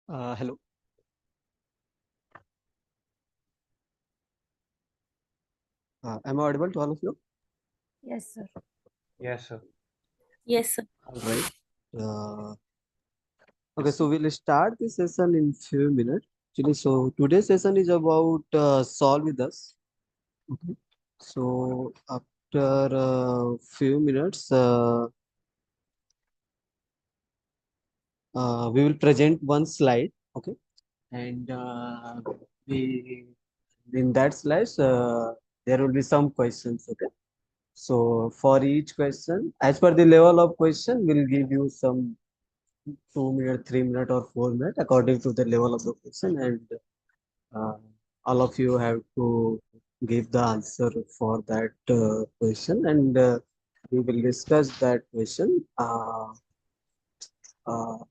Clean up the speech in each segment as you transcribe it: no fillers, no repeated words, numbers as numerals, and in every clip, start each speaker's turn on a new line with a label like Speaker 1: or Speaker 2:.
Speaker 1: Hello. Am I audible to all of you?
Speaker 2: Yes, sir.
Speaker 3: Yes, sir.
Speaker 2: Yes, sir.
Speaker 1: All right. Uh, okay, so we'll start this session in few minutes. Actually, so today's session is about solve with us. Okay. So after a few minutes, we will present one slide. Okay, and we in that slide there will be some questions. Okay. So for each question, as per the level of question, we'll give you some 2 minute, 3 minute, or 4 minute according to the level of the question, and uh, all of you have to give the answer for that question, and we will discuss that question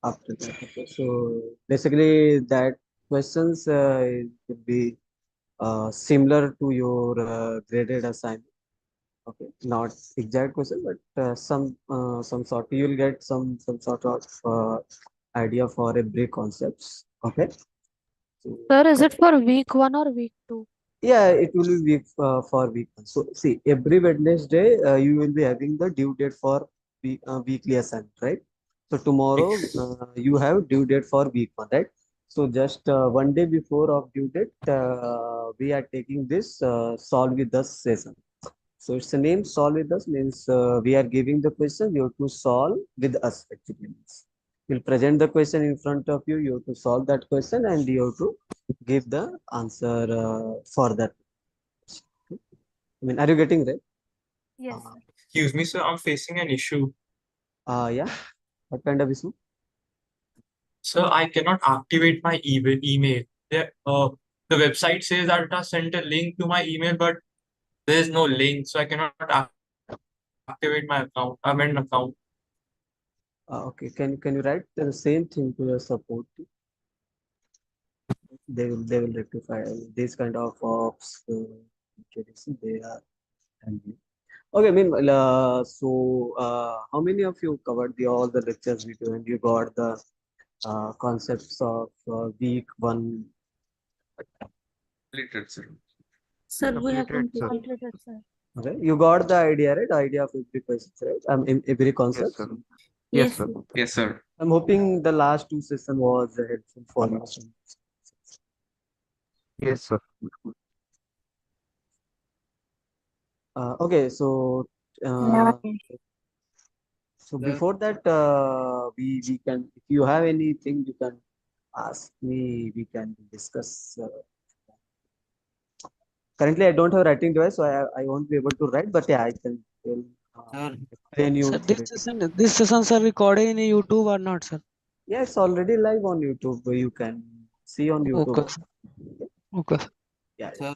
Speaker 1: after that. Okay. So basically, that questions will be similar to your graded assignment. Okay, not exact question, but some sort. You will get some sort of idea for a brief concepts. Okay. So,
Speaker 2: Sir, is it for week 1 or week 2?
Speaker 1: yeah, it will be week for week one. So see, every Wednesday you will be having the due date for weekly assignment, right? So tomorrow you have due date for week one, right? So just 1 day before of due date, we are taking this solve with us session. So it's the name solve with us means we are giving the question, you have to solve with us actually means. We'll present the question in front of you, you have to solve that question and you have to give the answer for that. I mean, are you getting right?
Speaker 2: Yes,
Speaker 1: Uh,
Speaker 2: sir.
Speaker 3: Excuse me, sir. I'm facing an issue.
Speaker 1: yeah. What kind of issue?
Speaker 3: Sir, I cannot activate my email. The website says that it has sent a link to my email, but there is no link, so I cannot activate my account, amend account.
Speaker 1: Okay. Can you write the same thing to your support team? They will rectify this kind of ops. They are handling. Okay, I mean, how many of you covered the all the lectures video and you got the concepts of week one?
Speaker 4: Completed, sir.
Speaker 2: Sir, we have
Speaker 4: Completed, sir.
Speaker 2: completed, sir.
Speaker 1: Okay, you got the idea, right? Idea of every question, right? In every
Speaker 4: Yes,
Speaker 1: concept.
Speaker 4: sir.
Speaker 2: Yes,
Speaker 4: sir.
Speaker 2: sir.
Speaker 4: Yes, sir.
Speaker 1: I'm hoping the last two session was helpful for you.
Speaker 4: Yes, sir.
Speaker 1: Okay, so
Speaker 2: Yeah.
Speaker 1: uh, before that, we can, if you have anything, you can ask me. We can discuss. Currently, I don't have writing device, so I won't be able to write. But yeah, I can
Speaker 5: Sir,
Speaker 1: explain you
Speaker 5: sir,
Speaker 1: theoretically.
Speaker 5: this session, sir, recorded in YouTube or not, sir?
Speaker 1: Yeah, it's already live on YouTube. You can see on YouTube.
Speaker 5: Okay, sir. Okay.
Speaker 1: Yeah,
Speaker 5: Sir,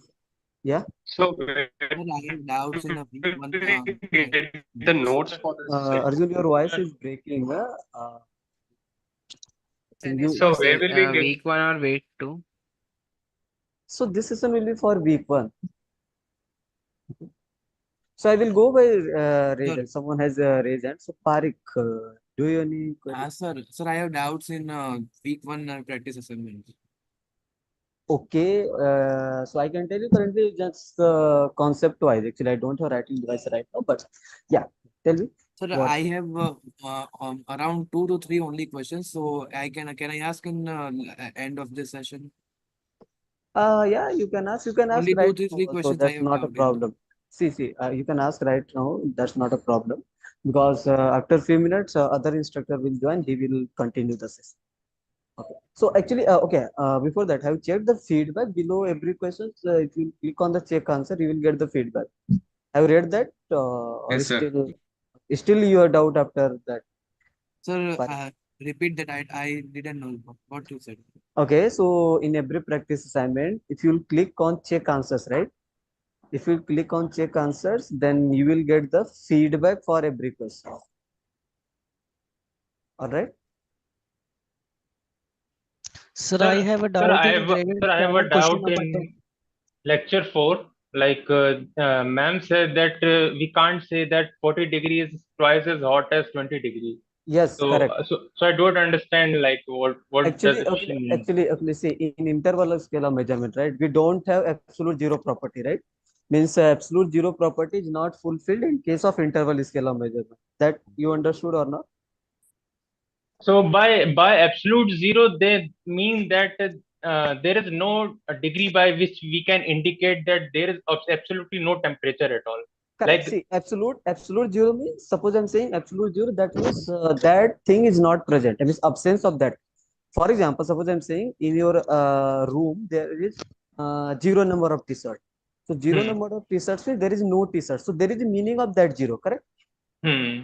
Speaker 1: yeah.
Speaker 3: So,
Speaker 5: sir, I have doubts in a week one.
Speaker 3: get the notes for this
Speaker 1: Arjun, your voice is breaking. I think you.
Speaker 3: So, where will we get?
Speaker 6: Week 1 or week 2?
Speaker 1: So this session will be for week one. So I will go by raise
Speaker 5: Sir,
Speaker 1: hand. Someone has raised hand. So Parik, do you any query?
Speaker 5: sir, I have doubts in week one practice assignment.
Speaker 1: Okay, so I can tell you currently just concept wise. Actually, I don't have writing device right now, but yeah, tell me
Speaker 5: Sir,
Speaker 1: what.
Speaker 5: I have around 2 to 3 only questions, so can I ask in end of this session?
Speaker 1: Yeah, you can ask. You can ask
Speaker 5: Only
Speaker 1: right
Speaker 5: two,
Speaker 1: now.
Speaker 5: three
Speaker 1: So
Speaker 5: questions I
Speaker 1: that's
Speaker 5: have
Speaker 1: not a
Speaker 5: doubt in.
Speaker 1: problem. See, you can ask right now. That's not a problem because after few minutes, other instructor will join. He will continue the session. Okay. So actually, okay. Before that, have you checked the feedback below every question? If you click on the check answer, you will get the feedback. Have you read that, or
Speaker 4: Yes, sir.
Speaker 1: still you are doubt after that?
Speaker 5: Sir,
Speaker 1: Fine.
Speaker 5: repeat that. I didn't know what you said.
Speaker 1: Okay. So in every practice assignment, if you click on check answers, right? If you click on check answers, then you will get the feedback for every question. All right.
Speaker 5: Sir, I
Speaker 3: Sir,
Speaker 5: have a
Speaker 3: sir,
Speaker 5: doubt in graded
Speaker 3: I have a
Speaker 5: 7 question
Speaker 3: doubt
Speaker 5: number 10.
Speaker 3: in lecture 4. Like, ma'am said that we can't say that 40 degrees is twice as hot as 20 degrees.
Speaker 1: Yes,
Speaker 4: So,
Speaker 1: correct.
Speaker 4: so I don't understand like what does
Speaker 1: Actually,
Speaker 4: it
Speaker 1: okay,
Speaker 4: mean?
Speaker 1: actually, see, in interval scale of measurement, right? We don't have absolute zero property, right? Means absolute zero property is not fulfilled in case of interval scale of measurement. That you understood or not?
Speaker 4: So by absolute zero, they mean that there is no degree by which we can indicate that there is absolutely no temperature at all.
Speaker 1: Correct.
Speaker 4: Like,
Speaker 1: See, absolute zero means, suppose I'm saying absolute zero, that means that thing is not present. It means absence of that. For example, suppose I'm saying in your room there is zero number of t-shirts. So zero
Speaker 4: hmm,
Speaker 1: number of t-shirts means there is no t-shirts. So there is a meaning of that zero, correct?
Speaker 4: hmm,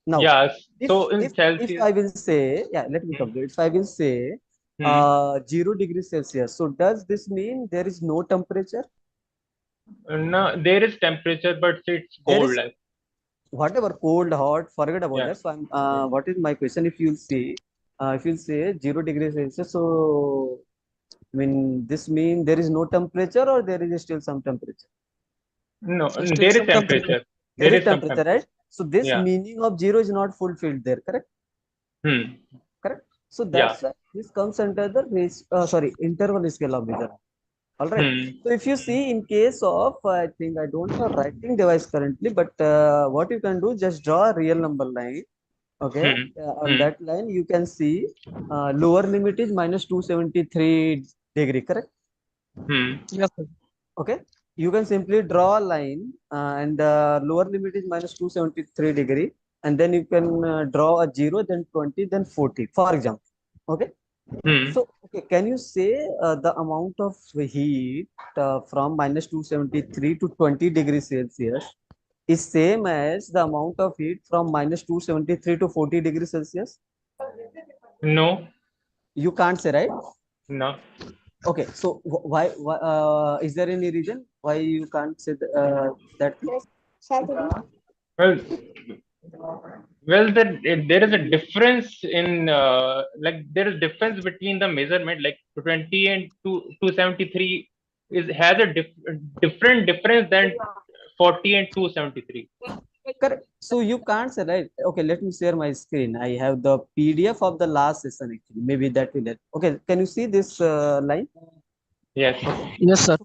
Speaker 1: Now,
Speaker 4: yes.
Speaker 1: if
Speaker 4: So in
Speaker 1: if if
Speaker 4: Celsius,
Speaker 1: I will say, yeah, let me
Speaker 4: hmm,
Speaker 1: complete. If I will say
Speaker 4: hmm,
Speaker 1: 0 degrees Celsius, so does this mean there is no temperature?
Speaker 4: no, there is temperature, but it's
Speaker 1: There
Speaker 4: cold.
Speaker 1: is
Speaker 4: Like,
Speaker 1: whatever, cold, hot, forget about
Speaker 4: yeah,
Speaker 1: that. So I'm what is my question? If you'll say 0 degrees Celsius, so I mean this mean there is no temperature or there is still some temperature?
Speaker 4: no,
Speaker 2: Still
Speaker 4: there is
Speaker 2: some temperature.
Speaker 4: temperature.
Speaker 1: There
Speaker 4: There
Speaker 1: is
Speaker 4: is some
Speaker 1: temperature,
Speaker 4: temperature.
Speaker 1: right? So this
Speaker 4: Yeah.
Speaker 1: meaning of zero is not fulfilled there, correct?
Speaker 4: Hmm.
Speaker 1: Correct. So
Speaker 4: Yeah.
Speaker 1: that's why this comes under the interval scale of measurement. All right.
Speaker 4: Hmm.
Speaker 1: So if you see in case of, I think I don't have writing device currently, but what you can do, just draw a real number line. Okay.
Speaker 4: Hmm.
Speaker 1: On
Speaker 4: Hmm.
Speaker 1: that line, you can see lower limit is minus 273 degree, correct?
Speaker 4: Hmm.
Speaker 2: Yes, sir.
Speaker 1: Okay. You can simply draw a line and lower limit is minus 273 degree. And then you can draw a 0, then 20, then 40, for example. Okay.
Speaker 4: Hmm.
Speaker 1: So, okay, can you say the amount of heat from minus 273 to 20 degrees Celsius is same as the amount of heat from minus 273 to 40 degrees Celsius?
Speaker 4: No.
Speaker 1: You can't say, right?
Speaker 4: No.
Speaker 1: Okay, so why is there any reason why you can't say that thing?
Speaker 4: Well, there is a difference in like there is difference between the measurement like 20 and 273 is has a different difference than 40 and 273.
Speaker 1: Correct. So you can't say, right? Okay, let me share my screen. I have the PDF of the last session actually. Maybe that will help. Okay, can you see this line?
Speaker 4: Yes.
Speaker 1: Okay.
Speaker 2: Yes, sir.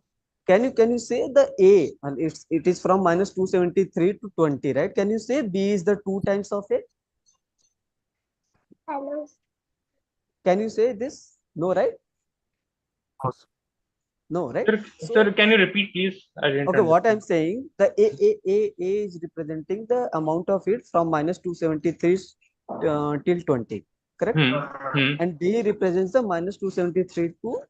Speaker 1: Can you say the A, and it is from minus 273 to 20, right? Can you say B is the 2 times of A? Can you say this? No, right? No, right?
Speaker 4: Sir,
Speaker 1: So,
Speaker 4: sir, can you repeat, please? I didn't
Speaker 1: okay, what I'm
Speaker 4: understand.
Speaker 1: saying, the A is representing the amount of heat from minus 273 till 20, correct?
Speaker 4: Hmm. Hmm.
Speaker 1: And B represents the minus 273 to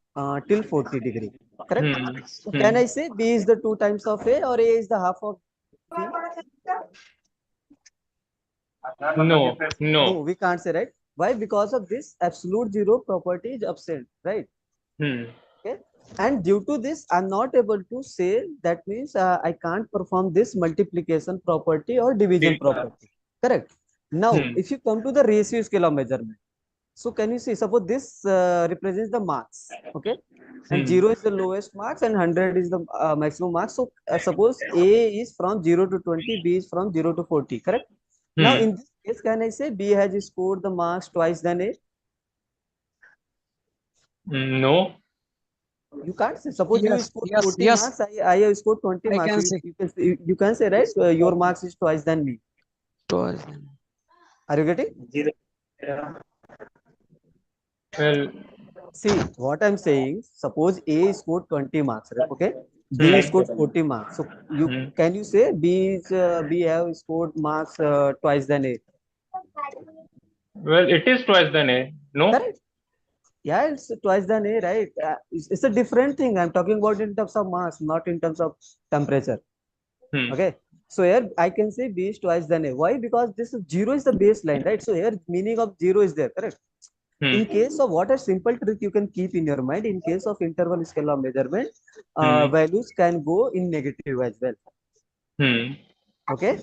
Speaker 1: till 40 degree, correct?
Speaker 4: Hmm.
Speaker 1: So can
Speaker 4: Hmm.
Speaker 1: I say B is the 2 times of A or A is the half of B?
Speaker 4: No.
Speaker 1: No,
Speaker 4: No.
Speaker 1: we can't say, right? Why? Because of this absolute zero property is absent, right?
Speaker 4: Hmm.
Speaker 1: Okay. And due to this, I'm not able to say, that means I can't perform this multiplication property or division property. Correct. Now,
Speaker 4: Hmm.
Speaker 1: if you come to the ratio scale of measurement, so can you see, suppose this represents the marks, okay? And
Speaker 4: Hmm.
Speaker 1: 0 is the lowest marks and 100 is the maximum marks. So suppose A is from 0 to 20, B is from 0 to 40, correct? Now,
Speaker 4: Hmm.
Speaker 1: in this case, can I say B has scored the marks twice than A?
Speaker 4: No.
Speaker 1: You can't say. Suppose you
Speaker 2: Yes,
Speaker 1: scored
Speaker 2: yes,
Speaker 1: 40
Speaker 2: yes.
Speaker 1: marks, I have scored 20
Speaker 2: I
Speaker 1: marks.
Speaker 2: can say.
Speaker 1: You can say, right? Your marks is twice than me.
Speaker 2: Twice.
Speaker 1: Are you getting?
Speaker 4: Well.
Speaker 1: See, what I'm saying, suppose A scored 20 marks, right? Okay? B
Speaker 4: Hmm.
Speaker 1: scored 40 marks. So
Speaker 4: Hmm.
Speaker 1: can you say B have scored marks twice than A?
Speaker 4: Well, it is twice than A. No.
Speaker 1: Correct? Yeah, it's twice than A, right? It's a different thing. I'm talking about in terms of mass, not in terms of temperature.
Speaker 4: Hmm.
Speaker 1: Okay. So here I can say B is twice than A. Why? Because this is zero is the baseline, right? So here meaning of zero is there, correct?
Speaker 4: Hmm.
Speaker 1: In case of what a simple trick you can keep in your mind, in case of interval scale of measurement,
Speaker 4: Hmm.
Speaker 1: values can go in negative as well.
Speaker 4: Hmm.
Speaker 1: Okay.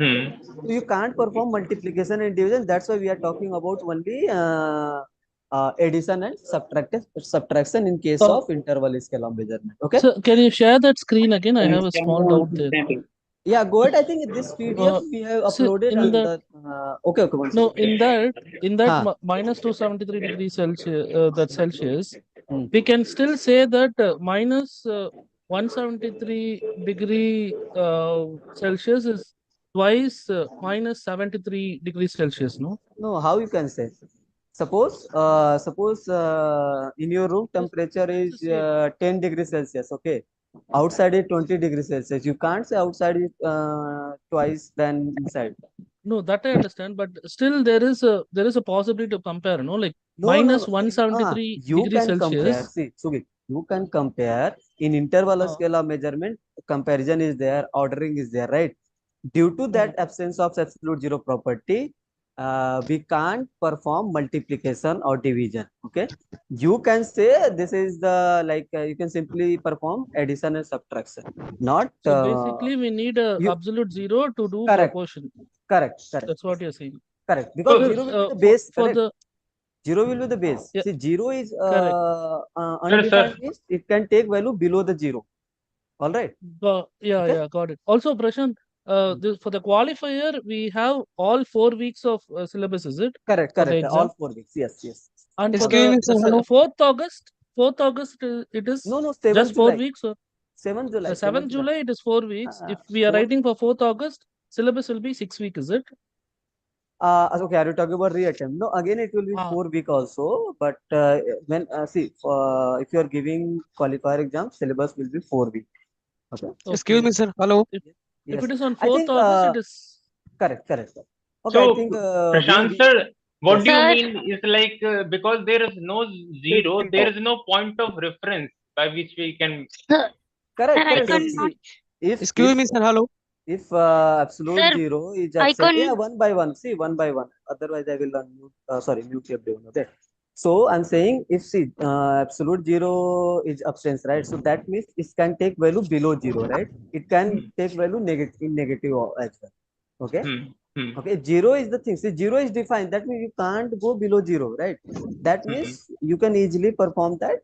Speaker 4: Hmm.
Speaker 1: So you can't perform multiplication and division. That's why we are talking about only addition and subtraction in case
Speaker 2: So,
Speaker 1: of interval scale of measurement. Okay.
Speaker 2: so can you share that screen again? I have a small doubt there.
Speaker 1: Yeah, go ahead. I think this PDF we have
Speaker 2: So
Speaker 1: uploaded
Speaker 2: in
Speaker 1: on
Speaker 2: the
Speaker 1: the okay, okay, one
Speaker 2: no,
Speaker 1: second.
Speaker 2: in that
Speaker 1: Huh.
Speaker 2: minus 273 degrees Celsius, that Celsius,
Speaker 1: Hmm.
Speaker 2: we can still say that minus 173 degree Celsius is twice minus 73 degrees Celsius, no?
Speaker 1: No, how you can say? Suppose in your room temperature
Speaker 2: It's
Speaker 1: is
Speaker 2: the same.
Speaker 1: 10 degrees Celsius. Okay, outside is 20 degrees Celsius. You can't say outside is twice than inside.
Speaker 2: No, that I understand, but still there is a possibility to compare, no? Like
Speaker 1: No, no,
Speaker 2: minus
Speaker 1: no. See,
Speaker 2: 173
Speaker 1: you
Speaker 2: degrees
Speaker 1: can compare.
Speaker 2: Celsius.
Speaker 1: See, Sugit, you can compare in interval
Speaker 2: Uh,
Speaker 1: scale of measurement. Comparison is there, ordering is there, right? Due to
Speaker 2: mm,
Speaker 1: that absence of absolute zero property, we can't perform multiplication or division. Okay, you can say this is the like you can simply perform addition and subtraction. Not
Speaker 2: so basically, we need a
Speaker 1: you
Speaker 2: absolute zero to do
Speaker 1: correct,
Speaker 2: proportion.
Speaker 1: correct, correct,
Speaker 2: That's what you're saying.
Speaker 1: correct. Because
Speaker 4: So,
Speaker 2: Sir,
Speaker 1: zero will be the
Speaker 2: for
Speaker 1: base,
Speaker 2: for
Speaker 1: correct?
Speaker 2: the
Speaker 1: Zero will be the base.
Speaker 2: yeah,
Speaker 1: See, zero is
Speaker 2: correct.
Speaker 4: sir,
Speaker 1: undefined means it can take value below the zero. All right.
Speaker 2: Yeah,
Speaker 1: Okay.
Speaker 2: yeah, got it. Also, Prashant, for the qualifier, we have all 4 weeks of syllabus, is it,
Speaker 1: Correct,
Speaker 2: for the
Speaker 1: correct. All
Speaker 2: exam?
Speaker 1: 4 weeks. Yes, yes.
Speaker 2: And for
Speaker 5: Excuse me,
Speaker 2: the
Speaker 5: sir. Hello.
Speaker 2: 4th August, it is
Speaker 1: No, no,
Speaker 2: just
Speaker 1: 7th
Speaker 2: four
Speaker 1: July.
Speaker 2: weeks, or
Speaker 1: 7th July.
Speaker 2: 7th
Speaker 1: 7th July.
Speaker 2: July, it is 4 weeks. If we are
Speaker 1: 4th.
Speaker 2: writing for 4th August, syllabus will be 6 weeks, is it?
Speaker 1: Okay, are you talking about reattempt? No, again, it will be
Speaker 2: Ah,
Speaker 1: 4 week also. But when see, if you are giving qualifier exam, syllabus will be 4 week. Okay.
Speaker 5: Excuse
Speaker 2: okay.
Speaker 5: me, sir. Hello.
Speaker 2: If
Speaker 1: Yes.
Speaker 2: it is on
Speaker 1: I
Speaker 2: 4th
Speaker 1: think
Speaker 2: August, it is.
Speaker 1: correct, correct. Okay, I
Speaker 4: so
Speaker 1: think
Speaker 4: Prashant
Speaker 1: we
Speaker 4: sir, what do
Speaker 1: yes.
Speaker 4: you
Speaker 2: Sir.
Speaker 4: mean is like because there is no zero, there is no point of reference by which we can
Speaker 2: Sir,
Speaker 1: Correct,
Speaker 2: I
Speaker 1: correct.
Speaker 4: attempt.
Speaker 2: cannot.
Speaker 1: See, if
Speaker 5: Excuse me, sir. Hello.
Speaker 1: absolute
Speaker 2: Sir,
Speaker 1: zero is
Speaker 2: I
Speaker 1: absent,
Speaker 2: can't.
Speaker 1: yeah, one by one. See, one by one. Otherwise, I will unmute. Sorry, mute everyone. Okay. So I'm saying if see absolute zero is absence, right? So that means it can take value below zero, right? It can
Speaker 4: Hmm.
Speaker 1: take value negative in negative as well. Okay.
Speaker 4: Hmm. Hmm.
Speaker 1: Okay. Zero is the thing. See, zero is defined. That means you can't go below zero, right? That
Speaker 4: Hmm.
Speaker 1: means you can easily perform that.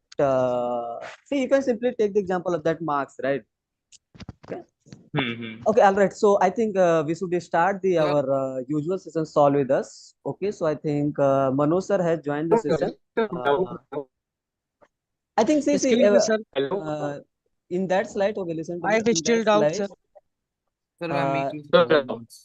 Speaker 1: See, you can simply take the example of that marks, right? Okay.
Speaker 4: Hmm. Hmm.
Speaker 1: Okay, all right. So I think we should start the
Speaker 5: Yeah.
Speaker 1: our usual session solve with us. Okay, so I think Manoj sir has joined the session. Uh, I think see
Speaker 5: Excuse me, sir.
Speaker 1: uh, in that slide. Okay, listen to
Speaker 5: I
Speaker 1: me.
Speaker 5: have
Speaker 1: In
Speaker 5: still
Speaker 1: that
Speaker 5: doubt,
Speaker 1: slide,
Speaker 5: sir. Sir, I'm
Speaker 1: uh,
Speaker 5: making some doubts.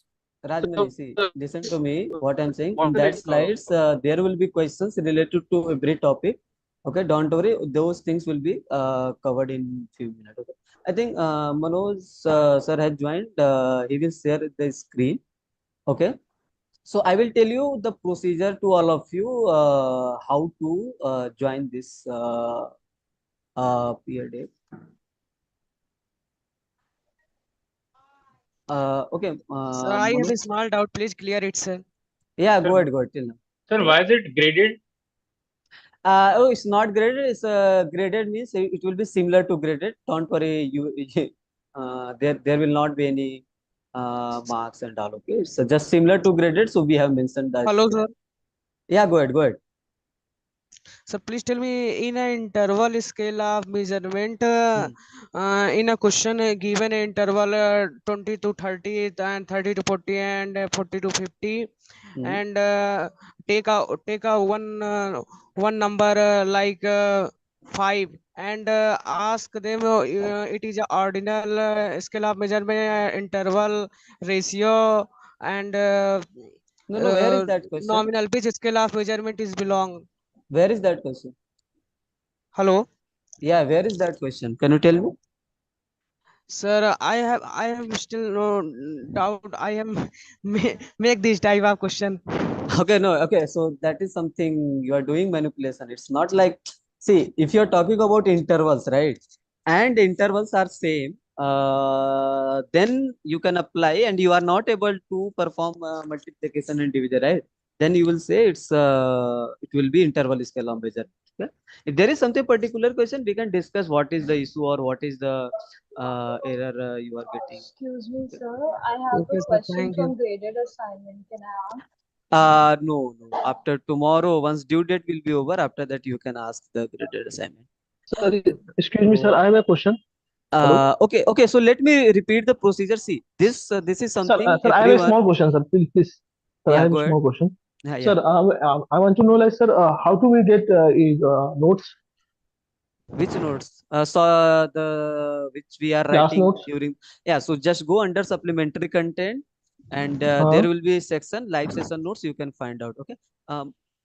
Speaker 1: Rajmani, see, listen to me. What I'm saying in that slides, there will be questions related to every topic. Okay, don't worry. Those things will be covered in few minutes. Okay. I think Manoj sir has joined. He will share the screen. Okay. So I will tell you the procedure to all of you how to join this peer day. Okay,
Speaker 5: Sir, I have
Speaker 1: Manoj.
Speaker 5: a small doubt. Please clear it, sir.
Speaker 1: Yeah,
Speaker 4: Sir,
Speaker 1: go ahead, till now.
Speaker 4: sir, why is it graded?
Speaker 1: Oh, it's not graded. It's graded means it will be similar to graded. Don't worry, you there will not be any marks and all. Okay, it's just similar to graded. So we have mentioned that.
Speaker 5: Hello, sir.
Speaker 1: Yeah, go ahead, go ahead.
Speaker 5: So please tell me in an interval scale of measurement,
Speaker 1: Hmm.
Speaker 5: in a question given an interval 20 to 30 and 30 to 40 and 40 to 50,
Speaker 1: Hmm.
Speaker 5: and take a one number like 5, and ask them it is a ordinal scale of measurement interval ratio, and
Speaker 1: No, no. Where is that question?
Speaker 5: nominal which scale of measurement is belong.
Speaker 1: Where is that question?
Speaker 5: Hello.
Speaker 1: Yeah, where is that question? Can you tell me?
Speaker 5: Sir, I have still no doubt. I am make this type of question.
Speaker 1: Okay, no, okay. So that is something you are doing manipulation. It's not like, see, if you're talking about intervals, right? And intervals are same, then you can apply and you are not able to perform multiplication and division, right? Then you will say it will be interval scale of measure. Okay? If there is something particular question, we can discuss what is the issue or what is the error you are getting.
Speaker 6: Excuse me, sir. I have
Speaker 5: Okay,
Speaker 6: a
Speaker 5: sir.
Speaker 6: question
Speaker 5: Thank you.
Speaker 6: from graded assignment. Can I ask?
Speaker 1: No, no. After tomorrow, once due date will be over, after that you can ask the graded assignment.
Speaker 7: Sorry, excuse me, sir.
Speaker 1: So,
Speaker 7: I have a question. Hello?
Speaker 1: Okay. So let me repeat the procedure. See, this is something
Speaker 7: Sir, I have a
Speaker 1: everyone.
Speaker 7: small question, sir. Please. Sir, I
Speaker 1: Yeah,
Speaker 7: have a
Speaker 1: go ahead.
Speaker 7: small question.
Speaker 1: Yeah.
Speaker 7: Sir, I want to know, like, sir, how do we get notes,
Speaker 1: Which notes? So the which we are
Speaker 7: class
Speaker 1: writing
Speaker 7: notes?
Speaker 1: during. Yeah. So just go under supplementary content, and there
Speaker 7: Uh,
Speaker 1: will be a section live session notes. You can find out. Okay.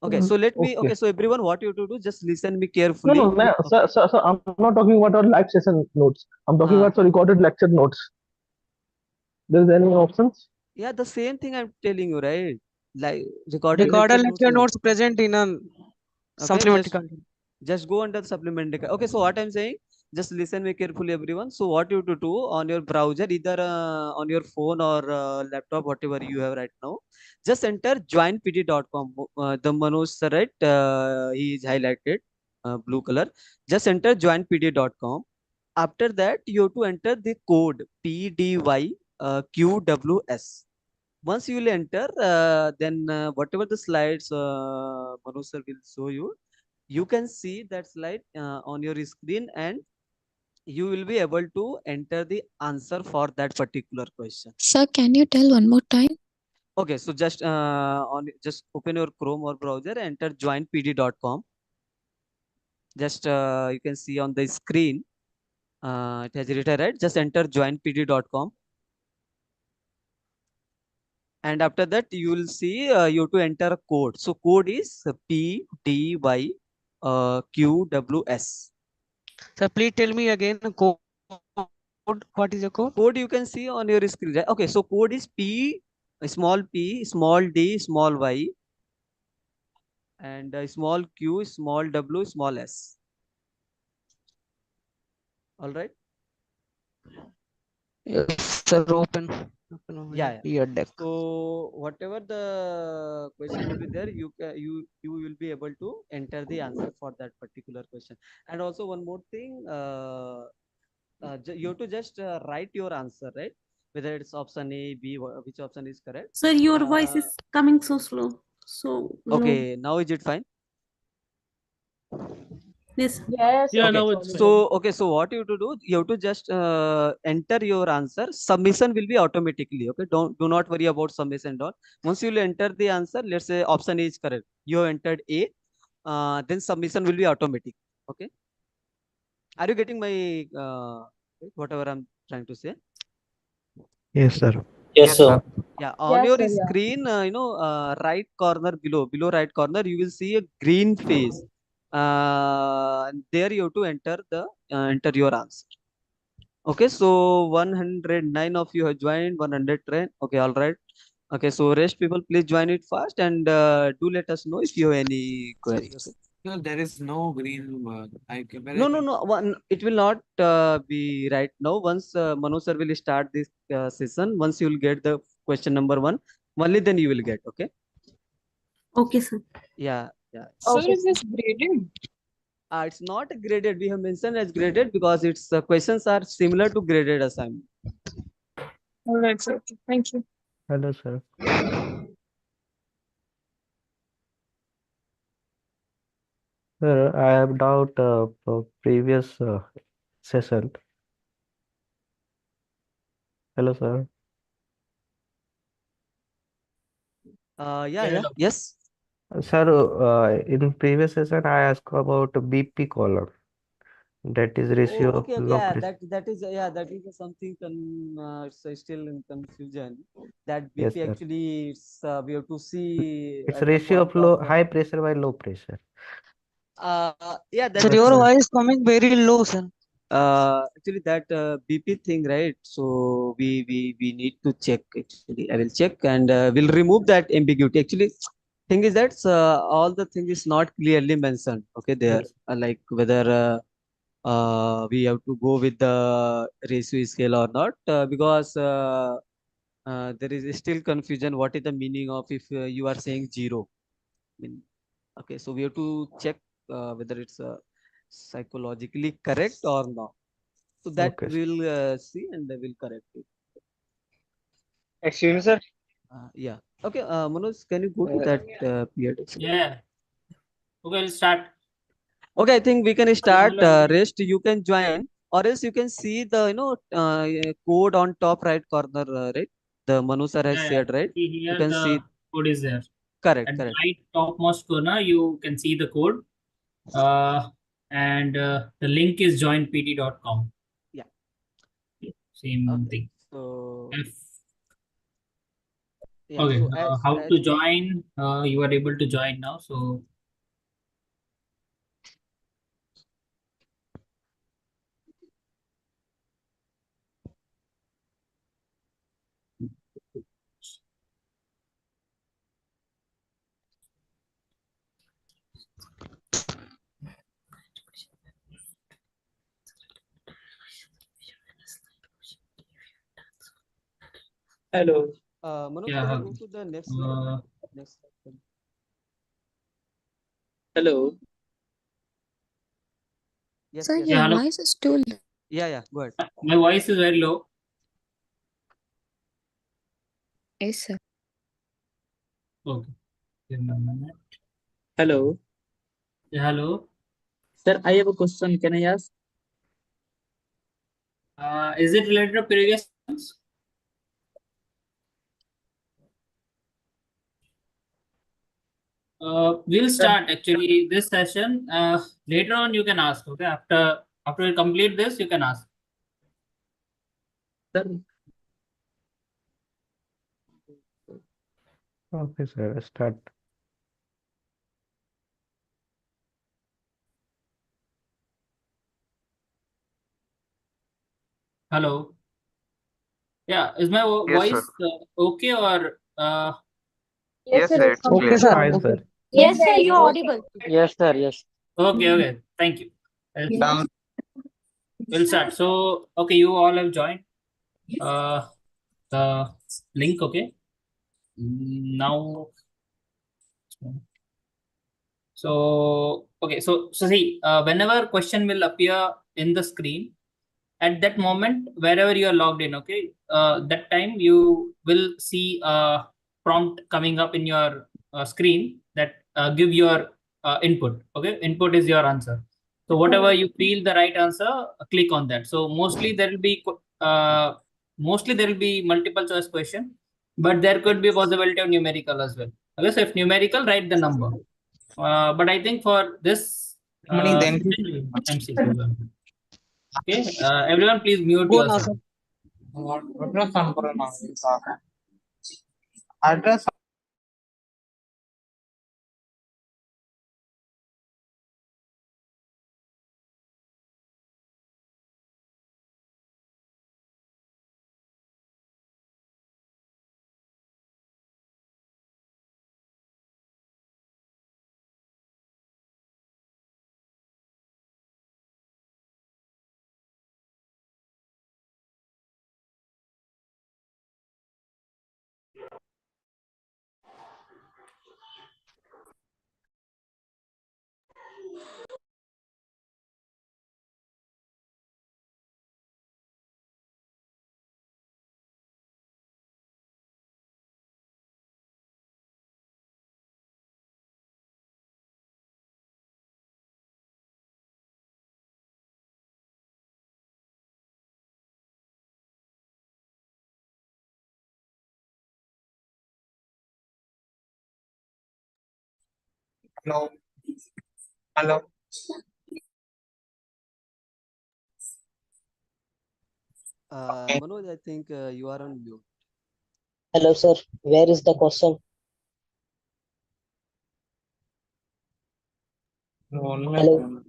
Speaker 1: Okay. So let me.
Speaker 7: okay.
Speaker 1: Okay. So everyone, what you have to do? Just listen me
Speaker 7: No,
Speaker 1: carefully.
Speaker 7: no,
Speaker 1: You.
Speaker 7: sir, I'm not talking about our live session notes. I'm talking
Speaker 1: Uh,
Speaker 7: about the recorded lecture notes. There is any options?
Speaker 1: yeah. The same thing I'm telling you, right? Like recorded
Speaker 7: Okay.
Speaker 1: lecture
Speaker 5: Recorded
Speaker 1: notes.
Speaker 5: lecture notes present in a
Speaker 1: Okay.
Speaker 5: supplementary content.
Speaker 1: Just go under the supplementary. Okay, so what I'm saying, just listen very carefully, everyone. So what you have to do on your browser, either on your phone or laptop, whatever you have right now, just enter joinpd.com. The Manoj sir, right? He is highlighted blue color. Just enter joinpd.com. After that, you have to enter the code PDYQWS. Once you will enter, then whatever the slides Manoj sir will show you, you can see that slide on your screen, and you will be able to enter the answer for that particular question.
Speaker 8: Sir, can you tell one more time?
Speaker 1: Okay, so just open your Chrome or browser, enter joinpd.com. Just you can see on the screen, it has written, right? Just enter joinpd.com, and after that you will see you have to enter a code. So code is PDYQWS.
Speaker 5: Sir, please tell me again code. What is the code?
Speaker 1: Code you can see on your screen, right? Okay, so code is p small d small y, and small q small w small s. All right.
Speaker 5: Yes, sir, open over
Speaker 1: Yeah.
Speaker 5: your deck.
Speaker 1: So whatever the question will be there, you will be able to enter the answer for that particular question. And also one more thing, you have to just write your answer, right? Whether it's option A, B, which option is correct.
Speaker 8: Sir, your voice is coming so slow. So low.
Speaker 1: Okay, now is it fine?
Speaker 8: Yes.
Speaker 6: Yes,
Speaker 2: Yeah,
Speaker 1: Okay,
Speaker 2: now
Speaker 6: it's
Speaker 2: it's fine.
Speaker 6: audible.
Speaker 1: so what you have to do, you have to just enter your answer. Submission will be automatically. Okay, do not worry about submission and all. Once you will enter the answer, let's say option A is correct, you have entered A, then submission will be automatic. Okay, are you getting my whatever I'm trying to say?
Speaker 7: Yes, sir.
Speaker 3: Yes, sir.
Speaker 1: Yeah, on
Speaker 6: Yes,
Speaker 1: your
Speaker 6: sir, yeah.
Speaker 1: screen, right corner below right corner, you will see a green face. And there you have to enter your answer. Okay, so 109 of you have joined, 110. Okay, all right. Okay, so rest people, please join it fast, and do let us know if you have any query. Okay.
Speaker 9: No, there is no green.
Speaker 1: No. It will not be right now. Once Manu sir will start this session, once you will get the question number one, only then you will get. Okay.
Speaker 8: Okay, sir.
Speaker 1: Yeah.
Speaker 6: Sir,
Speaker 10: Sir, is this graded?
Speaker 1: It's not graded. We have mentioned as graded because its questions are similar to graded assignment.
Speaker 10: All right, sir. Okay, thank you.
Speaker 7: Hello, sir. Sir, I have doubt previous session. Hello, sir.
Speaker 1: Yes.
Speaker 7: Sir, in previous session, I asked about BP column. That is ratio
Speaker 1: Oh,
Speaker 7: of
Speaker 1: okay.
Speaker 7: low
Speaker 1: Yeah,
Speaker 7: pressure.
Speaker 1: that is something it's still in confusion. That
Speaker 7: Yes,
Speaker 1: BP
Speaker 7: sir.
Speaker 1: actually we have to see
Speaker 7: It's
Speaker 1: at the
Speaker 7: ratio
Speaker 1: point
Speaker 7: of
Speaker 1: of
Speaker 7: low high pressure by low pressure.
Speaker 1: yeah,
Speaker 5: Sir,
Speaker 1: that
Speaker 7: But
Speaker 1: is
Speaker 5: your
Speaker 7: sir,
Speaker 5: voice coming very low, sir.
Speaker 1: actually that BP thing, right? So we need to check. Actually, I will check, and we'll remove that ambiguity. Actually, thing is that all the thing is not clearly mentioned. Okay, there
Speaker 7: yes,
Speaker 1: like whether we have to go with the ratio scale or not, because there is still confusion. What is the meaning of if you are saying zero? I mean, okay, so we have to check whether it's psychologically correct or not. So that
Speaker 7: okay, sir.
Speaker 1: we'll see, and we'll correct it.
Speaker 4: Excuse me, sir.
Speaker 1: Yeah. Okay, Manoj, can you go to that period?
Speaker 3: Yeah. Okay, let's start.
Speaker 1: Okay, I think we can start. Rest, you can join or else you can see the code on top right corner, right? The Manu sir has
Speaker 11: Yeah, yeah.
Speaker 1: shared, right?
Speaker 11: See
Speaker 1: You
Speaker 11: here
Speaker 1: can
Speaker 11: the
Speaker 1: see.
Speaker 11: code is there.
Speaker 1: Correct,
Speaker 11: At the
Speaker 1: correct.
Speaker 11: right topmost corner, you can see the code. And the link is joinpd.com.
Speaker 1: Yeah.
Speaker 11: Same
Speaker 1: Okay.
Speaker 11: thing.
Speaker 1: So
Speaker 11: If,
Speaker 1: yeah.
Speaker 11: okay,
Speaker 1: So
Speaker 11: how
Speaker 1: as
Speaker 11: to join? You are able to join now. So
Speaker 10: Hello.
Speaker 1: Manoj,
Speaker 11: yeah,
Speaker 1: can you go to the next slide? Next slide.
Speaker 10: Hello.
Speaker 1: Yes,
Speaker 12: Sir,
Speaker 1: yes.
Speaker 11: yeah,
Speaker 12: your
Speaker 11: hello.
Speaker 12: voice is too low.
Speaker 1: Yeah, yeah. Go ahead.
Speaker 11: My voice is very low.
Speaker 12: Yes, sir.
Speaker 11: Okay. Give me a minute.
Speaker 10: Hello.
Speaker 11: Yeah, hello.
Speaker 10: Sir, I have a question. Can I ask?
Speaker 11: Is it related to previous ones? We'll start actually this session. Later on, you can ask. Okay, after you complete this, you can ask.
Speaker 10: Sir,
Speaker 7: Okay, sir. Start.
Speaker 11: Hello. Yeah, is my
Speaker 7: Yes, sir.
Speaker 11: voice okay or
Speaker 6: Yes, sir, it's
Speaker 7: Okay,
Speaker 5: Okay,
Speaker 6: clear.
Speaker 5: sir.
Speaker 7: fine,
Speaker 5: Okay.
Speaker 7: sir.
Speaker 8: Yes, sir, you're audible.
Speaker 5: Yes, sir. Yes.
Speaker 11: okay? Okay, thank you. We'll start. So okay, you all have joined the link. Okay, now so see, whenever question will appear in the screen, at that moment wherever you are logged in, okay, that time you will see a prompt coming up in your screen that give your input. Okay, input is your answer. So whatever you feel the right answer, click on that. So mostly there will be multiple choice question, but there could be possibility of numerical as well. Okay, so if numerical, write the number. But I think for this MCQ. Okay, everyone please mute
Speaker 5: Go now,
Speaker 11: yourself.
Speaker 5: sir.
Speaker 3: Address. Hello. Hello.
Speaker 1: Manoj, I think you are on mute.
Speaker 13: Hello, sir. Where is the question? Hello.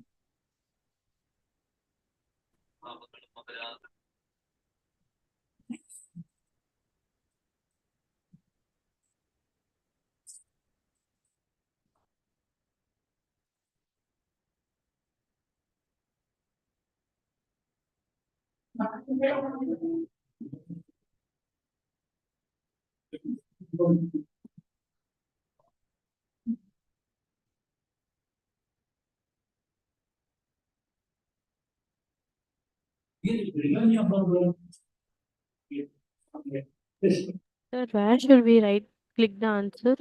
Speaker 14: Sir, where should we write? Click the answer.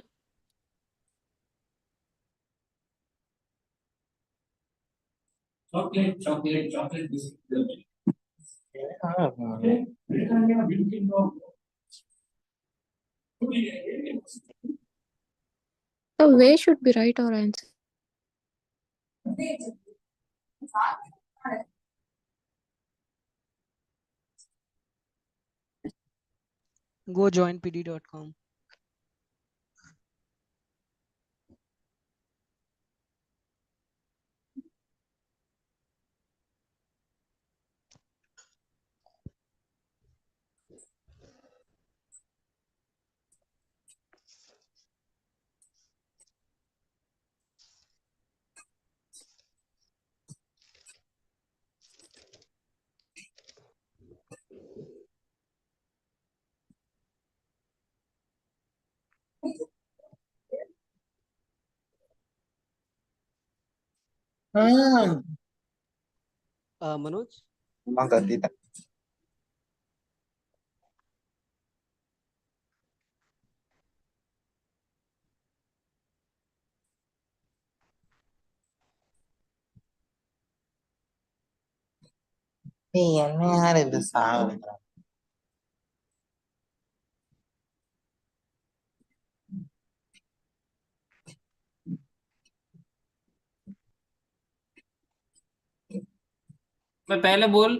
Speaker 11: Chocolate biscuit.
Speaker 12: The way should be right or answer.
Speaker 5: Go joinpd.com.
Speaker 1: Manoj?
Speaker 15: என்ன யார் இது சாகுது
Speaker 11: मैं पहले बोल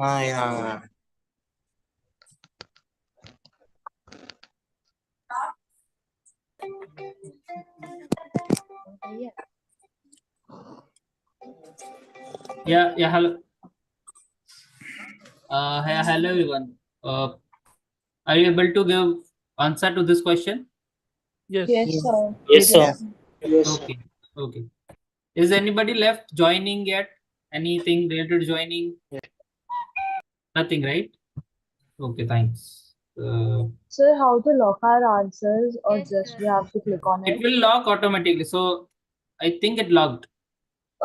Speaker 11: yeah hello hello everyone. Are you able to give answer to this question?
Speaker 2: Yes.
Speaker 13: Yes, sir.
Speaker 11: Okay. Okay. Is anybody left joining yet? Anything related to joining? Nothing, right? Okay, thanks.
Speaker 16: Sir, how to lock our answers or just we have to click on
Speaker 11: It
Speaker 16: it?
Speaker 11: will lock automatically. So I think it logged.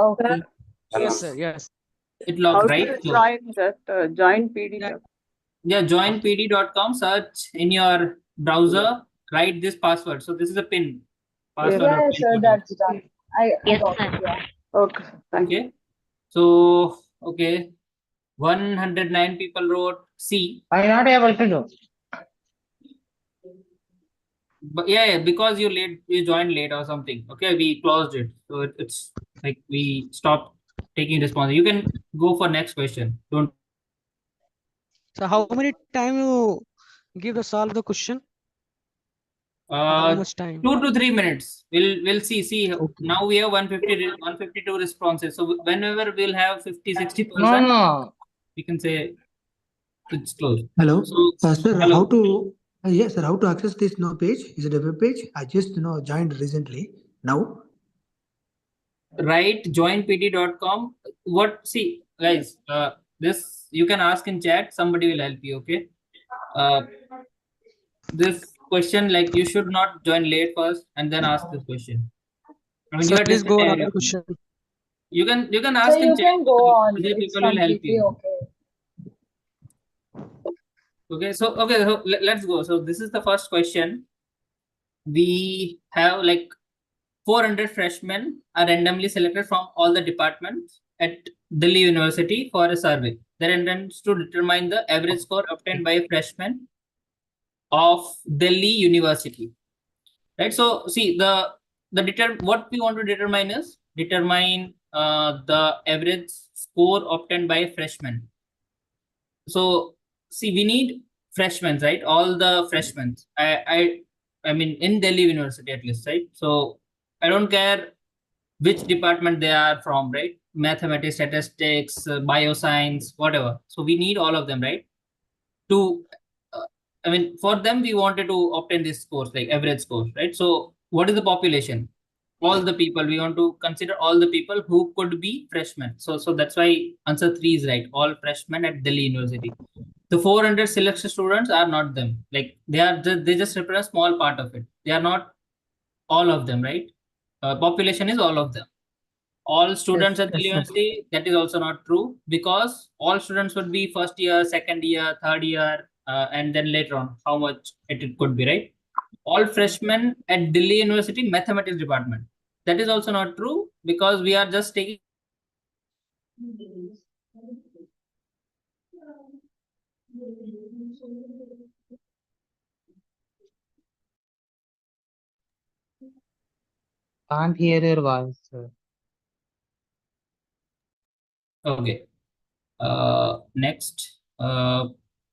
Speaker 16: Okay.
Speaker 5: Yes, sir. Yes.
Speaker 11: It logged, right? So,
Speaker 6: Join that join PD.
Speaker 11: yeah, joinpd.com, search in your browser, write this password. So this is a pin. Password.
Speaker 16: Yeah, sir, that's done. I
Speaker 6: Yes,
Speaker 16: got
Speaker 6: sir.
Speaker 16: it, yeah.
Speaker 6: Okay. Thank you.
Speaker 11: Okay. So, okay. 109 people wrote C.
Speaker 13: I'm not able to do.
Speaker 11: But yeah, because you joined late or something. Okay, we closed it. So it's like we stopped taking response. You can go for next question. Don't.
Speaker 5: So how many time you give to solve the question? How much time?
Speaker 11: 2 to 3 minutes. We'll see. Now we have 152 responses. So whenever we'll have 50-60%,
Speaker 13: No.
Speaker 11: we can say it's closed.
Speaker 17: Hello,
Speaker 11: So
Speaker 17: sir.
Speaker 11: hello.
Speaker 17: How to? Yes, sir. How to access this page? Is it a web page? I just joined recently. Now.
Speaker 11: Right, joinpd.com. What? See, guys. This you can ask in chat. Somebody will help you. Okay. This question, like, you should not join late first and then ask this question. I mean,
Speaker 5: So
Speaker 11: you are
Speaker 5: please go on
Speaker 11: discussing
Speaker 5: other question.
Speaker 11: You can
Speaker 16: So
Speaker 11: ask in
Speaker 16: you
Speaker 11: chat.
Speaker 16: can go on.
Speaker 11: Other
Speaker 16: It's
Speaker 11: people will help
Speaker 16: completely
Speaker 11: you.
Speaker 16: okay.
Speaker 11: Okay, so let's go. So this is the first question. We have like 400 freshmen are randomly selected from all the departments at Delhi University for a survey. Their intent is to determine the average score obtained by a freshman of Delhi University. Right. So see what we want to determine is the average score obtained by a freshman. So see, we need freshmen, right? All the freshmen. I mean, in Delhi University at least, right? So I don't care which department they are from, right? Mathematics, statistics, bioscience, whatever. So we need all of them, right? To I mean, for them, we wanted to obtain this scores, like average scores, right? So what is the population? All the people, we want to consider all the people who could be freshmen. So that's why answer 3 is right. All freshmen at Delhi University. The 400 selected students are not them. Like they just represent a small part of it. They are not all of them, right? Population is all of them. All students at the university, that is also not true, because all students would be first year, second year, third year, and then later on how much it could be, right? All freshmen at Delhi University mathematics department, that is also not true, because we are just taking
Speaker 13: Can't hear your voice, sir.
Speaker 11: Okay. Next,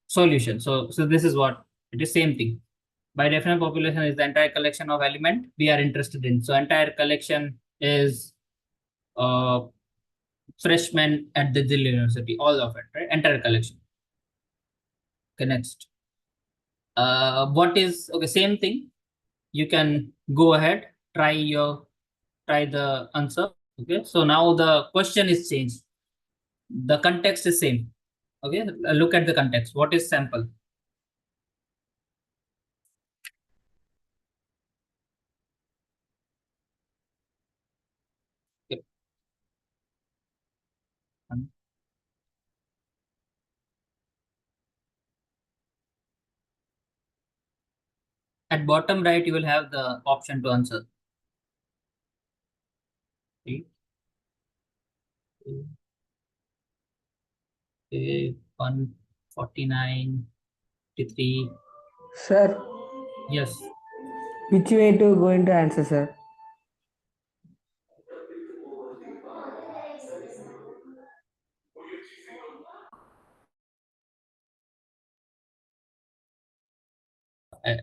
Speaker 11: solution. So this is what it is. Same thing. By definite population is the entire collection of element we are interested in. So entire collection is freshmen at the Delhi University, all of it, right? Entire collection. Okay, next. What is okay? Same thing. You can go ahead, try the answer. Okay, so now the question is changed. The context is same. Okay, look at the context. What is sample? Okay. At bottom right, you will have the option to answer. 3, 2, 149, 53.
Speaker 15: Sir,
Speaker 11: Yes.
Speaker 15: which way to go into answer, sir?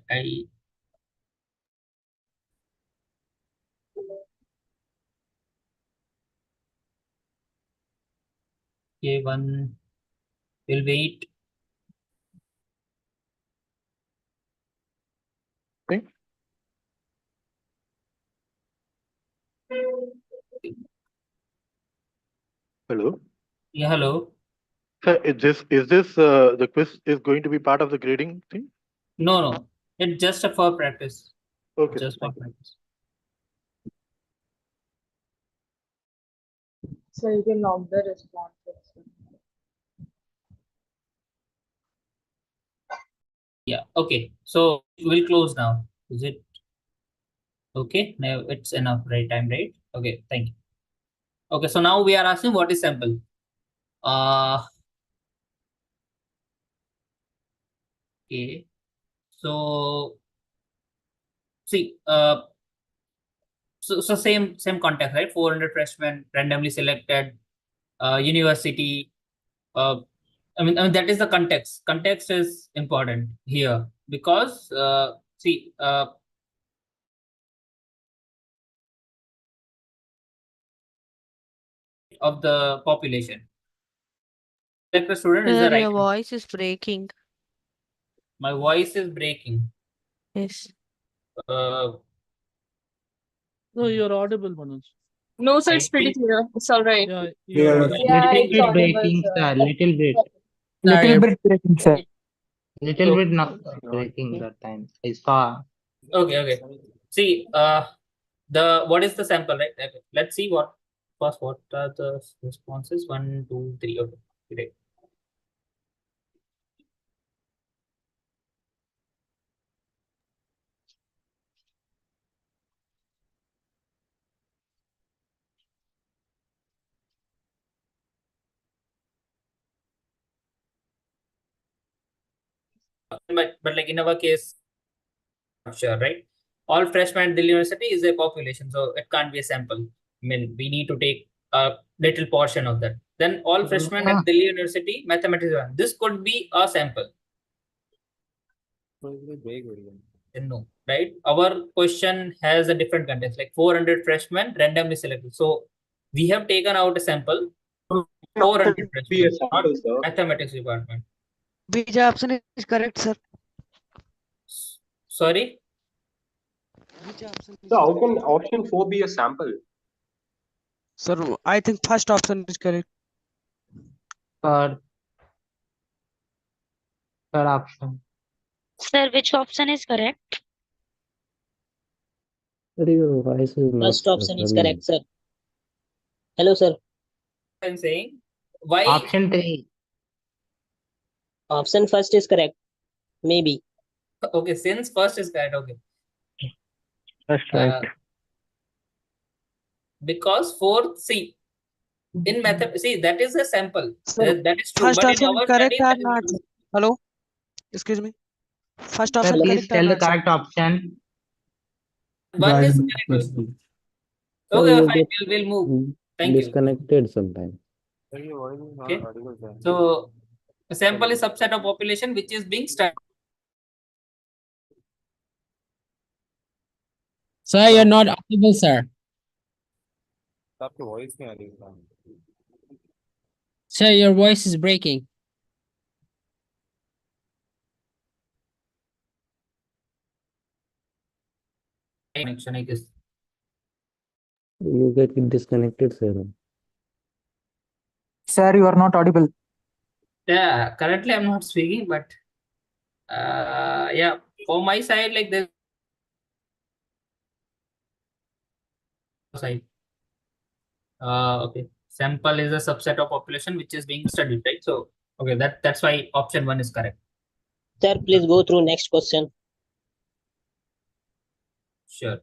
Speaker 11: I okay, one will wait.
Speaker 18: Okay. Hello.
Speaker 11: Yeah, hello.
Speaker 18: Sir, is this the quiz is going to be part of the grading thing?
Speaker 11: No. It's just for practice.
Speaker 18: Okay.
Speaker 11: Just for
Speaker 18: Thank you.
Speaker 11: practice.
Speaker 16: So you can log the responses.
Speaker 11: Yeah. Okay. So we'll close now. Is it okay? Now it's enough, right? Time, right? Okay. Thank you. Okay. So now we are asking what is sample. Okay. So see, so same context, right? 400 freshmen randomly selected, university. I mean that is the context. Context is important here because see of the population. Selected student is the
Speaker 14: Sir,
Speaker 11: right.
Speaker 14: your voice is breaking.
Speaker 11: My voice is breaking.
Speaker 14: Yes.
Speaker 2: No, you're audible, Manoj.
Speaker 19: No, sir, it's pretty clear. It's all right.
Speaker 2: Yeah,
Speaker 15: Yeah,
Speaker 2: you're
Speaker 16: Yeah,
Speaker 13: Little
Speaker 16: it's
Speaker 13: bit
Speaker 16: audible,
Speaker 13: breaking,
Speaker 16: sir.
Speaker 13: sir. Little bit.
Speaker 15: little bit breaking, sir.
Speaker 13: Little bit not breaking that time. I saw.
Speaker 11: Okay. See, what is the sample, right? Okay. Let's see what are the responses? 1, 2, 3. Okay, great. But like in our case, not sure, right? All freshmen at the university is a population, so it can't be a sample. I mean, we need to take a little portion of that. Then all freshmen at Delhi University, mathematics 1. This could be a sample. No, right? Our question has a different context, like 400 freshmen randomly selected. So we have taken out a sample, 400 freshmen, not mathematics department.
Speaker 5: Which option is correct, sir?
Speaker 11: Sorry?
Speaker 5: Which option is
Speaker 20: So how can option 4 be a sample?
Speaker 5: Sir, I think first option is correct.
Speaker 13: Third option.
Speaker 21: Sir, which option is correct?
Speaker 7: Sir, your voice is not
Speaker 10: First option is
Speaker 7: coming.
Speaker 10: correct, sir. Hello, sir.
Speaker 11: I'm saying why
Speaker 13: Option 3.
Speaker 10: Option first is correct. Maybe.
Speaker 11: okay, since first is correct, okay.
Speaker 7: That's right.
Speaker 11: Because fourth, see, In method, see, that is a sample.
Speaker 5: Sir,
Speaker 11: That is true.
Speaker 5: first
Speaker 11: But in
Speaker 5: option
Speaker 11: our
Speaker 5: correct
Speaker 11: study,
Speaker 5: or not? Hello, excuse me. First
Speaker 13: Sir,
Speaker 5: option
Speaker 13: please
Speaker 5: correct or
Speaker 13: tell the
Speaker 5: not, sir?
Speaker 13: correct option.
Speaker 11: one is correct.
Speaker 7: Sir,
Speaker 11: Okay,
Speaker 7: you
Speaker 11: fine.
Speaker 7: get
Speaker 11: We'll move. Thank you.
Speaker 7: disconnected sometimes.
Speaker 11: Okay. So a sample is subset of population which is being studied.
Speaker 9: Sir, you're not audible, sir. Sir, your voice is breaking.
Speaker 11: Connection, I guess.
Speaker 7: You get disconnected, sir.
Speaker 15: Sir, you are not audible.
Speaker 11: Yeah, currently I'm not speaking, but yeah, for my side, like this side. Okay. Sample is a subset of population which is being studied, right? So okay, that's why option 1 is correct.
Speaker 10: Sir, please go through next question.
Speaker 11: Sure.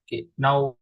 Speaker 11: Okay, now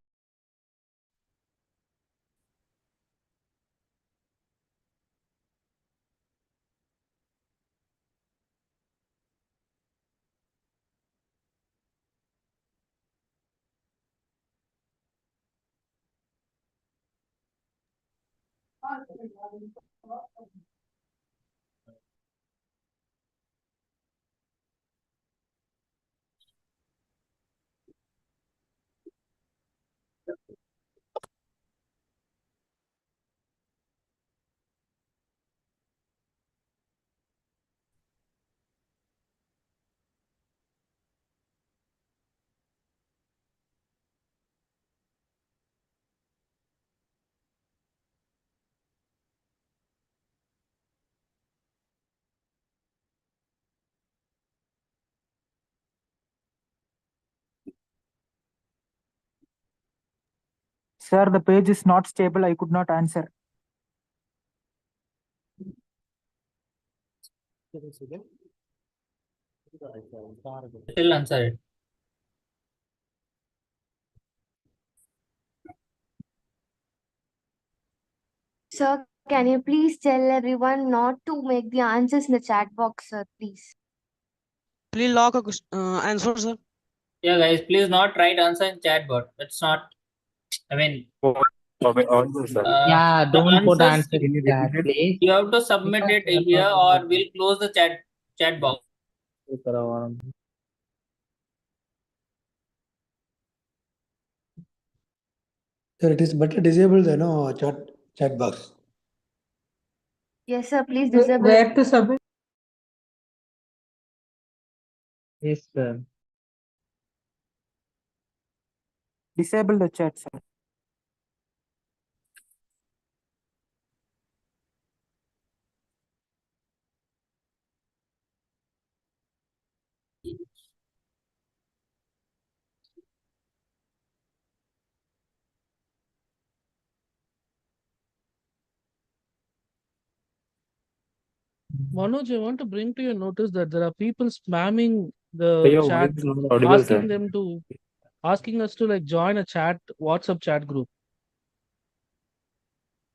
Speaker 15: Sir, the page is not stable. I could not answer.
Speaker 11: still answer it.
Speaker 16: Sir, can you please tell everyone not to make the answers in the chat box, sir, please?
Speaker 5: Please lock a answer, sir.
Speaker 11: Yeah, guys, please not write answer in chat bot. That's not. I mean,
Speaker 13: Yeah,
Speaker 11: the
Speaker 13: don't put
Speaker 11: answers
Speaker 13: answer in chat, please.
Speaker 11: you have to submit
Speaker 13: Because
Speaker 11: it
Speaker 13: we are
Speaker 11: here,
Speaker 13: not
Speaker 11: or
Speaker 13: able to.
Speaker 11: we'll close the chat box.
Speaker 17: Sir, it is better disable the chat box.
Speaker 16: Yes, sir, please disable it.
Speaker 15: Where to submit?
Speaker 13: Yes, sir.
Speaker 15: Disable the chat, sir.
Speaker 2: Manoj, I want to bring to your notice that there are people spamming the chat, asking us to like join a WhatsApp chat group.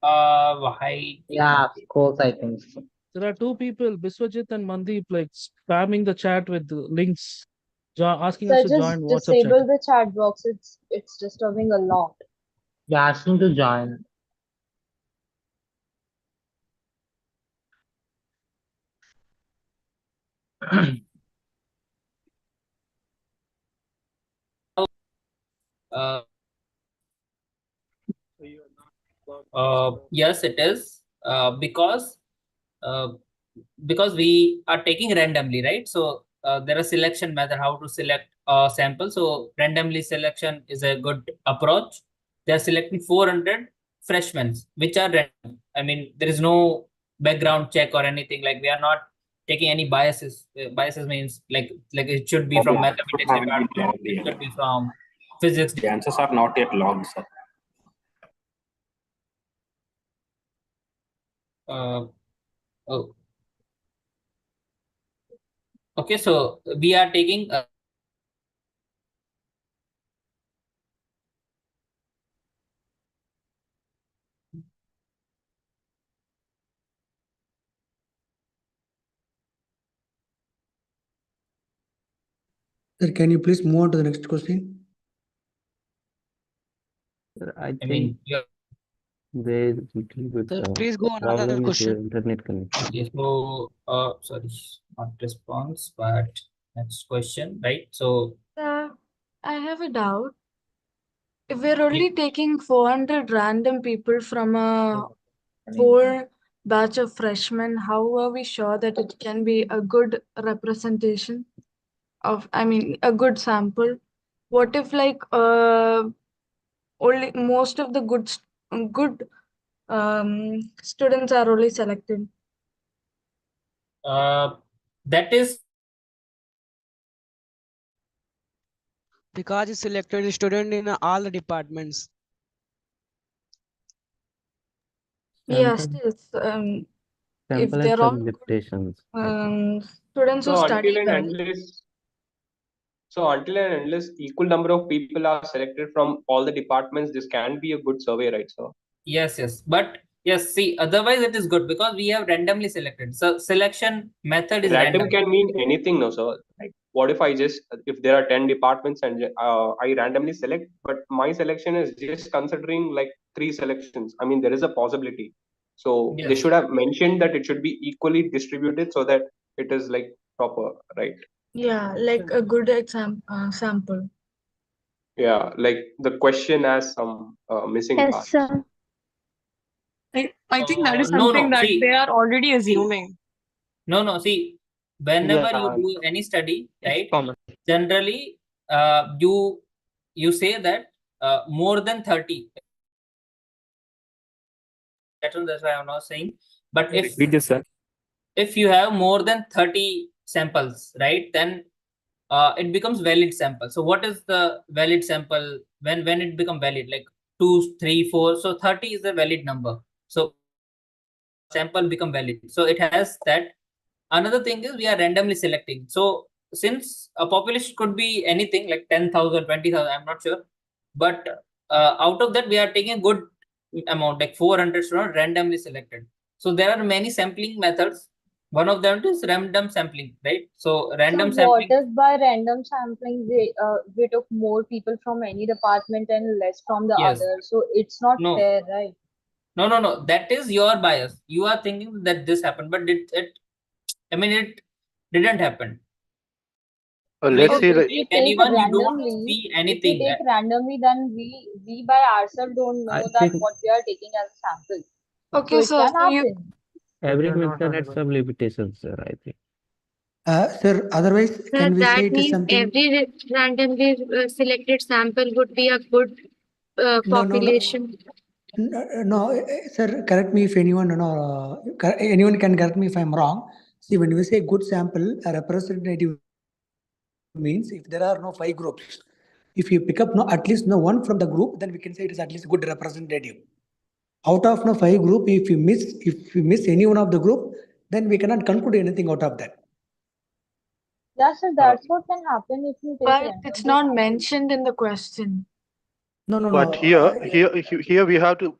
Speaker 11: Why?
Speaker 13: Yeah, of course, I think so.
Speaker 2: There are two people, Biswajit and Mandeep, like spamming the chat with the links, asking us
Speaker 16: Sir,
Speaker 2: to
Speaker 16: just
Speaker 2: join WhatsApp chat.
Speaker 16: disable the chat box. It's disturbing a lot.
Speaker 13: You're asking to join.
Speaker 11: Uh, yes, it is. Because we are taking randomly, right? So there are selection method how to select a sample. So randomly selection is a good approach. They are selecting 400 freshmen, which are random. I mean, there is no background check or anything. Like we are not taking any biases. Biases means like it should be from mathematics department. It should be from physics.
Speaker 20: The answers are not yet logged, sir.
Speaker 11: Oh. Okay, so we are taking
Speaker 17: Sir, can you please move on to the next question?
Speaker 7: Sir, I
Speaker 11: I
Speaker 7: think
Speaker 11: mean,
Speaker 7: there is a little bit
Speaker 5: Sir, please go on another
Speaker 7: problem with your
Speaker 5: question.
Speaker 7: internet connection.
Speaker 11: okay, so sorry, not response, but next question, right? So
Speaker 4: I have a doubt. If we're only taking 400 random people from a whole batch of freshmen, how are we sure that it can be a good representation of, I mean, a good sample? What if only most of the good students are only selected?
Speaker 11: that is
Speaker 5: Because he selected a student in all the departments.
Speaker 4: Yeah,
Speaker 7: Sample,
Speaker 4: still, if
Speaker 7: sample
Speaker 4: they're
Speaker 7: has
Speaker 4: all
Speaker 7: some
Speaker 4: good
Speaker 7: limitations, I think.
Speaker 4: students who
Speaker 22: So
Speaker 4: study
Speaker 22: until and
Speaker 4: well,
Speaker 22: unless so until and unless equal number of people are selected from all the departments, this can be a good survey, right, sir?
Speaker 11: yes, but yes, see, otherwise it is good because we have randomly selected. So selection method is
Speaker 22: Random
Speaker 11: random.
Speaker 22: can mean anything, no, sir. Like, what if if there are 10 departments and I randomly select, but my selection is just considering like 3 selections. I mean, there is a possibility. So they
Speaker 11: Yes.
Speaker 22: should have mentioned that it should be equally distributed so that it is like proper, right?
Speaker 4: yeah, like a good sample.
Speaker 22: Yeah, like the question has some missing
Speaker 16: Yes,
Speaker 22: parts.
Speaker 16: sir.
Speaker 19: I think that is
Speaker 11: No,
Speaker 19: something that
Speaker 11: see,
Speaker 19: they are already assuming.
Speaker 11: no, see, whenever you
Speaker 1: Yeah,
Speaker 11: do any study,
Speaker 1: it's
Speaker 11: right,
Speaker 1: common.
Speaker 11: generally you say that more than 30. That's why I'm not saying. But if
Speaker 1: Repeat this, sir.
Speaker 11: if you have more than 30 samples, right, then it becomes valid sample. So what is the valid sample when it become valid? Like 2, 3, 4. So 30 is the valid number. So sample become valid. So it has that. Another thing is we are randomly selecting. So since a population could be anything like 10,000, 20,000, I'm not sure. But out of that, we are taking a good amount, like 400 students randomly selected. So there are many sampling methods. One of them is random sampling, right? So random
Speaker 23: So what
Speaker 11: sampling.
Speaker 23: if by random sampling we took more people from any department and less from the
Speaker 11: Yes.
Speaker 23: other? So it's not
Speaker 11: No.
Speaker 23: fair, right?
Speaker 11: No. That is your bias. You are thinking that this happened, but it didn't happen.
Speaker 18: Let's
Speaker 23: So
Speaker 18: say
Speaker 23: if
Speaker 18: that
Speaker 23: we take
Speaker 11: Anyone, you don't
Speaker 23: randomly,
Speaker 11: see
Speaker 23: if we
Speaker 11: anything.
Speaker 23: take randomly, then we by ourselves don't know
Speaker 7: I
Speaker 23: that
Speaker 7: think
Speaker 23: what we are taking as a sample. So
Speaker 4: Okay,
Speaker 23: it
Speaker 4: sir.
Speaker 23: can
Speaker 4: So you
Speaker 23: happen.
Speaker 7: every method has some limitations, sir, I think.
Speaker 17: Sir, otherwise,
Speaker 12: Sir,
Speaker 17: can we say
Speaker 12: that
Speaker 17: it is
Speaker 12: means
Speaker 17: something?
Speaker 12: every randomly selected sample would be a good
Speaker 17: No,
Speaker 12: population.
Speaker 17: Sir, correct me if anyone, anyone can correct me if I'm wrong. See, when we say good sample, a representative means if there are no 5 groups, if you pick up at least one from the group, then we can say it is at least good representative. Out of 5 group, if you miss any one of the group, then we cannot conclude anything out of that.
Speaker 23: Yeah, so that's what can happen if you take
Speaker 4: but
Speaker 23: random
Speaker 4: it's not
Speaker 23: sample.
Speaker 4: mentioned in the question.
Speaker 18: But here we have to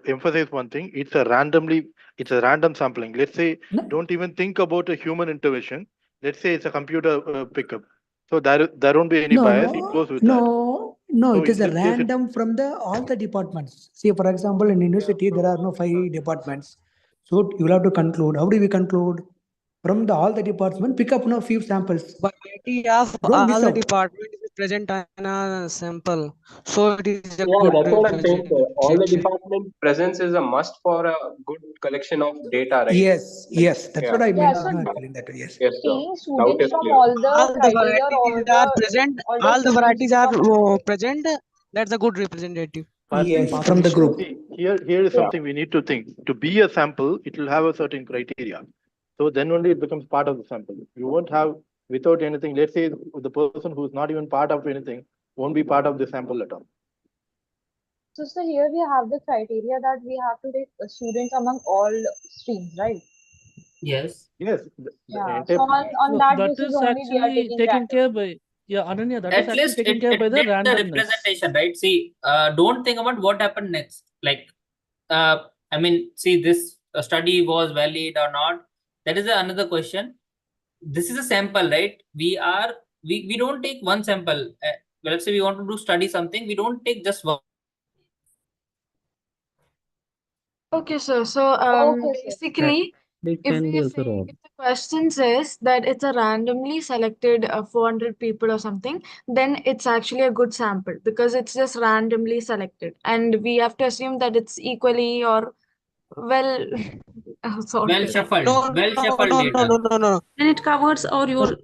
Speaker 18: emphasize one thing. It's a random sampling. Let's say, don't even think about a human intervention. Let's say it's a computer pickup. So there won't be any bias. It goes with that.
Speaker 17: No,
Speaker 18: So
Speaker 17: it is
Speaker 18: in
Speaker 17: a
Speaker 18: this case,
Speaker 17: random from all the departments. See, for example, in university, there are no 5 departments. So you will have to conclude. How do we conclude? From all the departments, pick up few samples.
Speaker 5: Variety of
Speaker 17: Don't miss
Speaker 5: all the
Speaker 17: out.
Speaker 5: departments is present in a sample. So it is a
Speaker 22: Yeah,
Speaker 5: good
Speaker 22: that's what I'm saying, sir. All the
Speaker 5: representation.
Speaker 22: department presence is a must for a good collection of data, right?
Speaker 17: Yes, that's
Speaker 22: Yeah.
Speaker 17: what I
Speaker 23: Yeah,
Speaker 17: meant.
Speaker 23: so
Speaker 17: Actually, that yes.
Speaker 22: Yes, sir.
Speaker 23: taking
Speaker 22: Doubt
Speaker 23: students
Speaker 22: is
Speaker 23: from
Speaker 22: clear.
Speaker 23: all the
Speaker 5: All the
Speaker 23: criteria or
Speaker 5: varieties are present.
Speaker 23: all the
Speaker 5: All the
Speaker 23: students
Speaker 5: varieties are
Speaker 23: from
Speaker 5: present. That's a good representative.
Speaker 18: but
Speaker 17: Yes, from the group.
Speaker 18: see, here is something we need to think. To be a sample, it will have a certain criteria. So then only it becomes part of the sample. You won't have without anything. Let's say the person who is not even part of anything won't be part of the sample at all.
Speaker 23: So here we have the criteria that we have to take students among all streams, right?
Speaker 11: Yes.
Speaker 18: Yes.
Speaker 23: Yeah. So on
Speaker 2: No,
Speaker 23: that
Speaker 2: that
Speaker 23: basis
Speaker 2: is
Speaker 23: only we are
Speaker 2: actually
Speaker 23: taking
Speaker 2: taken care
Speaker 23: randomly.
Speaker 2: by, Ananya, that is
Speaker 11: At
Speaker 2: actually
Speaker 11: least
Speaker 2: taken care
Speaker 11: it
Speaker 2: by the
Speaker 11: gets the
Speaker 2: randomness.
Speaker 11: representation, right? See, don't think about what happened next. Like, see, this study was valid or not. That is another question. This is a sample, right? We are we don't take one sample. Let's say we want to do study something, we don't take just one.
Speaker 4: Okay, sir. So basically,
Speaker 3: They
Speaker 4: if
Speaker 3: can be
Speaker 4: we
Speaker 3: also
Speaker 4: say
Speaker 3: wrong.
Speaker 4: if the question says that it's a randomly selected 400 people or something, then it's actually a good sample because it's just randomly selected, and we have to assume that it's equally or well
Speaker 11: Well
Speaker 4: sorted.
Speaker 11: shuffled,
Speaker 5: No,
Speaker 11: well
Speaker 5: no,
Speaker 11: shuffled
Speaker 5: no,
Speaker 11: data.
Speaker 5: no, no, no, no.
Speaker 19: And it covers or
Speaker 5: The
Speaker 19: your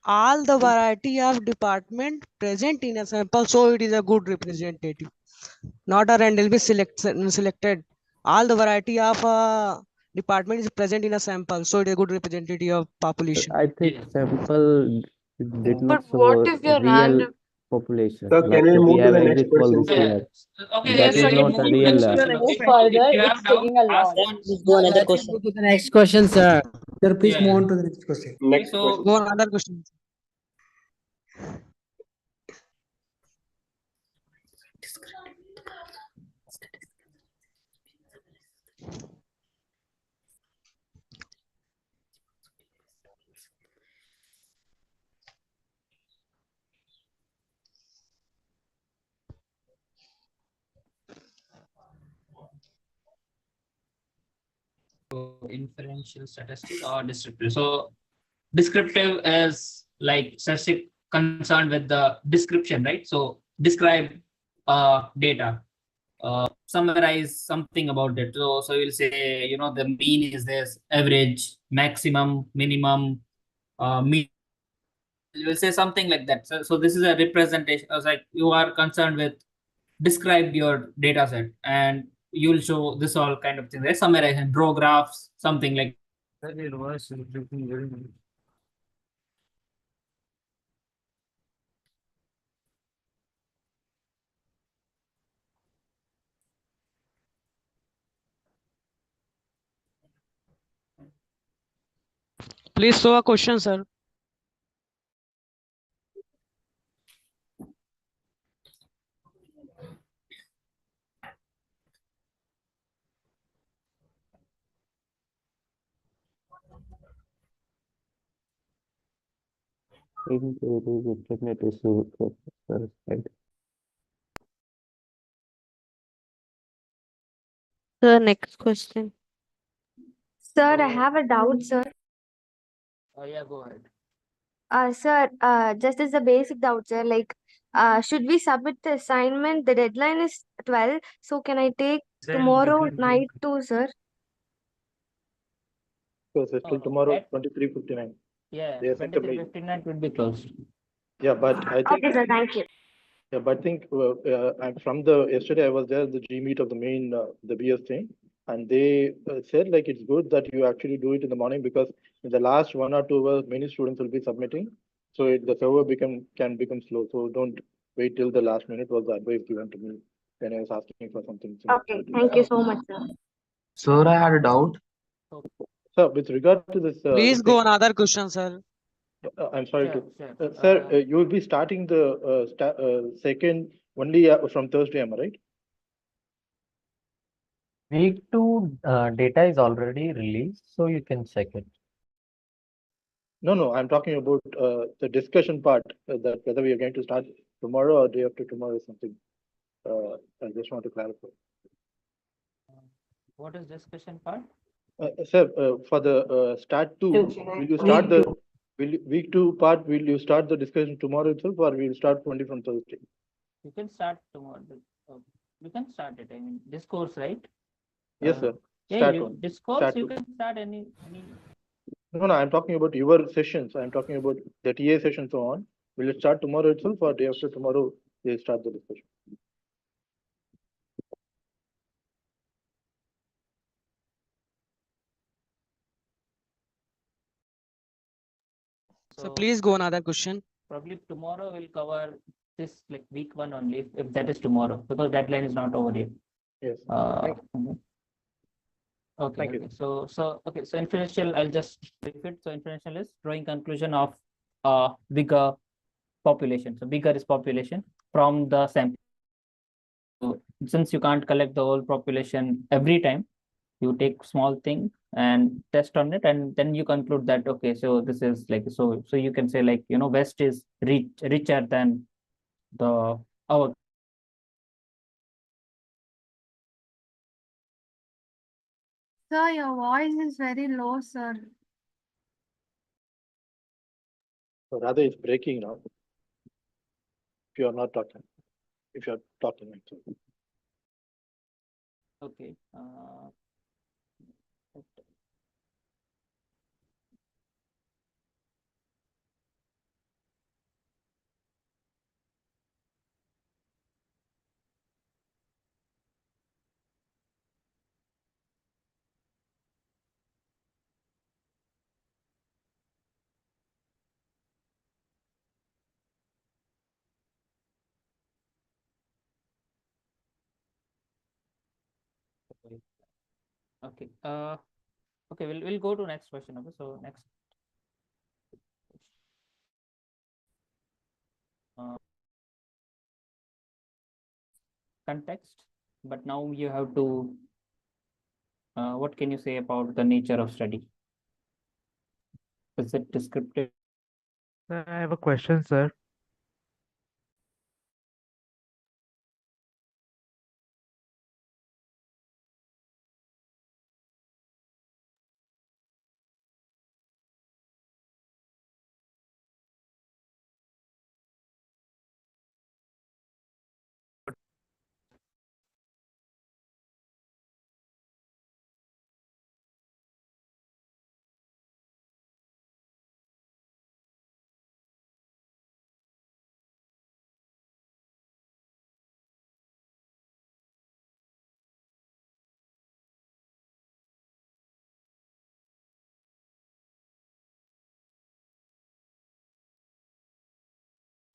Speaker 5: all the variety of department present in a sample, so it is a good representative, not a randomly selected. All the variety of department is present in a sample, so it is a good representative of population.
Speaker 3: I think sample did
Speaker 4: But
Speaker 3: not
Speaker 4: what
Speaker 3: show
Speaker 4: if you're
Speaker 3: real
Speaker 4: random?
Speaker 3: population.
Speaker 22: So can
Speaker 3: Like
Speaker 22: we
Speaker 3: we
Speaker 22: move to
Speaker 3: have
Speaker 22: the next
Speaker 3: average for
Speaker 22: question,
Speaker 3: this
Speaker 22: sir?
Speaker 3: year.
Speaker 11: Okay,
Speaker 3: That is
Speaker 11: so
Speaker 3: not a real
Speaker 23: If
Speaker 3: lab.
Speaker 23: you move further,
Speaker 11: if you
Speaker 23: it's
Speaker 11: have doubt,
Speaker 23: taking a
Speaker 11: ask
Speaker 23: long.
Speaker 11: one.
Speaker 10: Please go another
Speaker 9: Let's
Speaker 10: question.
Speaker 9: move to the next question, sir.
Speaker 17: Sir, please move
Speaker 11: Yeah.
Speaker 17: on to the next question.
Speaker 22: Next
Speaker 11: So
Speaker 22: question.
Speaker 5: Go on another question.
Speaker 11: inferential statistic or descriptive. So descriptive is like statistic concerned with the description, right? So describe data, summarize something about it. So you'll say, you know, the mean is this, average, maximum, minimum, mean. You will say something like that. So this is a representation. Like you are concerned with describe your data set, and you'll show this all kind of things, right? Summarize and draw graphs, something like.
Speaker 5: Please show a question, sir.
Speaker 3: Think it is internet issue. Right?
Speaker 14: Sir, next question.
Speaker 16: Sir, I have a doubt, sir.
Speaker 11: Oh yeah, go ahead.
Speaker 16: Sir, just as a basic doubt, sir, like, should we submit the assignment? The deadline is 12, so can I take tomorrow night too, sir?
Speaker 18: So it's till tomorrow, 23:59.
Speaker 11: Yeah,
Speaker 18: They have sent a mail.
Speaker 11: 23:59 would be closed.
Speaker 18: Yeah, but I think.
Speaker 16: Okay, sir, thank you.
Speaker 18: Yeah, but I think I'm from the yesterday I was there the G meet of the main the BS thing, and they said like it's good that you actually do it in the morning because in the last 1 or 2 hours many students will be submitting, so the server can become slow. So don't wait till the last minute was the advice given to me when I was asking for something.
Speaker 16: Okay, thank you so much, sir.
Speaker 6: Sir, I had a doubt.
Speaker 18: So with regard to this,
Speaker 5: Please go on another question, sir.
Speaker 18: I'm sorry
Speaker 11: Sure,
Speaker 18: to,
Speaker 11: sure.
Speaker 18: sir, you will be starting the second only from Thursday, am I right?
Speaker 7: Week 2 data is already released, so you can check it.
Speaker 18: No, I'm talking about the discussion part, that whether we are going to start tomorrow or day after tomorrow or something. I just want to clarify.
Speaker 11: What is discussion part?
Speaker 18: Sir, for the start 2, will you start week 2 part, will you start the discussion tomorrow itself or will you start only from Thursday?
Speaker 11: You can start tomorrow. You can start it. I mean, discourse, right?
Speaker 18: Yes, sir.
Speaker 11: Yeah,
Speaker 18: Start
Speaker 11: you
Speaker 18: one.
Speaker 11: discourse.
Speaker 18: Start
Speaker 11: You
Speaker 18: two.
Speaker 11: can start any.
Speaker 18: No, I'm talking about your sessions. I'm talking about the TA session so on. Will it start tomorrow itself or day after tomorrow they start the discussion?
Speaker 5: So please go on another question.
Speaker 11: Probably tomorrow we'll cover this like week 1 only, if that is tomorrow, because deadline is not over yet.
Speaker 18: Yes.
Speaker 11: Okay.
Speaker 18: Thank you.
Speaker 11: Okay. So inferential, I'll just brief it. So inferential is drawing conclusion of bigger population. So bigger is population from the sample. So since you can't collect the whole population every time, You take small thing and test on it, and then you conclude that okay, so this is like so you can say like west is richer than the our.
Speaker 16: Sir, your voice is very low, sir.
Speaker 18: So rather, it's breaking now. If you are not talking, if you are talking, actually.
Speaker 11: Okay. Okay. Okay. We'll go to next question. Okay. So next. Context, but now you have to. What can you say about the nature of study? Is it descriptive?
Speaker 8: Sir, I have a question, sir.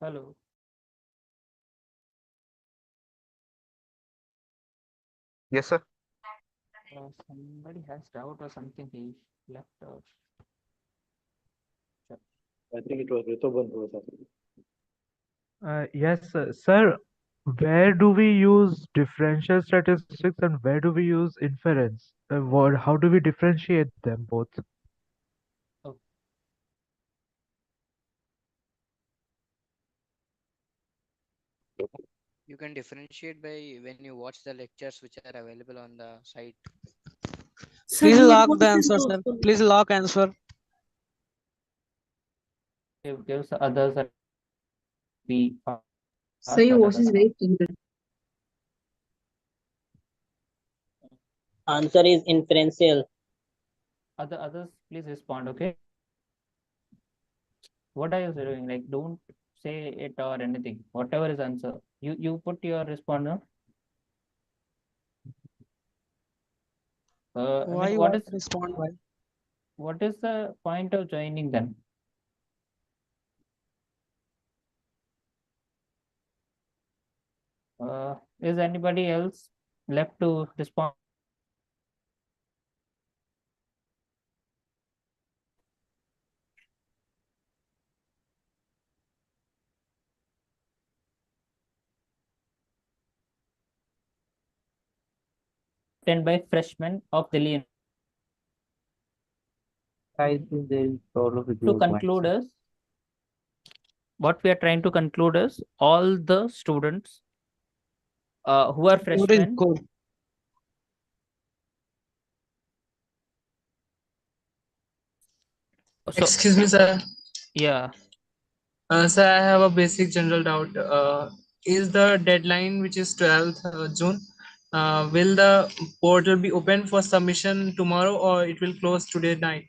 Speaker 11: Hello.
Speaker 7: Yes, sir.
Speaker 11: Somebody has doubt or something he left out.
Speaker 18: I think it was Ritoban who was asking.
Speaker 8: Yes, sir. Sir, where do we use differential statistics and where do we use inference? How do we differentiate them both?
Speaker 15: You can differentiate by when you watch the lectures which are available on the site.
Speaker 5: Please lock the answer, sir. Please lock answer.
Speaker 11: Gives others a be fast.
Speaker 21: So your voice is very clear.
Speaker 10: Answer is inferential.
Speaker 11: Others, please respond. Okay. What are you doing? Like, don't say it or anything. Whatever is answer, you put your responder. I
Speaker 5: Why
Speaker 11: mean,
Speaker 5: you
Speaker 11: what
Speaker 5: want
Speaker 11: is
Speaker 5: to respond? Why?
Speaker 11: what is the point of joining them? Is anybody else left to respond? By freshmen of Delhi.
Speaker 7: I think there is problem with
Speaker 11: To
Speaker 7: your mic,
Speaker 11: conclude
Speaker 7: sir.
Speaker 11: is, what we are trying to conclude is all the students who are freshmen. So,
Speaker 24: Excuse me, sir.
Speaker 11: Yeah.
Speaker 24: Sir, I have a basic general doubt. Is the deadline, which is 12th June, will the portal be open for submission tomorrow or it will close today night?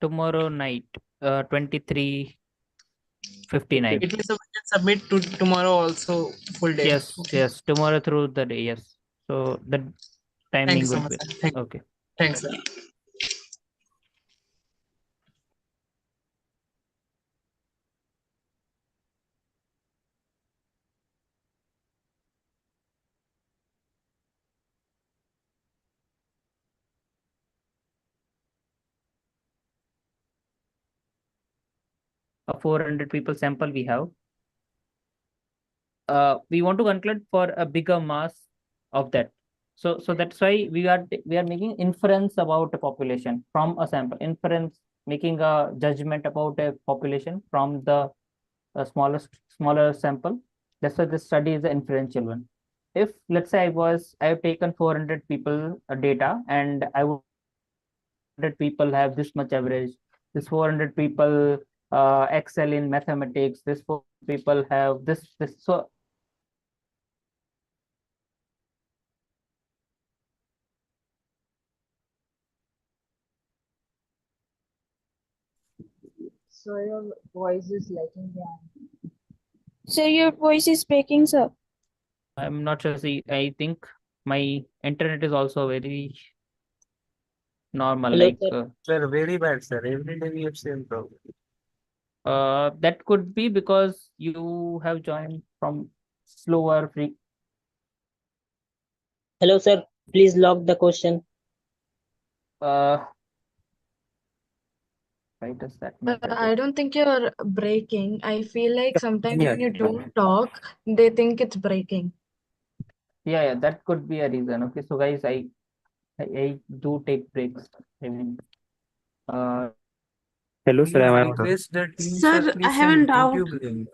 Speaker 11: Tomorrow night, 23:59.
Speaker 24: It will submit to tomorrow also full day.
Speaker 11: Yes,
Speaker 24: Okay.
Speaker 11: yes, tomorrow through the day. Yes. So the
Speaker 24: Thank you
Speaker 11: timing
Speaker 24: so
Speaker 11: will
Speaker 24: much,
Speaker 11: be
Speaker 24: sir. Thank you.
Speaker 11: okay.
Speaker 24: Thanks, sir.
Speaker 11: A 400 people sample we have. We want to conclude for a bigger mass of that.
Speaker 1: So that's why we are making inference about a population from a sample. Inference, making a judgment about a population from the smaller sample. That's why this study is the inferential one. If let's say I have taken 400 people data, and I would 400 people have this much average. This 400 people excel in mathematics. This 400 people have this. So
Speaker 23: So your voice is lagging behind.
Speaker 12: So your voice is breaking, sir.
Speaker 1: I'm not sure. See, I think my internet is also very normal.
Speaker 10: Hello,
Speaker 1: Like
Speaker 10: sir.
Speaker 7: Sir, very bad, sir. Every day we have same problem.
Speaker 1: that could be because you have joined from slower free.
Speaker 10: Hello, sir. Please log the question.
Speaker 1: Why does that matter?
Speaker 4: I don't think you're breaking. I feel like sometimes
Speaker 1: Yeah.
Speaker 4: when you don't talk, they think it's breaking.
Speaker 1: Yeah, that could be a reason. Okay, so guys, I do take breaks. I mean,
Speaker 7: Hello, sir. Am I audible?
Speaker 8: Request that you,
Speaker 19: Sir, I
Speaker 8: please
Speaker 19: have a
Speaker 8: send
Speaker 19: doubt.
Speaker 8: YouTube link.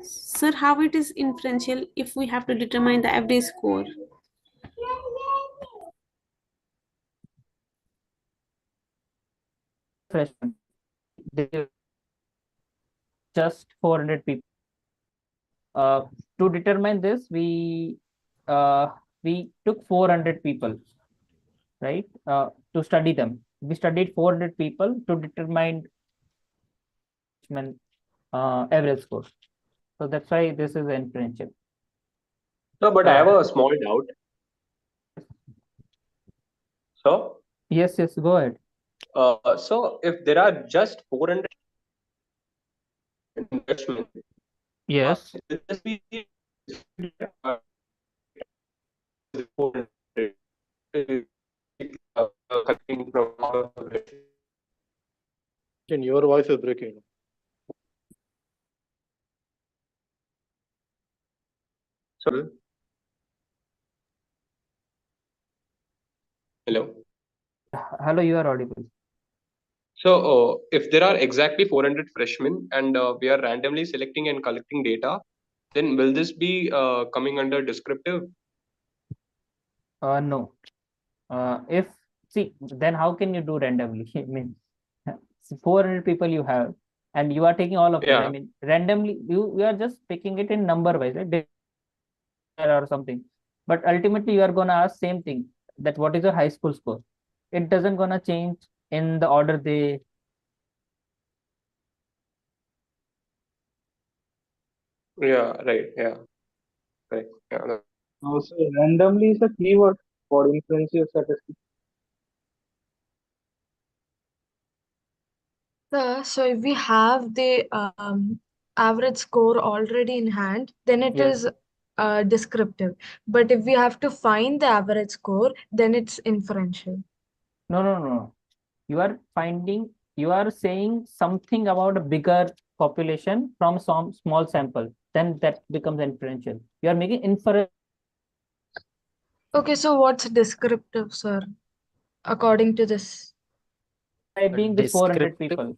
Speaker 19: Sir, how it is inferential if we have to determine the average score?
Speaker 1: freshman, they just 400 people. To determine this, we took 400 people, right? To study them. We studied 400 people to determine average score. So that's why this is inferential.
Speaker 22: No, but I have a small doubt. So,
Speaker 1: Yes, go ahead.
Speaker 22: so if there are just 400 freshmen,
Speaker 1: Yes.
Speaker 22: will this be uh, 400, coming from all of it?
Speaker 18: And your voice is breaking.
Speaker 22: Sorry. Hello.
Speaker 1: Hello, you are audible.
Speaker 22: So, if there are exactly 400 freshmen and we are randomly selecting and collecting data, then will this be coming under descriptive?
Speaker 1: No. If see, then how can you do randomly? I mean, 400 people you have, and you are taking all of them. I
Speaker 22: Yeah.
Speaker 1: mean, randomly, you are just picking it in number wise, right? Or something. But ultimately, you are gonna ask same thing, that what is your high school score? It doesn't gonna change in the order they.
Speaker 22: Yeah, right. Yeah. Right. Yeah.
Speaker 13: So randomly is a keyword for inferential statistics.
Speaker 4: So if we have the average score already in hand, then it
Speaker 1: Yes.
Speaker 4: is descriptive. But if we have to find the average score, then it's inferential.
Speaker 1: No. You are finding. You are saying something about a bigger population from some small sample. Then that becomes inferential. You are making inference.
Speaker 4: Okay, so what's descriptive, sir? According to this.
Speaker 1: Describing this 400 people.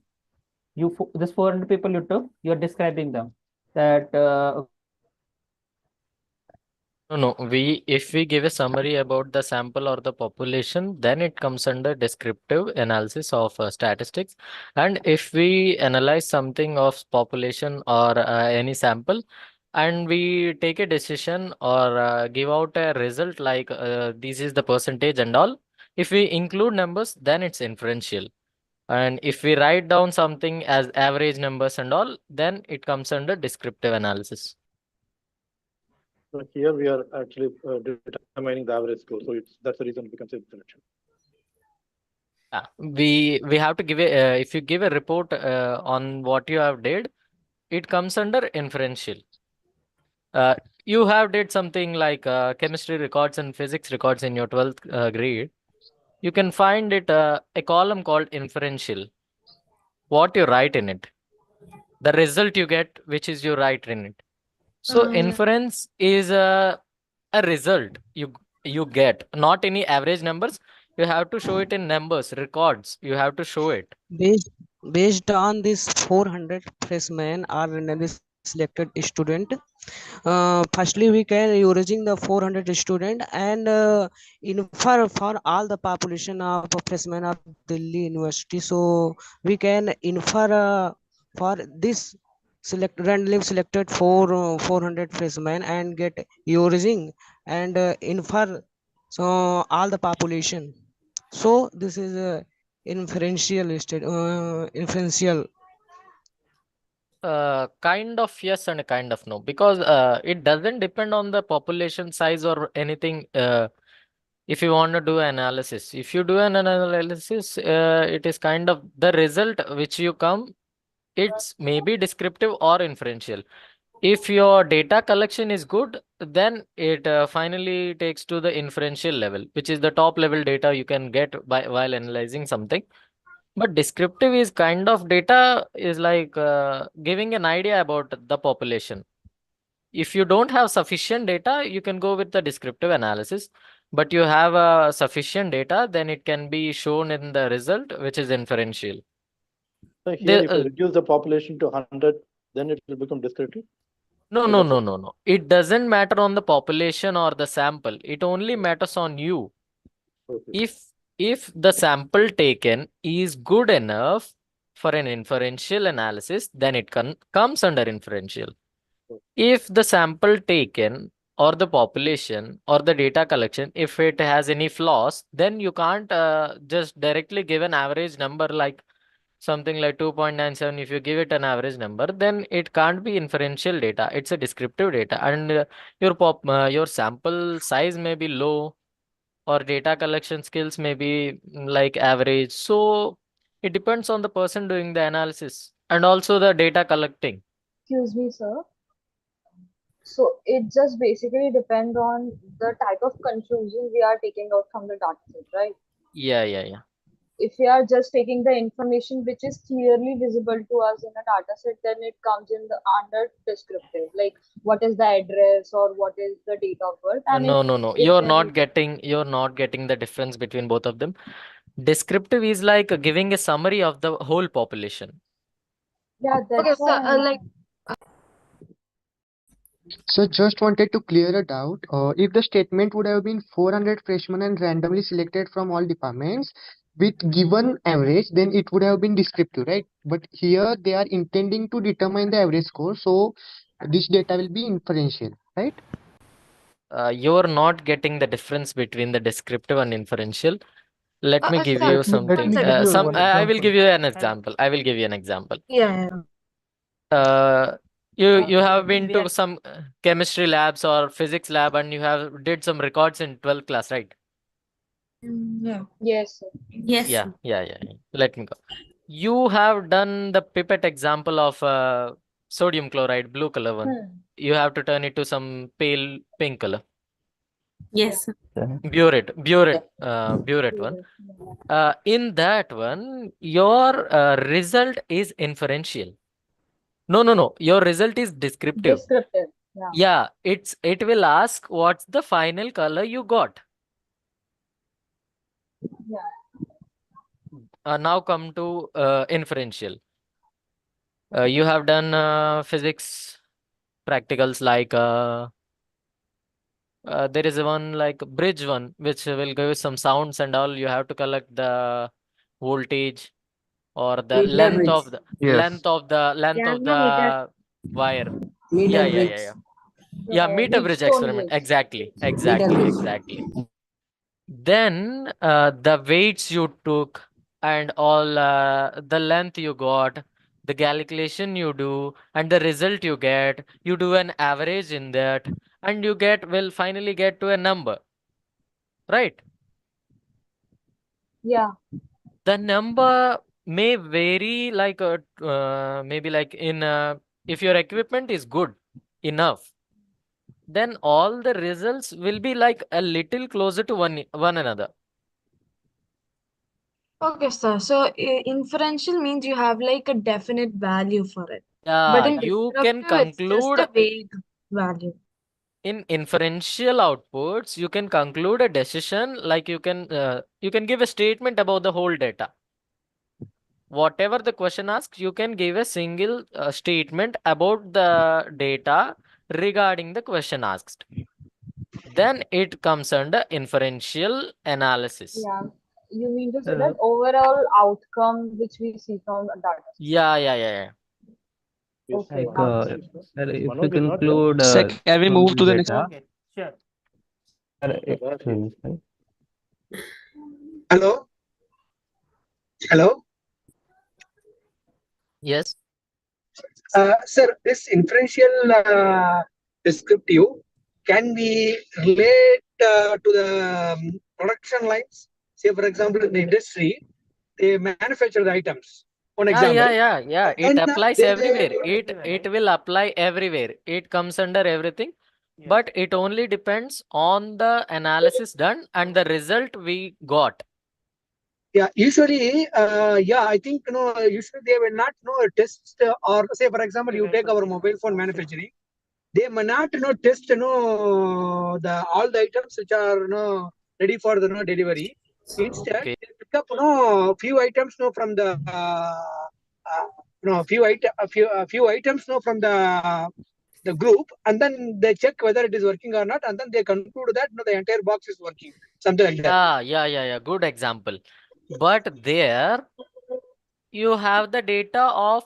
Speaker 1: This 400 people you took, you're describing them. That
Speaker 20: No, if we give a summary about the sample or the population, then it comes under descriptive analysis of statistics. And if we analyze something of population or any sample, and we take a decision or give out a result like this is the percentage and all, if we include numbers, then it's inferential. And if we write down something as average numbers and all, then it comes under descriptive analysis.
Speaker 18: So here we are actually determining the average score. So that's the reason it becomes inferential.
Speaker 20: Yeah, we have to give a if you give a report on what you have did, it comes under inferential. You have did something like chemistry records and physics records in your 12th grade. You can find it a column called inferential. What you write in it, the result you get, which is you write in it. So
Speaker 4: Yeah.
Speaker 20: inference is a result you get, not any average numbers. You have to show it in numbers, records. You have to show it.
Speaker 5: Based based on this 400 freshmen are randomly selected student. Firstly, we can using the 400 student and infer for all the population of freshmen of Delhi University. So we can infer for this randomly selected 400 freshmen and get using and infer so all the population. So this is a inferential.
Speaker 20: Kind of yes and kind of no, because it doesn't depend on the population size or anything. If you want to do analysis, if you do an analysis, it is kind of the result which you come. It's maybe descriptive or inferential. If your data collection is good, then it finally takes to the inferential level, which is the top level data you can get while analyzing something. But descriptive is kind of data is like giving an idea about the population. If you don't have sufficient data, you can go with the descriptive analysis. But you have sufficient data, then it can be shown in the result, which is inferential.
Speaker 18: So here, if you reduce the population to 100, then it will become descriptive.
Speaker 20: No. It doesn't matter on the population or the sample. It only matters on you.
Speaker 18: Okay.
Speaker 20: If the sample taken is good enough for an inferential analysis, then it comes under inferential. If the sample taken or the population or the data collection, if it has any flaws, then you can't just directly give an average number like something like 2.97. If you give it an average number, then it can't be inferential data. It's a descriptive data, and your sample size may be low, or data collection skills may be like average. So it depends on the person doing the analysis and also the data collecting.
Speaker 23: Excuse me, sir. So it just basically depends on the type of conclusion we are taking out from the dataset, right?
Speaker 20: Yeah.
Speaker 23: If we are just taking the information which is clearly visible to us in a dataset, then it comes in the under descriptive, like what is the address or what is the date of birth. And
Speaker 20: No. You're not getting the difference between both of them. Descriptive is like giving a summary of the whole population.
Speaker 23: Yeah, that's why.
Speaker 2: So just wanted to clear a doubt. If the statement would have been 400 freshmen and randomly selected from all departments with given average, then it would have been descriptive, right? But here they are intending to determine the average score, so this data will be inferential, right?
Speaker 20: You're not getting the difference between the descriptive and inferential. Let me give you something. I will give you an example.
Speaker 4: Yeah.
Speaker 20: You have been to some chemistry labs or physics lab, and you have did some records in 12th class, right?
Speaker 4: Yeah.
Speaker 23: Yes, sir.
Speaker 19: Yes.
Speaker 20: Yeah. Let me go. You have done the pipette example of sodium chloride, blue color one. You have to turn it to some pale pink color.
Speaker 19: Yes.
Speaker 20: Burette one. In that one, your result is inferential. No. Your result is descriptive.
Speaker 23: Descriptive.
Speaker 20: Yeah, it will ask what's the final color you got.
Speaker 23: Yeah.
Speaker 20: Now come to inferential. You have done physics practicals like there is one like bridge one which will give some sounds and all. You have to collect the voltage or the
Speaker 2: Meter
Speaker 20: length
Speaker 2: bridge.
Speaker 20: of the
Speaker 2: Yes.
Speaker 20: wire.
Speaker 2: Meter
Speaker 20: Yeah.
Speaker 2: bridge.
Speaker 20: Meter bridge experiment. Exactly. Then the weights you took and all the length you got, the calculation you do, and the result you get, you do an average in that, and you will finally get to a number, right?
Speaker 23: Yeah.
Speaker 20: The number may vary like maybe like in if your equipment is good enough, then all the results will be like a little closer to one another.
Speaker 4: Okay, sir. So inferential means you have like a definite value for it.
Speaker 20: Yeah,
Speaker 4: But in
Speaker 20: you can
Speaker 4: descriptive, it's just a
Speaker 20: conclude.
Speaker 4: vague.
Speaker 19: value.
Speaker 20: In inferential outputs, you can conclude a decision, like you can give a statement about the whole data. Whatever the question asks, you can give a single statement about the data regarding the question asked. Then it comes under inferential analysis.
Speaker 23: Yeah, you mean to say that overall outcome which we see from a data set.
Speaker 20: Yeah.
Speaker 18: Yes,
Speaker 23: Okay,
Speaker 7: Like,
Speaker 23: got it.
Speaker 7: sir, if
Speaker 18: Manoj
Speaker 7: we
Speaker 18: is not there.
Speaker 7: conclude
Speaker 5: Sir, can we
Speaker 7: from
Speaker 5: move
Speaker 7: this
Speaker 5: to the next?
Speaker 7: data,
Speaker 1: Okay, sure.
Speaker 7: sir, exchange, right?
Speaker 3: Hello? Hello?
Speaker 20: Yes.
Speaker 3: Sir, this inferential descriptive can be relate to the production lines. Say, for example, in the industry, they manufacture the items. One example.
Speaker 20: Yeah. It
Speaker 3: Then
Speaker 20: applies
Speaker 3: they
Speaker 20: everywhere. It will apply everywhere. It comes under everything. But it only depends on the analysis done and the result we got.
Speaker 3: yeah, usually, I think usually they will not test or say, for example, you take our mobile phone manufacturing, they may not test the all the items which are ready for the delivery. Instead,
Speaker 20: Okay.
Speaker 3: they pick up few items from the few items from the group, and then they check whether it is working or not, and then they conclude that the entire box is working, something like that.
Speaker 20: Yeah. Good example. But there you have the data of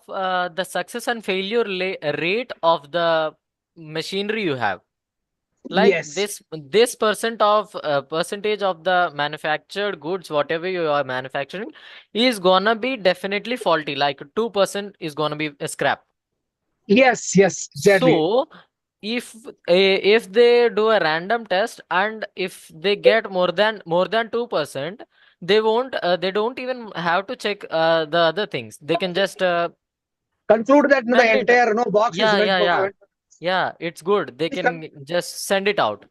Speaker 20: the success and failure rate of the machinery you have. Like
Speaker 3: Yes.
Speaker 20: this percentage of the manufactured goods, whatever you are manufacturing, is gonna be definitely faulty. Like 2% is gonna be a scrap.
Speaker 3: Yes, exactly.
Speaker 20: So if they do a random test and if they get more than 2%, they don't even have to check the other things. They can just
Speaker 3: Conclude that the
Speaker 20: send it.
Speaker 3: entire box is went for.
Speaker 20: Yeah, it's good. They can just send it out.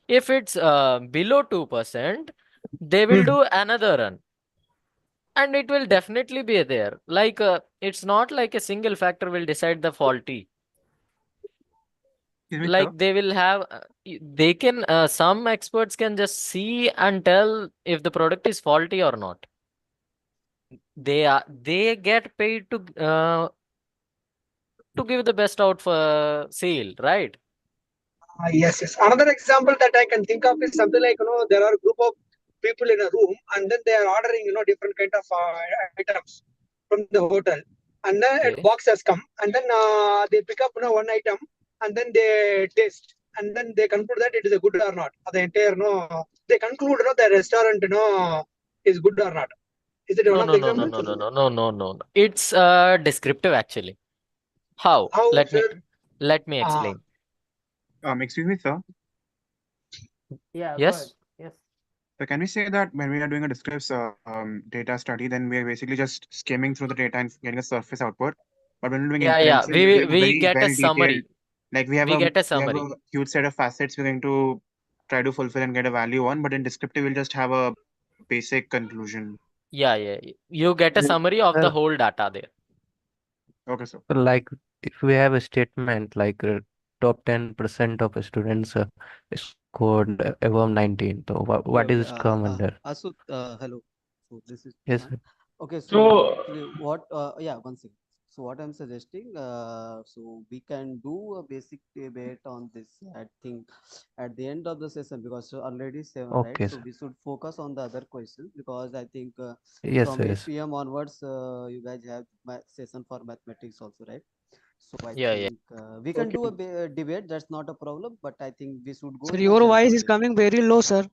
Speaker 20: If it's below 2%, they will do another run. And it will definitely be there. Like it's not like a single factor will decide the faulty. Like they will have they can some experts can just see and tell if the product is faulty or not. They get paid to give the best out for sale, right?
Speaker 3: Yes. Another example that I can think of is something like there are a group of people in a room, and then they are ordering different kind of items from the hotel, and then a box has come, and then they pick up one item, and then they taste, and then they conclude that it is a good or not. The entire they conclude the restaurant is good or not. Is it one of the examples?
Speaker 20: No. It's descriptive actually. How? Let me explain.
Speaker 9: Excuse me, sir.
Speaker 1: Yeah.
Speaker 20: Yes.
Speaker 1: Yes.
Speaker 9: So can we say that when we are doing a descriptive data study, then we are basically just skimming through the data and getting a surface output. But when we're doing inference, we're doing
Speaker 20: We
Speaker 9: very
Speaker 20: get a
Speaker 9: well
Speaker 20: summary.
Speaker 9: detailed. Like we have
Speaker 20: get a
Speaker 9: we have
Speaker 20: summary.
Speaker 9: a huge set of facets we're going to try to fulfill and get a value on. But in descriptive, we'll just have a basic conclusion.
Speaker 20: Yeah. You get a summary of the whole data there.
Speaker 9: Okay, sir.
Speaker 7: Like if we have a statement like top 10% of students scored above 19, so what is it come under?
Speaker 14: Hello. So this is
Speaker 7: Yes, sir.
Speaker 14: okay.
Speaker 13: So
Speaker 14: Actually, what? Yeah, one second. So what I'm suggesting, so we can do a basic debate on this. I think at the end of the session because already 7, right?
Speaker 7: Okay,
Speaker 14: So
Speaker 7: sir.
Speaker 14: we should focus on the other questions because I think
Speaker 7: Yes,
Speaker 14: from
Speaker 7: sir,
Speaker 14: 8
Speaker 7: yes.
Speaker 14: p.m. onwards, you guys have my session for mathematics also, right? So I
Speaker 20: Yeah.
Speaker 14: think we can do a debate. That's not a problem. But I think we should go
Speaker 5: Sir,
Speaker 14: in a
Speaker 5: your
Speaker 14: chunk
Speaker 5: voice
Speaker 14: of
Speaker 5: is
Speaker 14: it.
Speaker 5: coming very low, sir.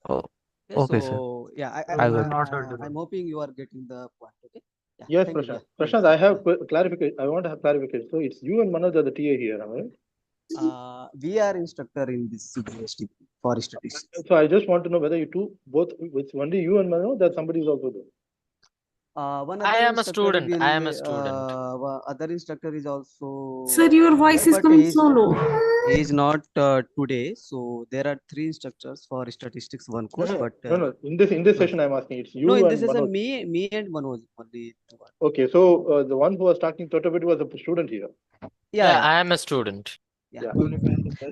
Speaker 7: Oh,
Speaker 14: Okay,
Speaker 7: okay, sir.
Speaker 14: so yeah,
Speaker 7: I got it.
Speaker 14: I'm hoping you are getting the point. Okay. Yeah.
Speaker 18: Yes,
Speaker 14: Thank you.
Speaker 18: Prashant.
Speaker 14: Yeah.
Speaker 18: Prashant, I have clarification. I want to have clarification. So it's you and Manoj are the TA here, right?
Speaker 14: We are instructor in this university for statistics.
Speaker 18: So I just want to know whether you two both with only you and Manoj, that somebody is also there.
Speaker 14: One
Speaker 20: I
Speaker 14: other
Speaker 20: am a
Speaker 14: instructor
Speaker 20: student.
Speaker 14: will
Speaker 20: I am a student.
Speaker 14: other instructor is also
Speaker 19: Sir, your voice is
Speaker 14: but
Speaker 19: coming so low.
Speaker 14: he is not today. So there are 3 instructors for statistics one course.
Speaker 18: No. In this session, I'm asking it's you
Speaker 14: no, in
Speaker 18: and
Speaker 14: this session
Speaker 18: Manoj.
Speaker 14: me and Manoj only.
Speaker 18: Okay, so the one who was talking total bit was a student here.
Speaker 14: Yeah.
Speaker 20: I am a student.
Speaker 14: Yeah.
Speaker 18: Yeah.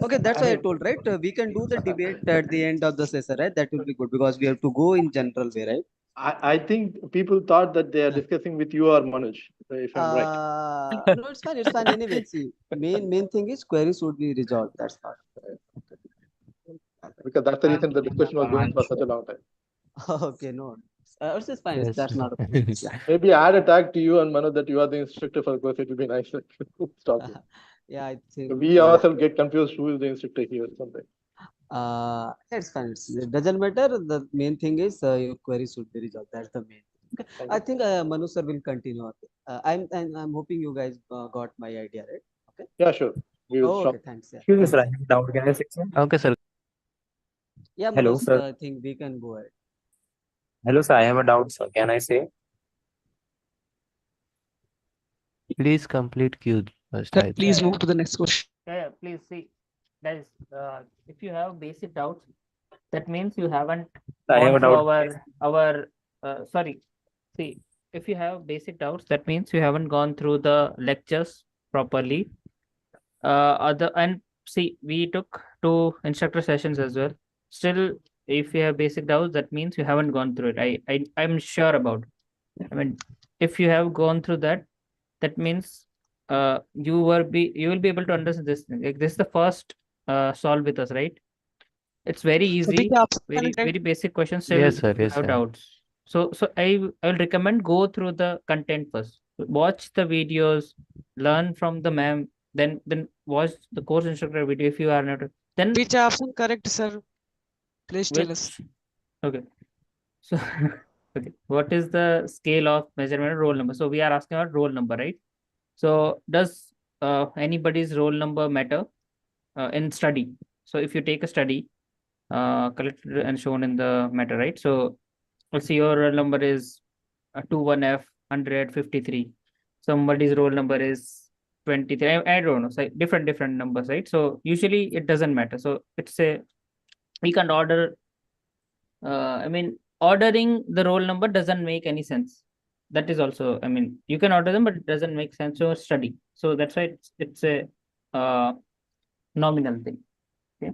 Speaker 14: Okay, that's why I told, right? We can do the debate at the end of the session, right? That will be good because we have to go in general way, right?
Speaker 18: I think people thought that they are discussing with you or Manoj, if I'm right.
Speaker 14: No, it's fine. It's fine. Anyway, see, main thing is queries would be resolved. That's all.
Speaker 18: Because that's the reason the discussion was going for such a long time.
Speaker 14: Okay, no. It's fine.
Speaker 7: Yes.
Speaker 14: That's not a problem. Yeah.
Speaker 18: Maybe add a tag to you and Manoj that you are the instructor for the course. It will be nice. Stop it.
Speaker 14: Yeah, I think.
Speaker 18: We ourselves get confused who is the instructor here or something.
Speaker 14: It's fine. It doesn't matter. The main thing is your query should be resolved. That's the main thing. Okay. I think Manu sir will continue. I'm hoping you guys got my idea, right? Okay.
Speaker 18: Yeah, sure. We will stop.
Speaker 14: Okay, thanks. Yeah.
Speaker 6: Excuse me, sir. I have a doubt. Can I say something?
Speaker 7: Okay, sir.
Speaker 14: Yeah,
Speaker 6: Hello,
Speaker 14: Manoj,
Speaker 6: sir.
Speaker 14: I think we can go ahead.
Speaker 6: Hello, sir. I have a doubt, sir. Can I say?
Speaker 7: Please complete Q first.
Speaker 5: Sir,
Speaker 7: I
Speaker 5: please
Speaker 1: Yeah,
Speaker 5: move to the next question.
Speaker 1: yeah, please see, guys. If you have basic doubts, that means you haven't
Speaker 6: I have
Speaker 1: gone
Speaker 6: a
Speaker 1: through
Speaker 6: doubt.
Speaker 1: our. Sorry. See, if you have basic doubts, that means you haven't gone through the lectures properly. And see, we took 2 instructor sessions as well. Still, if you have basic doubts, that means you haven't gone through it. I'm sure about it. I mean, if you have gone through that, that means you will be able to understand this thing. Like this is the first solve with us, right? It's very
Speaker 5: So which
Speaker 1: easy,
Speaker 5: option
Speaker 1: very
Speaker 5: is correct?
Speaker 1: very basic questions. Still,
Speaker 7: Yes, sir.
Speaker 1: you
Speaker 7: Yes,
Speaker 1: have
Speaker 7: sir.
Speaker 1: doubts. So I will recommend go through the content first. Watch the videos, learn from the ma'am, then watch the course instructor video if you are not. Then
Speaker 5: Which option correct, sir? Please tell us.
Speaker 1: Okay. So okay, what is the scale of measurement of roll number? So we are asking about roll number, right? So does anybody's roll number matter in study? So if you take a study collected and shown in the matter, right? So let's see your roll number is 21F 153. Somebody's roll number is 23. I don't know. So different numbers, right? So usually it doesn't matter. So it's a we can order. I mean, ordering the roll number doesn't make any sense. That is also, I mean, you can order them, but it doesn't make sense to study. So that's why it's a nominal thing. Okay.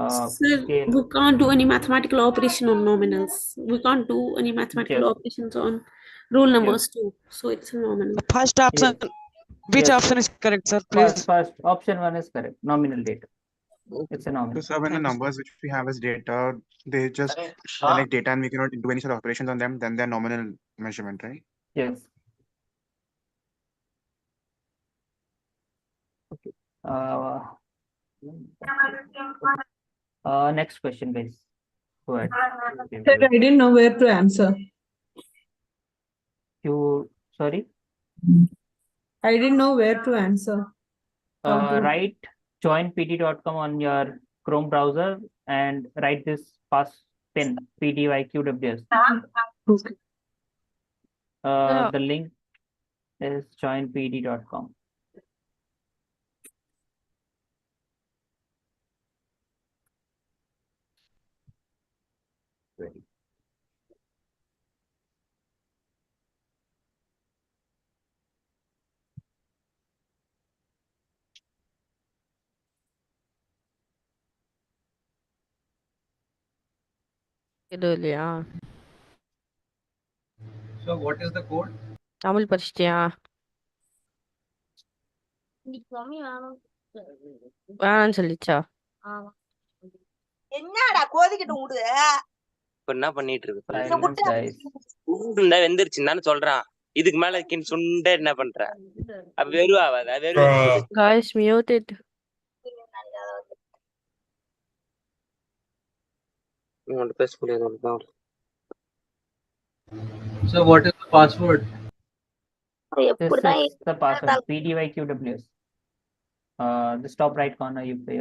Speaker 19: Sir,
Speaker 1: Scale.
Speaker 19: we can't do any mathematical operation on nominals. We can't do any mathematical
Speaker 1: Yes.
Speaker 19: operations on roll numbers too. So it's a nominal.
Speaker 5: First option.
Speaker 1: Yes.
Speaker 5: Which
Speaker 1: Yes.
Speaker 5: option is correct, sir? Please.
Speaker 1: First option 1 is correct. Nominal data. It's a nominal.
Speaker 9: So, sir, when the numbers which we have as data, they just are like data and we cannot do any sort of operations on them, then they're nominal measurement, right?
Speaker 1: Yes. Okay. Next question, guys. Go ahead.
Speaker 21: Sir, I didn't know where to answer.
Speaker 1: Sorry?
Speaker 21: I didn't know where to answer.
Speaker 1: Write joinpd.com on your Chrome browser and write this pin PDYQWS.
Speaker 21: Okay.
Speaker 1: The link is joinpd.com.
Speaker 15: இல்லையா
Speaker 16: So what is the code?
Speaker 15: Tamil படிச்சிட்டியா வேணாம்னு சொல்லிச்சா
Speaker 17: என்னடா கோதிக்கிட்டு விடு
Speaker 25: இப்ப என்ன பண்ணிட்டு இருக்கு
Speaker 1: Silence, guys.
Speaker 25: இருந்தா வெந்துருச்சுன்னு சொல்றான் இதுக்கு மேல சுண்ட என்ன பண்ற அப்ப வெறுவாவாத வெறு
Speaker 15: guys mute it
Speaker 16: So what is the password?
Speaker 1: This is the password PDYQWS. The top right corner you play.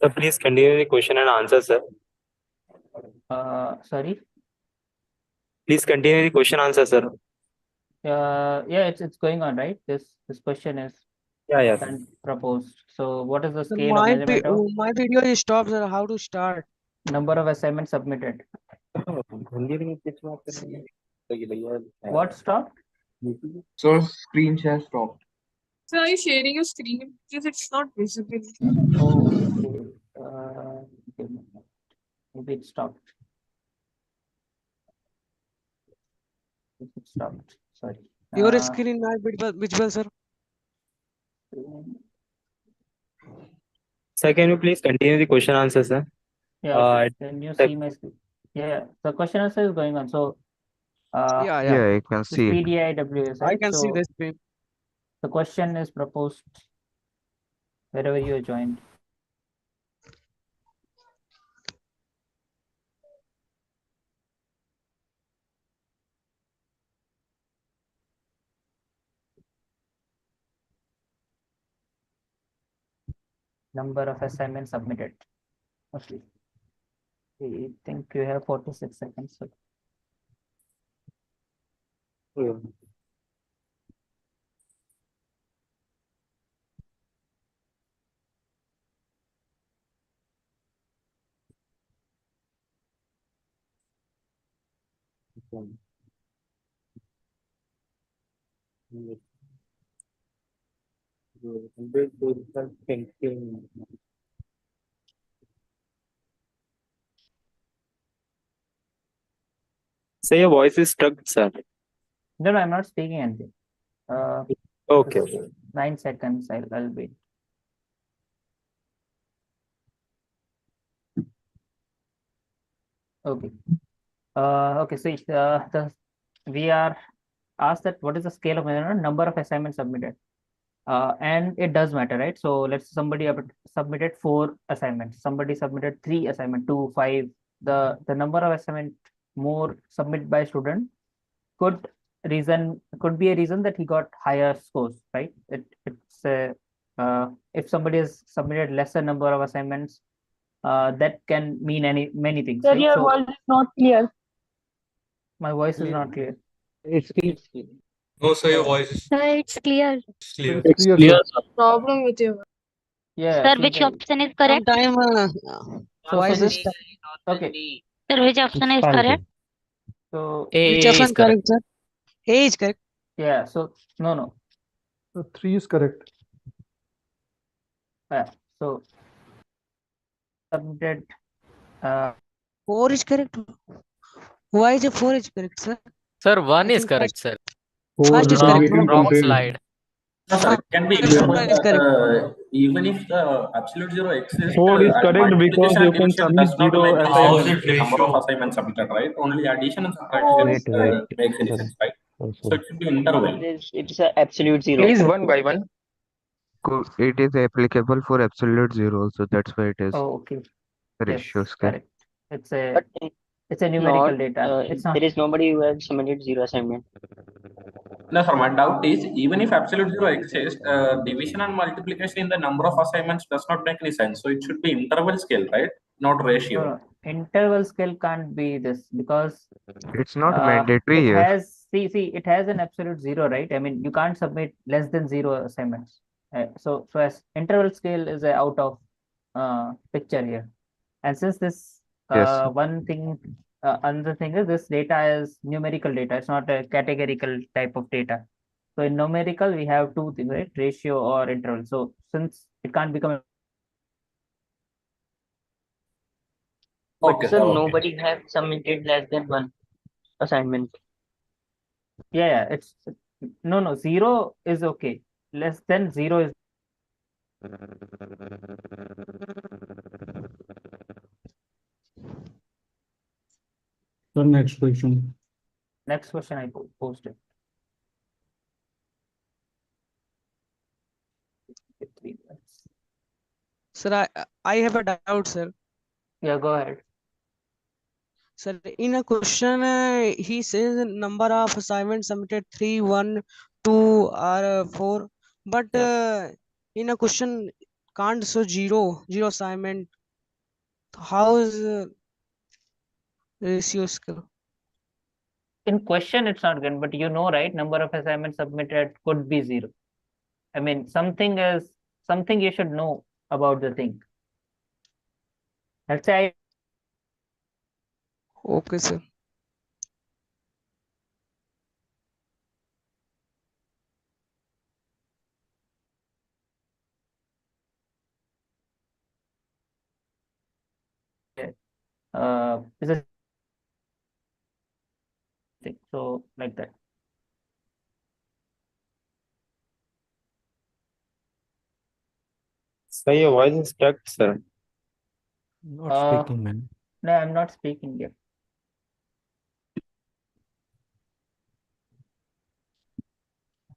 Speaker 6: So please continue the question and answer, sir.
Speaker 1: Sorry.
Speaker 6: Please continue the question answer, sir.
Speaker 1: Yeah, it's going on, right? This question is
Speaker 6: Yeah.
Speaker 1: proposed. So what is the
Speaker 5: Sir,
Speaker 1: scale of measurement of
Speaker 5: my video is stopped, sir. How to start?
Speaker 1: number of assignments submitted? What stopped?
Speaker 13: So screen share stopped.
Speaker 4: So are you sharing your screen? Because it's not visible.
Speaker 1: Okay. Give me a minute. Maybe it stopped. It stopped. Sorry.
Speaker 5: Your screen not visible, sir.
Speaker 6: Sir, can you please continue the question answer, sir?
Speaker 1: Yeah. Can you see my screen? Yeah. The question answer is going on. So,
Speaker 5: Yeah,
Speaker 7: Yeah, I can
Speaker 1: this
Speaker 7: see it.
Speaker 1: PDIWS,
Speaker 5: I
Speaker 1: right?
Speaker 5: can see
Speaker 1: So
Speaker 5: the screen.
Speaker 1: the question is proposed wherever you are joined. Number of assignments submitted. Okay. I think you have 46 seconds. So
Speaker 6: Say your voice is stuck, sir.
Speaker 1: no, I'm not speaking anything.
Speaker 6: Okay.
Speaker 1: Just 9 seconds. I'll wait. Okay. Okay. So we are asked that what is the scale of number of assignments submitted, and it does matter, right? So let's somebody submitted 4 assignments. Somebody submitted 3 assignment, 2, 5. The number of assignment more submitted by student could be a reason that he got higher scores, right? If somebody has submitted lesser number of assignments, that can mean many things,
Speaker 23: Sir,
Speaker 1: right?
Speaker 23: your
Speaker 1: So
Speaker 23: voice is not clear.
Speaker 1: my voice is not clear.
Speaker 16: It's clear. No, sir, your voice is
Speaker 23: Sir, it's clear.
Speaker 16: clear.
Speaker 10: It's clear, sir.
Speaker 4: Problem with your
Speaker 1: Yeah.
Speaker 23: Sir,
Speaker 1: See,
Speaker 23: which option is correct?
Speaker 5: Sometime
Speaker 1: so
Speaker 5: voice is
Speaker 1: this
Speaker 5: stuck.
Speaker 1: okay.
Speaker 23: Sir, which option is correct?
Speaker 1: So
Speaker 5: Which
Speaker 20: A
Speaker 5: option
Speaker 20: is correct.
Speaker 5: correct, sir? A is correct.
Speaker 1: yeah. So no.
Speaker 10: So 3 is correct.
Speaker 1: Yeah. So submitted.
Speaker 5: 4 is correct. Why is it 4 is correct, sir?
Speaker 20: Sir, 1
Speaker 5: I
Speaker 20: is
Speaker 5: think
Speaker 20: correct, sir.
Speaker 5: first is
Speaker 13: Now
Speaker 5: correct.
Speaker 13: we can
Speaker 20: Wrong
Speaker 13: compare.
Speaker 20: slide.
Speaker 11: No, sir, it can be
Speaker 5: First
Speaker 11: ignored.
Speaker 5: one is correct.
Speaker 11: Even if the absolute zero exists,
Speaker 13: 4 is correct because
Speaker 11: multiplication
Speaker 13: you
Speaker 11: and
Speaker 13: can
Speaker 11: division
Speaker 13: submit
Speaker 11: does not
Speaker 13: 0
Speaker 11: make any
Speaker 13: assignments.
Speaker 11: sense with the number of assignments submitted, right? Only addition and subtraction
Speaker 7: Wait.
Speaker 11: makes any sense, right? So
Speaker 7: Also,
Speaker 11: it should be interval.
Speaker 14: It's an absolute zero.
Speaker 9: Please one by one.
Speaker 7: it is applicable for absolute zero also. That's why it is
Speaker 1: Oh, okay.
Speaker 7: ratio
Speaker 1: Yes,
Speaker 7: scale.
Speaker 1: correct.
Speaker 14: But
Speaker 1: It's a numerical
Speaker 14: not,
Speaker 1: data. It's not.
Speaker 14: there is nobody who has submitted zero assignment.
Speaker 11: No, sir, my doubt is even if absolute zero exists, division and multiplication in the number of assignments does not make any sense. So it should be interval scale, right? Not ratio.
Speaker 1: No. Interval scale can't be this because
Speaker 7: It's not mandatory
Speaker 1: it
Speaker 7: here.
Speaker 1: has it has an absolute zero, right? I mean, you can't submit less than 0 assignments. So as interval scale is a out of picture here, and since this
Speaker 7: Yes.
Speaker 1: another thing is this data is numerical data. It's not a categorical type of data. So in numerical we have 2 things, right? Ratio or interval. So since it can't become
Speaker 14: But
Speaker 11: Okay,
Speaker 14: sir,
Speaker 11: sir, okay.
Speaker 14: nobody have submitted less than one assignment.
Speaker 1: yeah, it's no 0 is okay. Less than 0 is
Speaker 13: The next question.
Speaker 1: next question I posted.
Speaker 5: Sir, I have a doubt, sir.
Speaker 1: Yeah, go ahead.
Speaker 5: Sir, in a question, he says number of assignments submitted 3, 1, 2, or 4. But in a question, can't show zero assignment. How is ratio scale?
Speaker 1: In question it's not good, but right, number of assignments submitted could be 0. I mean, something you should know about the thing. Let's say
Speaker 5: Okay, sir.
Speaker 1: is a thing. So like that.
Speaker 6: Sir, your voice is stuck, sir.
Speaker 7: Not speaking, man.
Speaker 1: No, I'm not speaking yet.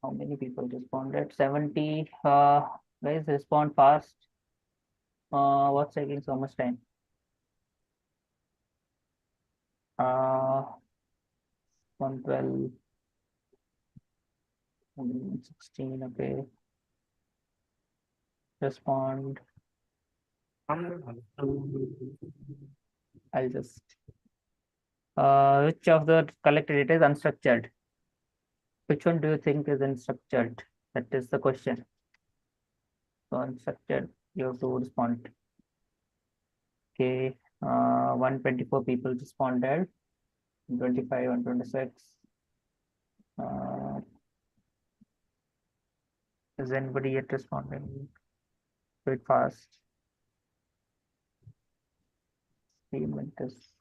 Speaker 1: How many people responded? 70. Guys, respond fast. What's taking so much time? 112, 16. Okay. Respond. I'll just. Which of the collected data is unstructured? Which one do you think is unstructured? That is the question. So unstructured, you have to respond. Okay. 124 people responded. 125, 126. Is anybody yet responding? Quite fast. Statement is.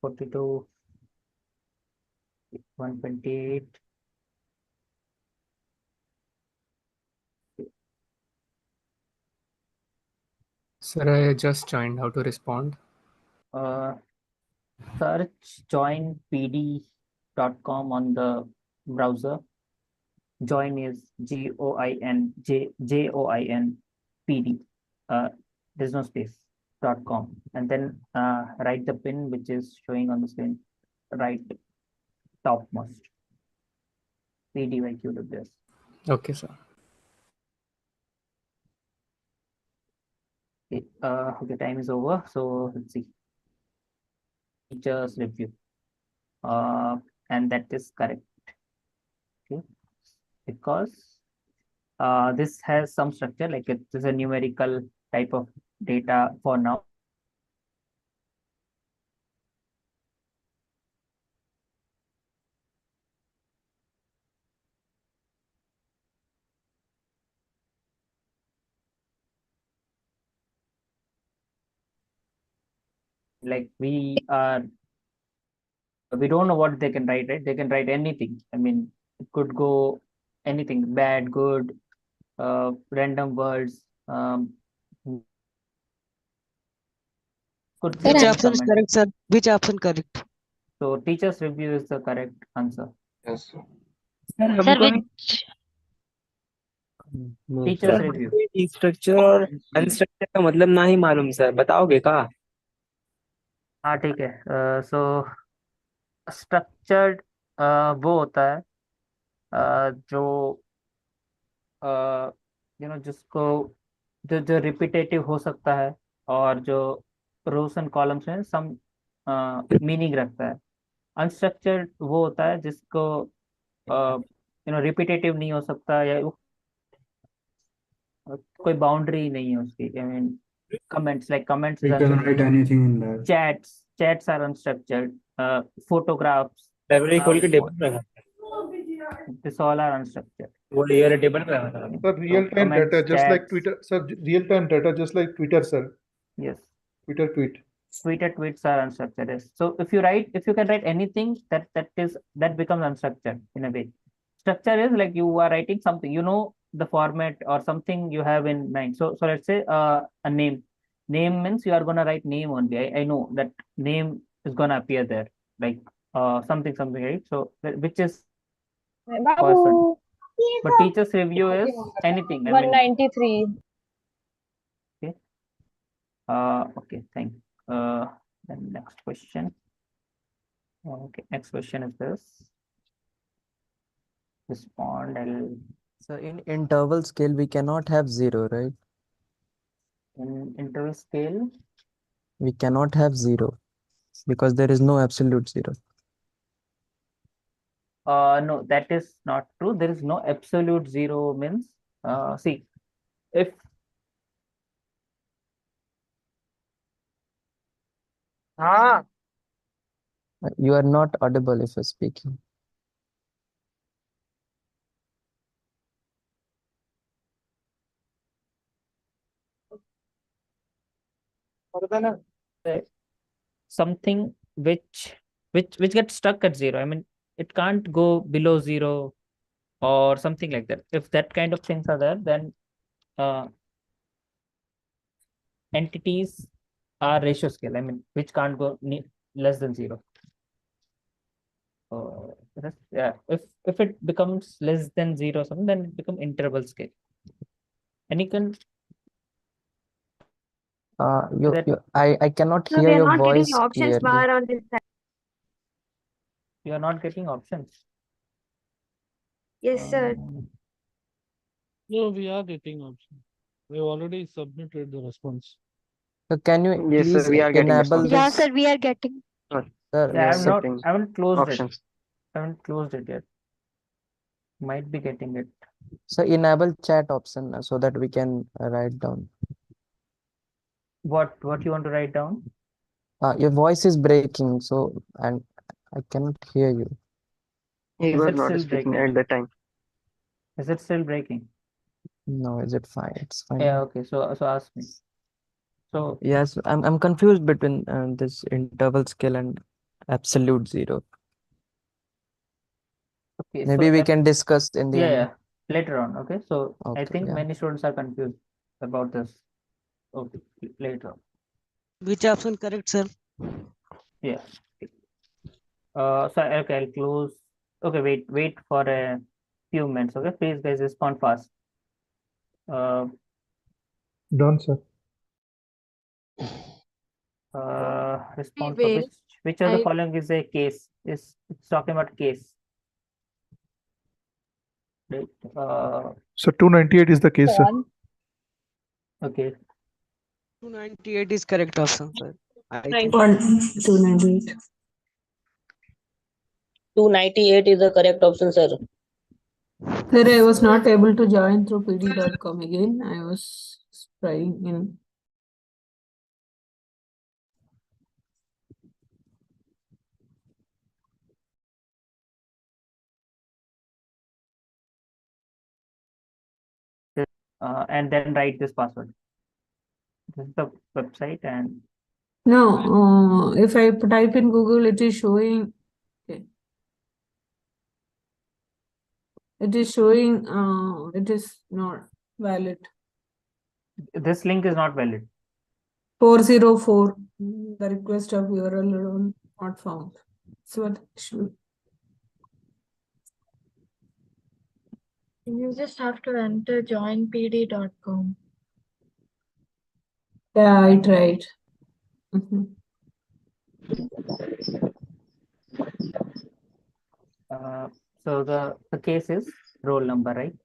Speaker 1: $42, 128.
Speaker 8: Sir, I just joined. How to respond?
Speaker 1: Search joinpd.com on the browser. Join is Join PD. There's no space. .com, and then write the pin which is showing on the screen, right topmost. PDYQWS.
Speaker 8: Okay, sir.
Speaker 1: Okay, okay, time is over. So let's see. Teachers review. And that is correct. Okay, because this has some structure, like it is a numerical type of data for now. Like we don't know what they can write, right? They can write anything. I mean, it could go anything, bad, good, random words. Could say
Speaker 5: Which
Speaker 1: any
Speaker 5: option is
Speaker 1: comment.
Speaker 5: correct, sir? Which option correct?
Speaker 1: So teacher's review is the correct answer.
Speaker 6: Yes.
Speaker 15: Sir, which
Speaker 1: Teacher's
Speaker 6: sir
Speaker 1: review.
Speaker 6: Structure और unstructured का मतलब ना ही मालूम sir, बताओगे का?
Speaker 1: हाँ ठीक है. So structured वो होता है जो जिसको जो रिपीटेटिव हो सकता है और जो रोस एंड कॉलम्स में सम मीनिंग रखता है. अनस्ट्रक्चर्ड वो होता है जिसको रिपीटेटिव नहीं हो सकता या कोई बाउंड्री नहीं है उसकी. I mean comments, like comments is
Speaker 10: We can write anything in that.
Speaker 1: chats are unstructured. Photographs,
Speaker 6: library खोल के टेबल पे रखा
Speaker 1: this all are unstructured.
Speaker 6: वो ये टेबल पे रखा था.
Speaker 10: Sir, real-time
Speaker 1: comments,
Speaker 10: data, just like
Speaker 1: chats.
Speaker 10: Twitter. Sir, real-time data, just like Twitter, sir.
Speaker 1: Yes.
Speaker 10: Twitter tweet.
Speaker 1: Twitter tweets are unstructured. Yes. So if you can write anything, that becomes unstructured in a way. Structure is like you are writing something, the format or something you have in mind. So let's say a name. Name means you are gonna write name only. I know that name is gonna appear there, like something, right? So which is person. But teacher's review is anything. I mean,
Speaker 23: 193.
Speaker 1: okay. Okay, thank you. Then next question. Okay, next question is this. Respond.
Speaker 7: So in interval scale, we cannot have 0, right?
Speaker 1: In interval scale,
Speaker 7: We cannot have 0 because there is no absolute 0.
Speaker 1: no, that is not true. There is no absolute 0 means, see, if
Speaker 2: You are not audible if you're speaking.
Speaker 1: Something which gets stuck at zero. I mean, it can't go below zero or something like that. If that kind of things are there, then entities are ratio scale. I mean, which can't go less than zero. Yeah, if it becomes less than zero or something, then it becomes interval scale. And you can
Speaker 2: I cannot
Speaker 12: So
Speaker 2: hear
Speaker 12: we are
Speaker 2: your
Speaker 12: not getting
Speaker 2: voice
Speaker 12: options
Speaker 2: clearly.
Speaker 12: bar on this side.
Speaker 1: you are not getting options.
Speaker 12: Yes, sir.
Speaker 17: No, we are getting options. We already submitted the response.
Speaker 2: So can you
Speaker 6: Yes, sir,
Speaker 2: please
Speaker 6: we are getting
Speaker 2: enable
Speaker 6: response.
Speaker 12: Yeah,
Speaker 2: this?
Speaker 12: sir, we are getting.
Speaker 2: Sir,
Speaker 1: Yeah,
Speaker 6: Accepting
Speaker 1: I haven't closed it.
Speaker 6: options.
Speaker 1: I haven't closed it yet. Might be getting it.
Speaker 2: so enable chat option so that we can write down.
Speaker 1: What you want to write down?
Speaker 2: Your voice is breaking, so and I cannot hear you.
Speaker 6: He
Speaker 1: Is
Speaker 6: was
Speaker 1: it
Speaker 6: not
Speaker 1: still
Speaker 6: speaking
Speaker 1: breaking?
Speaker 6: at the time.
Speaker 1: Is it still breaking?
Speaker 2: No, is it fine? It's fine.
Speaker 1: Yeah, okay. So ask me. So
Speaker 2: Yes, I'm confused between this interval scale and absolute zero.
Speaker 1: okay,
Speaker 2: Maybe
Speaker 1: so
Speaker 2: we can discuss in the end.
Speaker 1: yeah, later on. Okay, so I
Speaker 2: Okay,
Speaker 1: think
Speaker 2: yeah.
Speaker 1: many students are confused about this. Okay, later on.
Speaker 5: Which option correct, sir?
Speaker 1: Yeah. So okay, I'll close. Okay, wait for a few minutes. Okay, please guys respond fast.
Speaker 10: Done, sir.
Speaker 1: Respond for
Speaker 4: Wait,
Speaker 1: which of the
Speaker 4: I-
Speaker 1: following is a case? It's talking about case. Right.
Speaker 10: So 298 is the case, sir.
Speaker 1: Okay.
Speaker 5: 298 is correct option, sir. I think.
Speaker 21: 298.
Speaker 22: 298 is the correct option, sir.
Speaker 21: Sir, I was not able to join through pd.com again. I was trying in.
Speaker 1: And then write this password. This is the website, and
Speaker 21: No, if I type in Google, it is showing. Okay. It is showing. It is not valid.
Speaker 1: this link is not valid.
Speaker 21: 404. The request of URL not found. So what issue?
Speaker 4: You just have to enter joinpd.com.
Speaker 21: Yeah, I tried.
Speaker 1: So the case is roll number, right?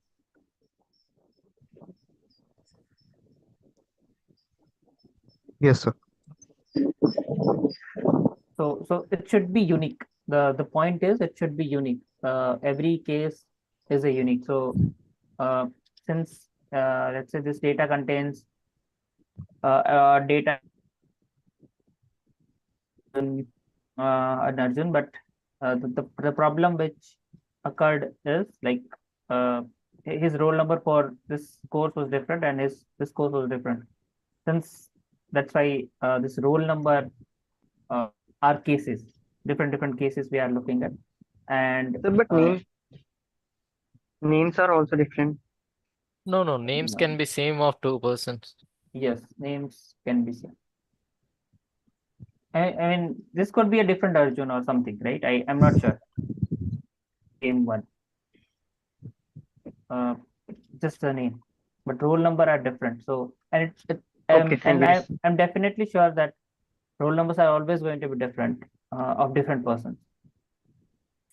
Speaker 10: Yes, sir.
Speaker 1: So it should be unique. The point is it should be unique. Every case is a unique. So since let's say this data contains data an Arjun, but the problem which occurred is like his roll number for this course was different and this course was different. Since that's why this roll number are cases, different cases we are looking at, and
Speaker 6: Sir, but names are also different.
Speaker 20: No, names can be same of two persons.
Speaker 1: yes, names can be same. I mean, this could be a different Arjun or something, right? I'm not sure. Same one. Just the name, but roll number are different. So and
Speaker 6: Okay, thank you.
Speaker 1: I'm definitely sure that roll numbers are always going to be different of different persons.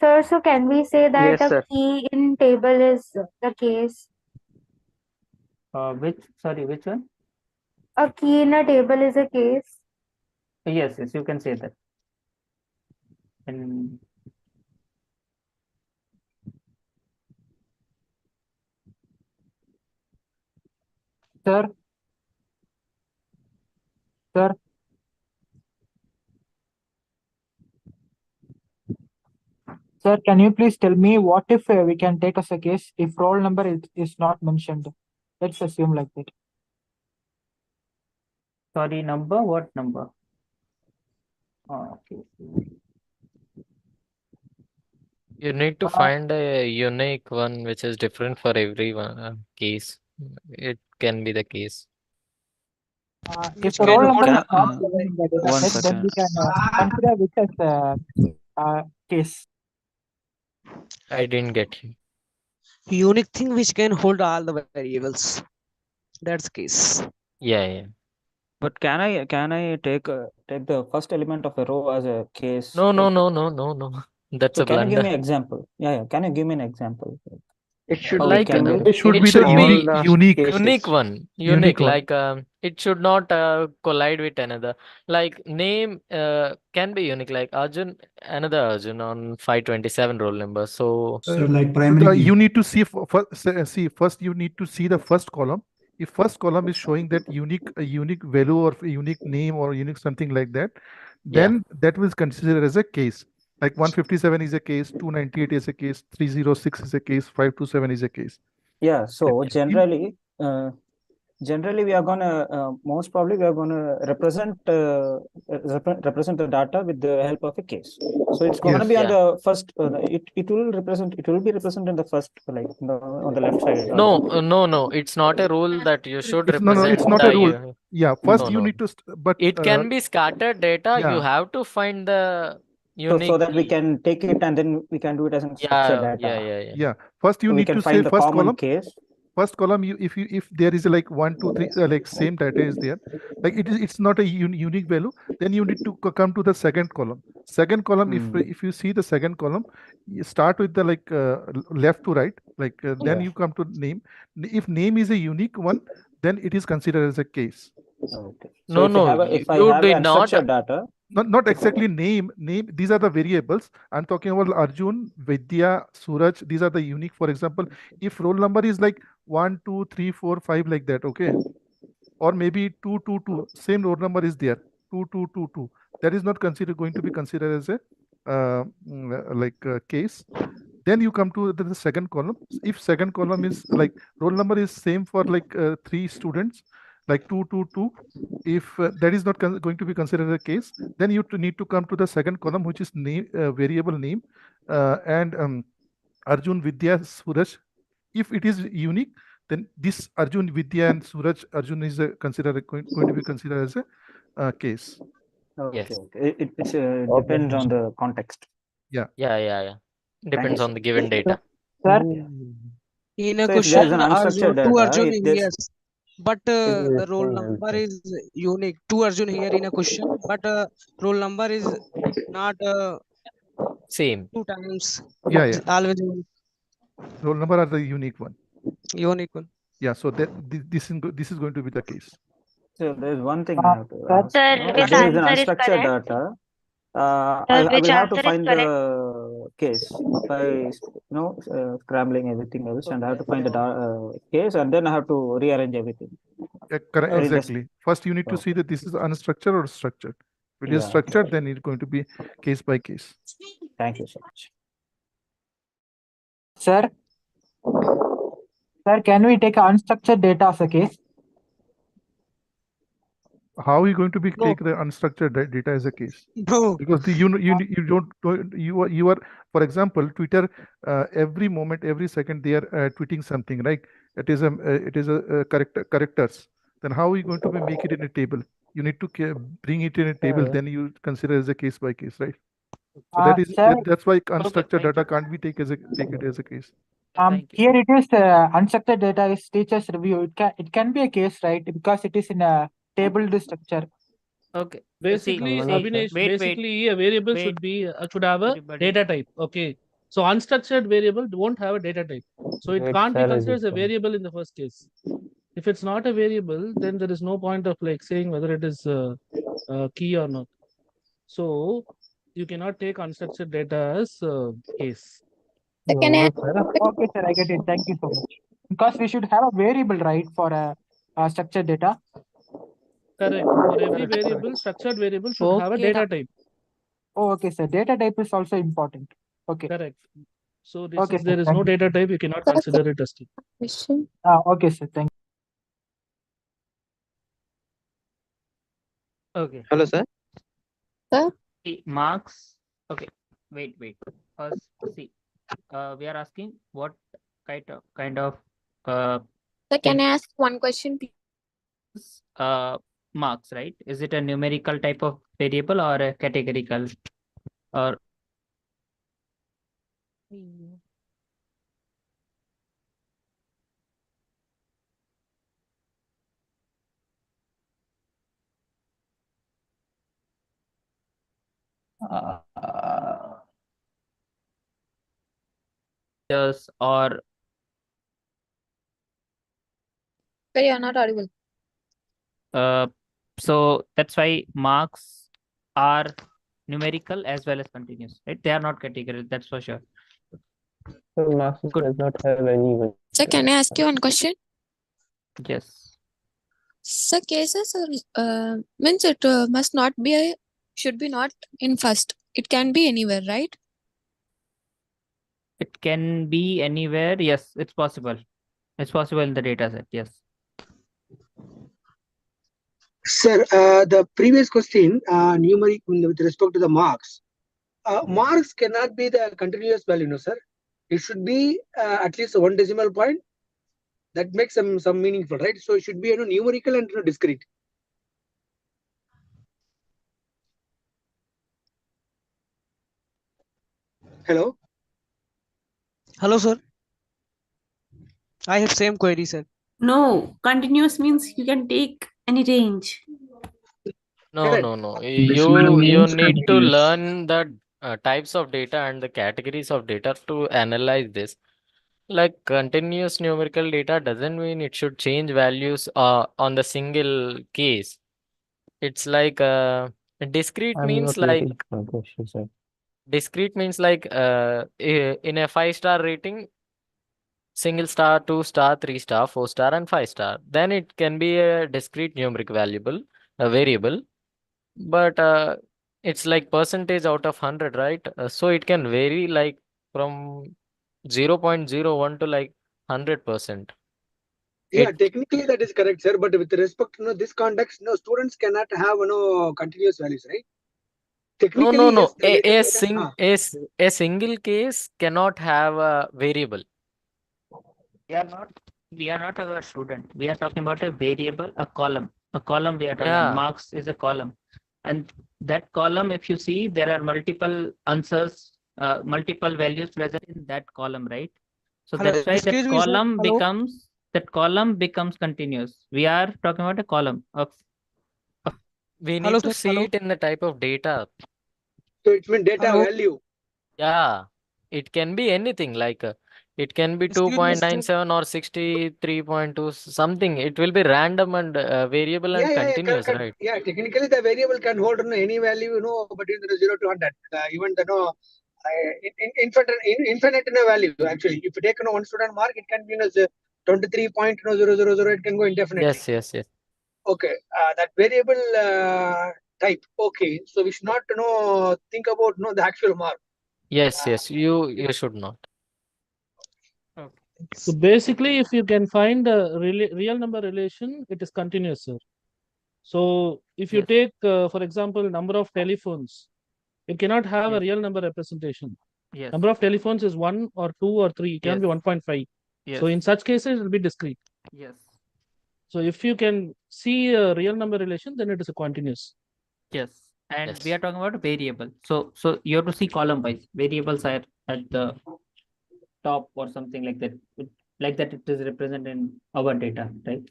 Speaker 12: Sir, so can we say that
Speaker 6: Yes,
Speaker 12: a
Speaker 6: sir.
Speaker 12: key in table is the case?
Speaker 1: Which one?
Speaker 12: A key in a table is a case.
Speaker 1: Yes, you can say that. And sir,
Speaker 3: Sir, can you please tell me what if we can take as a case if roll number is not mentioned? Let's assume like that.
Speaker 1: Sorry, number? What number? Okay.
Speaker 20: You need to find a unique one which is different for every one case. It can be the case.
Speaker 3: If the roll number is not
Speaker 2: Can,
Speaker 3: given in the data
Speaker 2: one
Speaker 3: set, then we
Speaker 2: second.
Speaker 3: can consider which as a case.
Speaker 20: I didn't get you.
Speaker 5: Unique thing which can hold all the variables. That's case.
Speaker 20: Yeah.
Speaker 2: But can I take the first element of a row as a case?
Speaker 20: No. That's
Speaker 2: So
Speaker 20: a
Speaker 2: can you give
Speaker 20: blunder.
Speaker 2: me an example? Yeah. Can you give me an example?
Speaker 6: It should
Speaker 2: How we
Speaker 20: Like
Speaker 2: can do
Speaker 6: it
Speaker 2: it?
Speaker 10: It should
Speaker 20: it
Speaker 10: be the
Speaker 20: should
Speaker 6: all
Speaker 20: be
Speaker 6: the
Speaker 10: unique.
Speaker 20: unique
Speaker 6: cases.
Speaker 20: one.
Speaker 10: Unique one.
Speaker 20: Like it should not collide with another. Like name can be unique. Like Arjun, another Arjun on 527 roll number. So
Speaker 10: So you need to see first you need to see the first column. If first column is showing that a unique value or a unique name or unique something like that, then that was considered as a case. Like 157 is a case, 298 is a case, 306 is a case, 527 is a case.
Speaker 2: Yeah. So generally, we are gonna most probably we are gonna represent the data with the help of a case. So it's gonna be on the first. It will be represented in the first, like on the left side.
Speaker 20: No. It's not a rule that you should
Speaker 10: It's
Speaker 20: represent
Speaker 10: not
Speaker 20: the
Speaker 10: a rule. Yeah. First you need to, but
Speaker 20: it can be scattered data. You
Speaker 10: yeah.
Speaker 20: have to find the
Speaker 2: So
Speaker 20: unique
Speaker 2: that we
Speaker 20: key.
Speaker 2: can take it and then we can do it as a structured data.
Speaker 10: Yeah. First you
Speaker 2: So we
Speaker 10: need
Speaker 2: can
Speaker 10: to
Speaker 2: find
Speaker 10: say
Speaker 2: the
Speaker 10: first
Speaker 2: common
Speaker 10: column.
Speaker 2: case.
Speaker 10: First column, if there is like 1, 2, 3 like same data is there, like it's not a unique value, then you need to come to the second column. Second column, if you see the second column, you start with the like left to right, like then you come to name. If name is a unique one, then it is considered as a case.
Speaker 2: Okay. So if I have unstructured data.
Speaker 10: Not exactly name. These are the variables. I'm talking about Arjun, Vidya, Suraj. These are the unique. For example, if roll number is like 1, 2, 3, 4, 5 like that, okay, or maybe 2, 2, 2. Same roll number is there. 2, 2, 2, 2. That is not going to be considered as a case. Then you come to the second column. If second column is like roll number is same for like 3 students, like 2, 2, 2. If that is not going to be considered a case, then you need to come to the second column, which is name, variable name, and Arjun, Vidya, Suraj. If it is unique, then this Arjun, Vidya, and Suraj, Arjun is going to be considered as a case.
Speaker 2: Okay. It depends on the context.
Speaker 10: Yeah.
Speaker 20: Depends on the given data.
Speaker 3: Sir,
Speaker 5: in a
Speaker 2: So if there is
Speaker 5: question,
Speaker 2: an unstructured
Speaker 5: two
Speaker 2: data,
Speaker 5: Arjun
Speaker 2: if there's
Speaker 5: yes, but the roll number is unique. 2 Arjun here in a question, but roll number is not
Speaker 20: same
Speaker 5: 2 times.
Speaker 10: Yeah.
Speaker 5: Always unique.
Speaker 10: Roll number are the unique one.
Speaker 5: Unique one.
Speaker 10: Yeah. So that this is going to be the case.
Speaker 2: So there's one thing I have to ask.
Speaker 12: Sir,
Speaker 2: If
Speaker 12: which
Speaker 2: there is an
Speaker 12: answer is
Speaker 2: unstructured
Speaker 12: correct?
Speaker 2: data,
Speaker 12: Sir,
Speaker 2: I
Speaker 12: which
Speaker 2: will have to
Speaker 12: answer is
Speaker 2: find
Speaker 12: correct?
Speaker 2: the case by scrambling everything else, and I have to find the case, and then I have to rearrange everything.
Speaker 10: Correct.
Speaker 2: Or is that-
Speaker 10: Exactly. First, you need to see that this is unstructured or structured. If it is structured, then it's going to be case by case.
Speaker 2: Thank you so much.
Speaker 3: Sir, can we take unstructured data as a case?
Speaker 10: How are you going to take the unstructured data as a case?
Speaker 5: No.
Speaker 10: Because you are, for example, Twitter, every moment, every second they are tweeting something, right? It is a characters. Then how are you going to make it in a table? You need to bring it in a table, then you consider as a case by case, right? So that's why unstructured data can't be take it as a case.
Speaker 3: Here it is unstructured data is teacher's review. It can be a case, right? Because it is in a tabled structure.
Speaker 20: Okay.
Speaker 17: Basically, Abhinesh, basically a variable should have a data type. Okay. So unstructured variable won't have a data type. So it can't be considered as a variable in the first case. If it's not a variable, then there is no point of like saying whether it is a key or not. So you cannot take unstructured data as case.
Speaker 3: Okay, sir, I get it. Thank you so much. Because we should have a variable, right, for a structured data.
Speaker 17: Correct. For every variable, structured variable should have a data type.
Speaker 3: Oh, okay, sir. Data type is also important. Okay.
Speaker 17: Correct. So this
Speaker 3: Okay,
Speaker 17: is there
Speaker 3: sir.
Speaker 17: is
Speaker 3: Thank
Speaker 17: no
Speaker 3: you.
Speaker 17: data type, you cannot
Speaker 12: Sir,
Speaker 17: consider it as T.
Speaker 12: question.
Speaker 3: Okay, sir. Thank
Speaker 1: Okay.
Speaker 6: Hello, sir.
Speaker 12: Sir,
Speaker 1: See, marks. Okay. Wait. First, see. We are asking what kind of
Speaker 12: sir, can
Speaker 1: thing
Speaker 12: I ask one question, please?
Speaker 1: marks, right? Is it a numerical type of variable or a categorical or just or
Speaker 12: Sir, you're not audible.
Speaker 1: so that's why marks are numerical as well as continuous, right? They are not categorical, that's for sure.
Speaker 6: So marks does not have any even.
Speaker 12: Sir, can I ask you one question?
Speaker 1: Yes.
Speaker 12: Sir, cases means it must not be should be not in first. It can be anywhere, right?
Speaker 1: It can be anywhere. Yes, it's possible. It's possible in the data set. Yes.
Speaker 16: Sir, the previous question, numeric with respect to the marks. Marks cannot be the continuous value, no, sir. It should be at least one decimal point. That makes some meaningful, right? So it should be numerical and discrete. Hello.
Speaker 5: Hello, sir. I have same query, sir.
Speaker 21: No, continuous means you can take any range.
Speaker 20: No.
Speaker 13: This one
Speaker 20: You
Speaker 13: means
Speaker 20: need to
Speaker 13: continuous.
Speaker 20: learn the types of data and the categories of data to analyze this. Like continuous numerical data doesn't mean it should change values on the single case. It's like discrete
Speaker 6: I'm
Speaker 20: means
Speaker 6: not
Speaker 20: like
Speaker 6: getting my question, sir.
Speaker 20: discrete means like in a 5-star rating, single star, 2-star, 3-star, 4-star, and 5-star. Then it can be a discrete numeric variable, but it's like percentage out of 100, right? So it can vary like from 0.01 to like 100%.
Speaker 16: Yeah, technically that is correct, sir. But with respect to this context, students cannot have continuous values, right? Technically,
Speaker 20: No.
Speaker 16: yes. The data can,
Speaker 20: A single case cannot have a variable.
Speaker 1: We are not a student. We are talking about a variable, a column. A column we are talking about.
Speaker 20: Yeah.
Speaker 1: Marks is a column. And that column, if you see, there are multiple answers, multiple values present in that column, right? So
Speaker 5: Hello,
Speaker 1: that's why
Speaker 5: excuse me, sir. Hello.
Speaker 1: that column becomes continuous. We are talking about a column of
Speaker 20: We
Speaker 5: Hello,
Speaker 20: need to
Speaker 5: sir.
Speaker 20: see
Speaker 5: Hello.
Speaker 20: it in the type of data.
Speaker 16: so it means data
Speaker 5: Hello.
Speaker 16: value.
Speaker 20: Yeah, it can be anything like it can be
Speaker 5: Excuse me, sir.
Speaker 20: 2.97 or 63.2 something. It will be random and variable and
Speaker 16: Yeah,
Speaker 20: continuous,
Speaker 16: correct.
Speaker 20: right?
Speaker 16: Yeah, technically the variable can hold any value, between 0 to 100. Even the infinite value. Actually, if you take one student mark, it can be 23.000. It can go indefinitely.
Speaker 20: Yes.
Speaker 16: Okay, that variable type. Okay, so we should not think about the actual mark.
Speaker 20: Yes. You should not.
Speaker 17: So basically, if you can find a real number relation, it is continuous, sir. So if you take, for example, number of telephones, you cannot have a real number representation.
Speaker 1: Yes.
Speaker 17: Number of telephones is 1 or 2 or 3. It can be 1.5. So in such cases, it will be discrete.
Speaker 1: Yes.
Speaker 17: So if you can see a real number relation, then it is a continuous.
Speaker 1: Yes. And we are talking about a variable. So you have to see column wise. Variables are at the top or something like that. Like that it is represented in our data, right?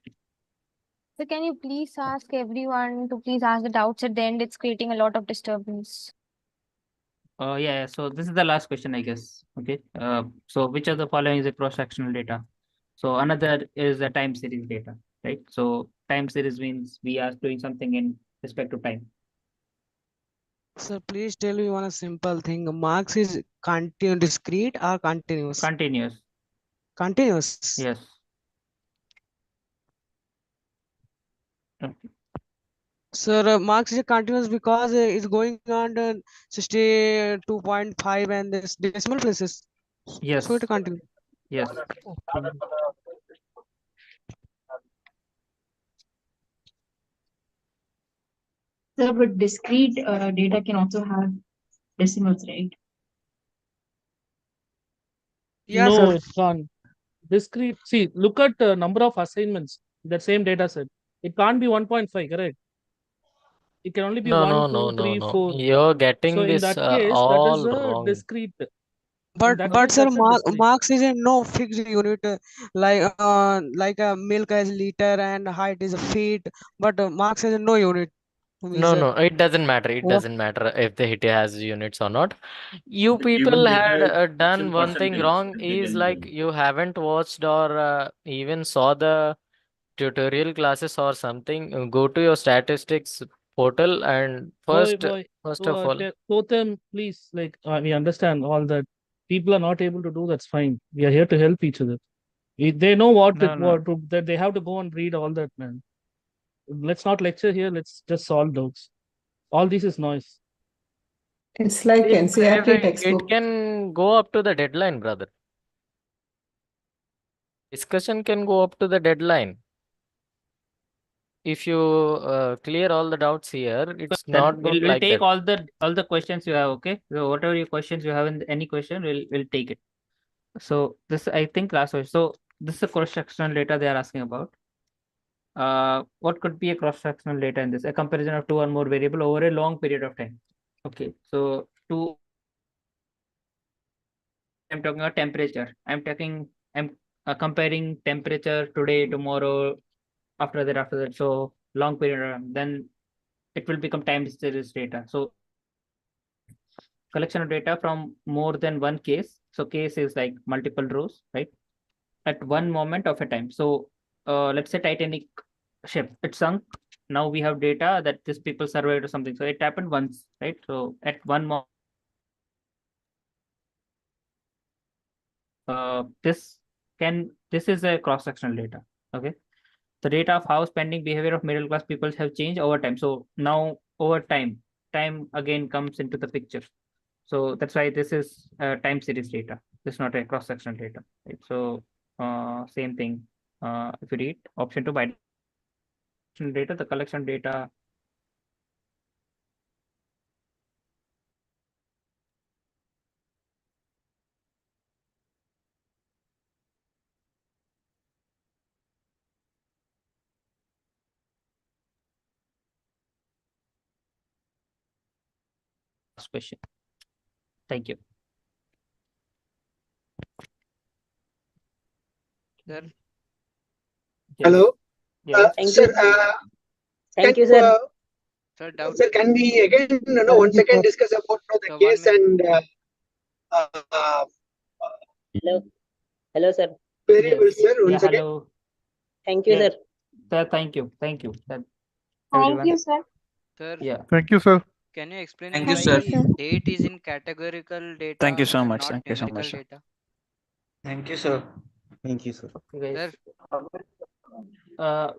Speaker 12: So can you please ask everyone to please ask the doubts at the end? It's creating a lot of disturbance.
Speaker 1: Yeah. So this is the last question, I guess. Okay. So which of the following is a cross-sectional data? So another is a time series data, right? So time series means we are doing something in respect to time.
Speaker 5: Sir, please tell me one simple thing. Marks is discrete or continuous?
Speaker 1: Continuous.
Speaker 5: Continuous.
Speaker 1: Yes.
Speaker 5: Sir, marks is continuous because it's going on 62.5 and this decimal places.
Speaker 1: Yes.
Speaker 5: So it continues.
Speaker 1: Yes.
Speaker 9: Sir, but discrete data can also have decimals, right?
Speaker 5: Yeah,
Speaker 17: No,
Speaker 5: sir.
Speaker 17: it can't. Discrete. See, look at number of assignments. That same data set. It can't be 1.5, correct? It can only be
Speaker 20: No,
Speaker 17: 1,
Speaker 20: no,
Speaker 17: 2,
Speaker 20: no, no,
Speaker 17: 3,
Speaker 20: no.
Speaker 17: 4.
Speaker 20: You're
Speaker 17: So
Speaker 20: getting
Speaker 17: in
Speaker 20: this
Speaker 17: that case, that is
Speaker 20: all
Speaker 17: a
Speaker 20: wrong.
Speaker 17: discrete. In
Speaker 5: But
Speaker 17: that
Speaker 5: but
Speaker 17: case,
Speaker 5: sir,
Speaker 17: that's a discrete.
Speaker 5: marks is a no fixed unit like a milk as liter and height is a feet. But marks is a no unit to me,
Speaker 20: No,
Speaker 5: sir.
Speaker 20: no, it doesn't matter. It
Speaker 5: What?
Speaker 20: doesn't matter if the HIT has units or not. You
Speaker 11: The given
Speaker 20: people had
Speaker 11: data
Speaker 20: done
Speaker 11: in
Speaker 20: one thing
Speaker 11: percentage
Speaker 20: wrong
Speaker 11: at the
Speaker 20: is
Speaker 11: given
Speaker 20: like
Speaker 11: time.
Speaker 20: you haven't watched or even saw the tutorial classes or something. Go to your statistics portal and
Speaker 17: Boy,
Speaker 20: first of all,
Speaker 17: Totem, please, like, we understand all that. People are not able to do that's fine. We are here to help each other. They know that they have to go and read all that, man. Let's not lecture here. Let's just solve doubts. All this is noise.
Speaker 21: It's like NCERT
Speaker 20: it
Speaker 21: textbook.
Speaker 20: can go up to the deadline, brother. Discussion can go up to the deadline. If you clear all the doubts here, it's
Speaker 1: Then
Speaker 20: not
Speaker 1: we'll
Speaker 20: good like
Speaker 1: take
Speaker 20: that.
Speaker 1: all the questions you have. Okay, so whatever your questions you have in any question, we'll take it. So this I think last question. So this is a cross-sectional data they are asking about. What could be a cross-sectional data in this? A comparison of two or more variable over a long period of time. Okay, so I'm talking about temperature. I'm comparing temperature today, tomorrow, after that. So long period of time. Then it will become time series data. So collection of data from more than one case. So case is like multiple rows, right? At one moment of a time. So let's say Titanic ship, it sunk. Now we have data that these people survived or something. So it happened once, right? So at one moment, this is a cross-sectional data. Okay. The data of how spending behavior of middle class people have changed over time. So now over time again comes into the picture. So that's why this is time series data. This is not a cross-sectional data. Right? So same thing. If you read option 2 by data, the collection data question. Thank you.
Speaker 6: Sir.
Speaker 16: Hello.
Speaker 1: Yes.
Speaker 22: Thank
Speaker 16: Sir,
Speaker 22: you. Thank
Speaker 16: can
Speaker 22: you, sir.
Speaker 6: Sir, doubt.
Speaker 16: sir, can we again once again discuss about the
Speaker 6: So 1
Speaker 16: case
Speaker 6: minute.
Speaker 16: and
Speaker 22: Hello. Hello, sir.
Speaker 16: variables, sir,
Speaker 1: Yeah,
Speaker 16: once again?
Speaker 1: hello.
Speaker 22: Thank you,
Speaker 1: Yeah.
Speaker 22: sir.
Speaker 1: Sir, thank you. Thank you.
Speaker 23: Thank
Speaker 1: Everyone.
Speaker 23: you, sir.
Speaker 6: Sir,
Speaker 1: Yeah.
Speaker 10: Thank you, sir.
Speaker 6: can you explain
Speaker 22: Thank
Speaker 6: me
Speaker 22: you,
Speaker 6: why
Speaker 22: sir.
Speaker 6: date is in categorical data
Speaker 2: Thank you so
Speaker 6: and
Speaker 2: much.
Speaker 6: not
Speaker 2: Thank you so
Speaker 6: numerical
Speaker 2: much, sir.
Speaker 6: data?
Speaker 2: Thank you, sir. Thank you, sir.
Speaker 1: Okay, guys.
Speaker 6: Sir,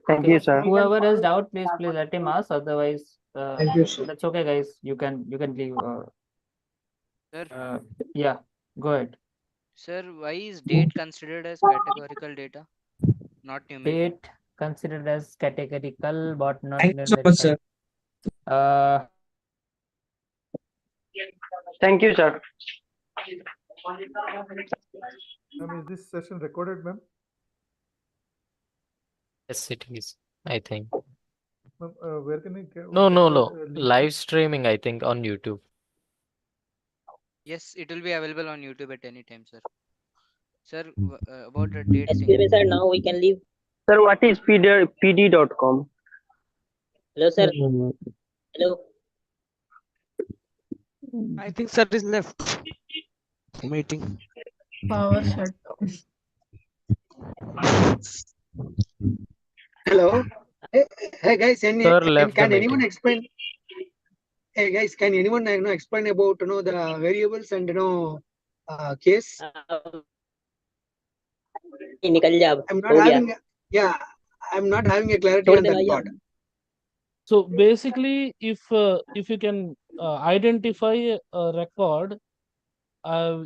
Speaker 2: Thank
Speaker 1: Okay.
Speaker 2: you, sir.
Speaker 1: Whoever has doubt, please let him ask. Otherwise,
Speaker 16: Thank you, sir.
Speaker 1: that's okay, guys. You can leave.
Speaker 6: sir,
Speaker 1: Yeah. Go ahead.
Speaker 6: sir, why is date considered as categorical data, not numerical?
Speaker 1: Date considered as categorical but not
Speaker 13: Thank you so much,
Speaker 1: numerical.
Speaker 13: sir. Thank you, sir.
Speaker 10: Ma'am, is this session recorded, ma'am?
Speaker 20: Yes, it is, I think.
Speaker 10: Ma'am, where can I get
Speaker 20: No,
Speaker 10: check
Speaker 20: no,
Speaker 10: the
Speaker 20: no.
Speaker 10: link?
Speaker 20: Live streaming, I think, on YouTube.
Speaker 6: Yes, it will be available on YouTube at any time, sir. Sir, about the date
Speaker 22: Excuse me,
Speaker 6: thing.
Speaker 22: sir. Now we can leave.
Speaker 13: Sir, what is PD.com?
Speaker 22: Hello, sir. Hello.
Speaker 5: I think sir is left meeting.
Speaker 21: Power shut down.
Speaker 16: Hello. Hey guys,
Speaker 20: Sir left the
Speaker 16: can anyone
Speaker 20: meeting.
Speaker 16: explain? Hey guys, can anyone explain about the variables and case?
Speaker 22: निकल जा अब
Speaker 16: I'm
Speaker 22: हो
Speaker 16: not
Speaker 22: गया
Speaker 16: having I'm not having a clarity
Speaker 22: छोड़
Speaker 16: on
Speaker 22: they
Speaker 16: that
Speaker 22: भाई
Speaker 16: part.
Speaker 22: अब
Speaker 17: So basically, if you can identify a record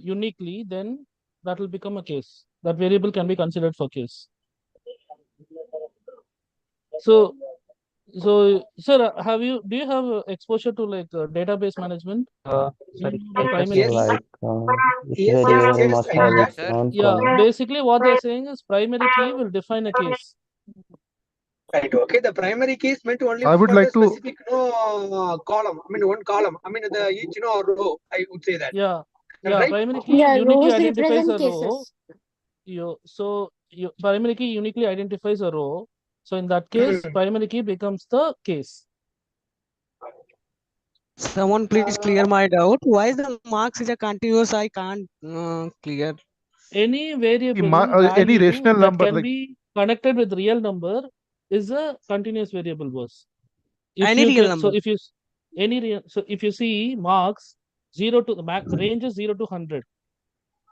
Speaker 17: uniquely, then that will become a case. That variable can be considered for case. So, sir, do you have exposure to like database management?
Speaker 1: Sorry.
Speaker 17: The primary
Speaker 16: Yes.
Speaker 17: key?
Speaker 16: Yes, yes, yes, I know that.
Speaker 17: Yeah, basically what they're saying is primary key will define a case.
Speaker 16: Right. Okay. The primary key is meant only
Speaker 10: I would
Speaker 16: for the
Speaker 10: like to
Speaker 16: specific column. I mean one column. I mean the each row. I would say that.
Speaker 17: Yeah,
Speaker 16: Right?
Speaker 17: primary key uniquely identifies a row. Primary key uniquely identifies a row. So in that case, primary key becomes the case.
Speaker 5: Someone please clear my doubt. Why is the marks is a continuous? I can't clear.
Speaker 17: Any variable
Speaker 10: any
Speaker 17: value
Speaker 10: rational
Speaker 17: that
Speaker 10: number
Speaker 17: can
Speaker 10: like
Speaker 17: be connected with real number is a continuous variable was.
Speaker 5: Any real number.
Speaker 17: So if you so if you see marks 0 to the range is 0 to 100.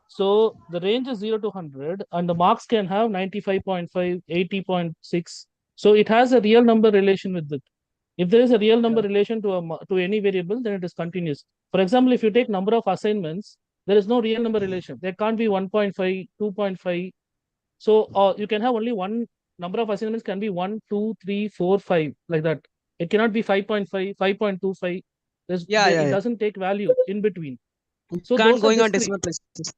Speaker 17: So the range is 0 to 100 and the marks can have 95.5, 80.6. So it has a real number relation with it. If there is a real number relation to any variable, then it is continuous. For example, if you take number of assignments, there is no real number relation. There can't be 1.5, 2.5. So you can have only one number of assignments can be 1, 2, 3, 4, 5 like that. It cannot be 5.5, 5.25. It doesn't take value in between. So
Speaker 5: Can't
Speaker 17: those are
Speaker 5: going on
Speaker 17: discrete.
Speaker 5: decimal places.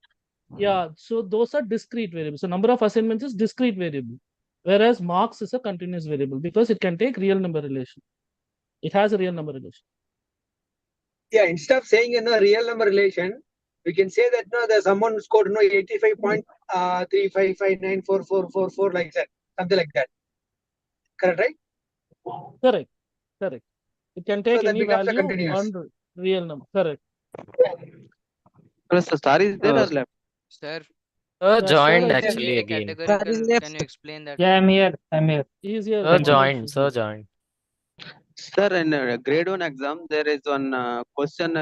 Speaker 17: Yeah, so those are discrete variables. So number of assignments is discrete variable, whereas marks is a continuous variable because it can take real number relation. It has a real number relation.
Speaker 16: Yeah, instead of saying real number relation, we can say that there's someone scored 85.35594444 like that, something like that. Correct, right?
Speaker 17: Correct. It can take
Speaker 16: So that
Speaker 17: any
Speaker 16: becomes a
Speaker 17: value
Speaker 16: continuous.
Speaker 17: on real number. Correct.
Speaker 14: Plus the star is there or left?
Speaker 6: Sir,
Speaker 20: joined
Speaker 6: is
Speaker 20: actually
Speaker 6: date
Speaker 20: again.
Speaker 6: categorical? Can you explain that?
Speaker 1: Yeah, I'm here.
Speaker 17: He is here.
Speaker 20: Sir joined. Sir joined.
Speaker 14: Sir, in grade 1 exam, there is one question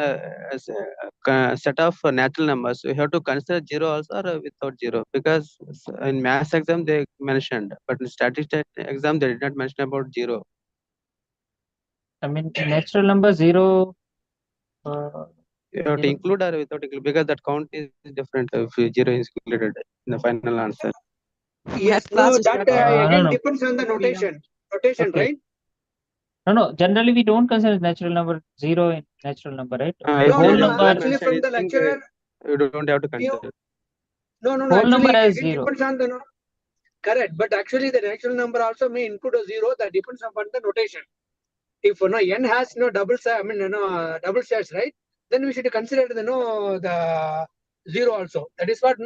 Speaker 14: set of natural numbers. You have to consider 0 also or without 0 because in maths exam they mentioned, but in statistics exam they did not mention about 0.
Speaker 1: I mean, natural number 0.
Speaker 14: You have to include or without include because that count is different if 0 is included in the final answer.
Speaker 16: Yes, no, that again depends on the notation. Notation,
Speaker 1: Okay.
Speaker 16: right?
Speaker 1: No. Generally, we don't consider natural number 0 in natural number, right?
Speaker 14: If
Speaker 1: Whole
Speaker 14: there is
Speaker 1: number.
Speaker 16: Actually, from the lecturer,
Speaker 14: you don't have to consider.
Speaker 16: no.
Speaker 1: Whole
Speaker 16: Actually,
Speaker 1: number
Speaker 16: it
Speaker 1: as
Speaker 16: again
Speaker 1: 0.
Speaker 16: depends on the correct. But actually, the natural number also may include a 0. That depends upon the notation. If n has double set, I mean double sets, right? Then we should consider the 0 also. That is what in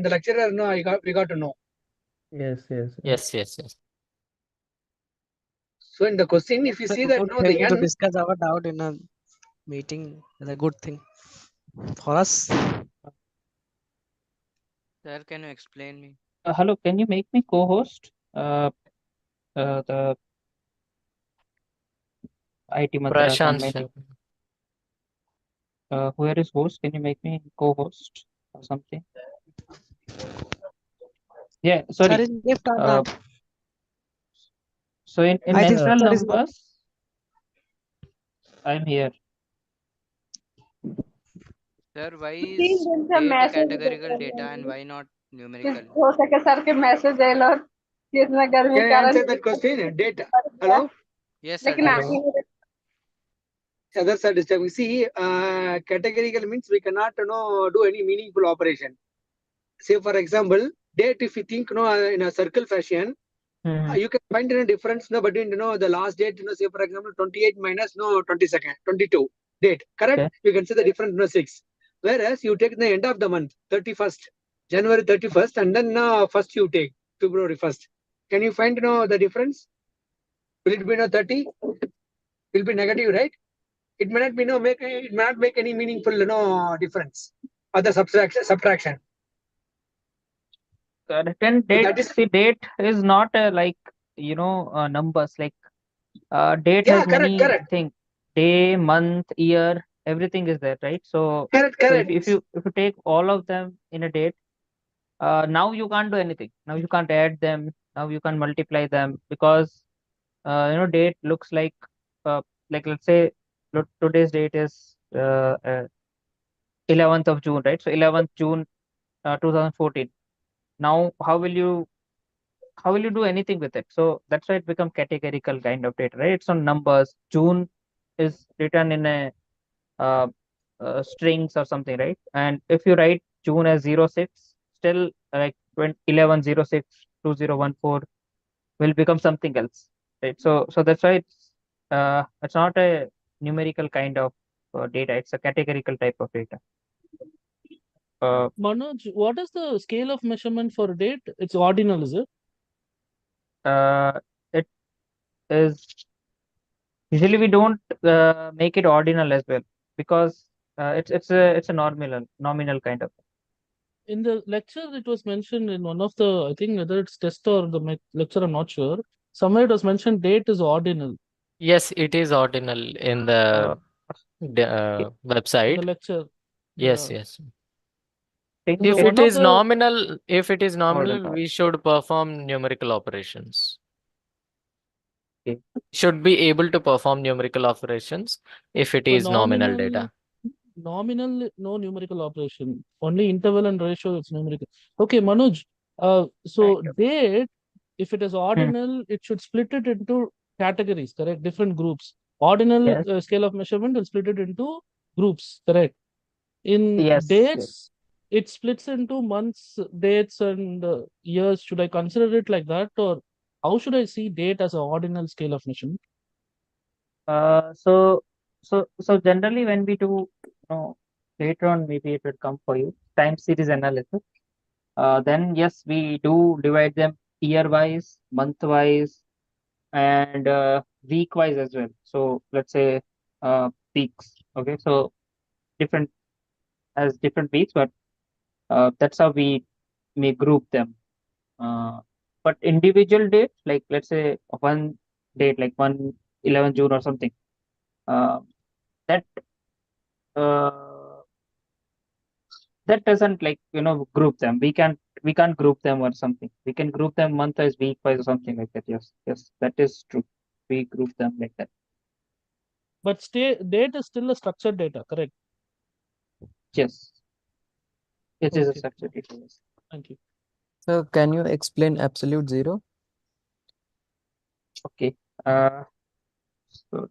Speaker 16: the lecturer we got to know.
Speaker 1: Yes.
Speaker 20: Yes.
Speaker 16: So in the question, if you see that the
Speaker 5: to
Speaker 16: n
Speaker 5: discuss our doubt in a meeting is a good thing for us.
Speaker 6: Sir, can you explain me?
Speaker 1: Hello, can you make me co-host? The IT Madras
Speaker 20: Prashant.
Speaker 1: Unmeeting. Where is host? Can you make me co-host or something? Yeah, sorry.
Speaker 5: Sir is left or not?
Speaker 1: So in
Speaker 5: I think
Speaker 1: natural
Speaker 5: sir is not.
Speaker 1: numbers, I'm here.
Speaker 6: Sir, why
Speaker 23: Please,
Speaker 6: is
Speaker 23: there's a
Speaker 6: date
Speaker 23: message
Speaker 6: categorical
Speaker 23: there.
Speaker 6: data and why not numerical?
Speaker 23: हो सके sir के message दे लो कि इसमें गर्मी
Speaker 16: Can I
Speaker 23: कारण
Speaker 16: answer that question? Data. Hello?
Speaker 6: Yes, sir.
Speaker 23: लेकिन आगे
Speaker 16: Others are disturbing. See, categorical means we cannot do any meaningful operation. Say, for example, date, if you think in a circle fashion, you can find a difference between the last date, say, for example, 28 minus 22nd, 22 date. Correct?
Speaker 1: Okay.
Speaker 16: You can see the difference 6. Whereas you take the end of the month, 31st, January 31st, and then first you take February 1st. Can you find the difference? Will it be 30? Will be negative, right? It may not be it may not make any meaningful difference or the subtraction.
Speaker 1: Written date. See, date is not like numbers. Like date has many things. Day, month, year, everything is there, right? So,
Speaker 16: correct.
Speaker 1: If you take all of them in a date, now you can't do anything. Now you can't add them. Now you can't multiply them because date looks like like let's say today's date is 11th of June, right? So 11th June 2014. Now how will you do anything with it? So that's why it become categorical kind of data, right? It's on numbers. June is written in a uh, strings or something, right? And if you write June as 06, still like 11/06/2014 will become something else, right? So that's why it's not a numerical kind of data. It's a categorical type of data.
Speaker 17: Manoj, what is the scale of measurement for date? It's ordinal, is it?
Speaker 1: It is usually we don't make it ordinal as well because it's a nominal kind of.
Speaker 17: In the lecture, it was mentioned in one of the, I think whether it's test or the lecture, I'm not sure. Somewhere it was mentioned date is ordinal.
Speaker 20: Yes, it is ordinal in the website.
Speaker 17: The lecture.
Speaker 20: Yes,
Speaker 17: Yeah.
Speaker 20: yes.
Speaker 1: Things
Speaker 20: If
Speaker 17: one
Speaker 20: it
Speaker 17: of
Speaker 20: is
Speaker 17: the-
Speaker 20: nominal, if it is
Speaker 1: Hold on,
Speaker 20: nominal,
Speaker 1: hold
Speaker 20: we should perform numerical operations.
Speaker 1: Okay.
Speaker 20: Should be able to perform numerical operations if it
Speaker 17: For
Speaker 20: is nominal data.
Speaker 17: Nominal, no numerical operation. Only interval and ratio is numerical. Okay, Manoj. So date, if it is ordinal, it should split it into categories, correct? Different groups. Ordinal
Speaker 1: Yes.
Speaker 17: scale of measurement will split it into groups, correct? In
Speaker 1: Yes,
Speaker 17: dates, it splits into months, dates, and years. Should I consider it like that, or how should I see date as an ordinal scale of measurement?
Speaker 1: So generally when we do, later on maybe it will come for you, time series analysis. Then yes, we do divide them year wise, month wise, and week wise as well. So let's say weeks. Okay, so different as different weeks, but that's how we may group them. But individual date, like let's say one date, like 11 June or something, that uh, that doesn't like group them. We can't group them or something. We can group them month wise, week wise, or something like that. Yes, that is true. We group them like that.
Speaker 17: But date is still a structured data, correct?
Speaker 1: Yes, it is a
Speaker 17: Okay.
Speaker 1: structured data. Yes.
Speaker 17: Thank you.
Speaker 7: So can you explain absolute zero?
Speaker 1: Okay. So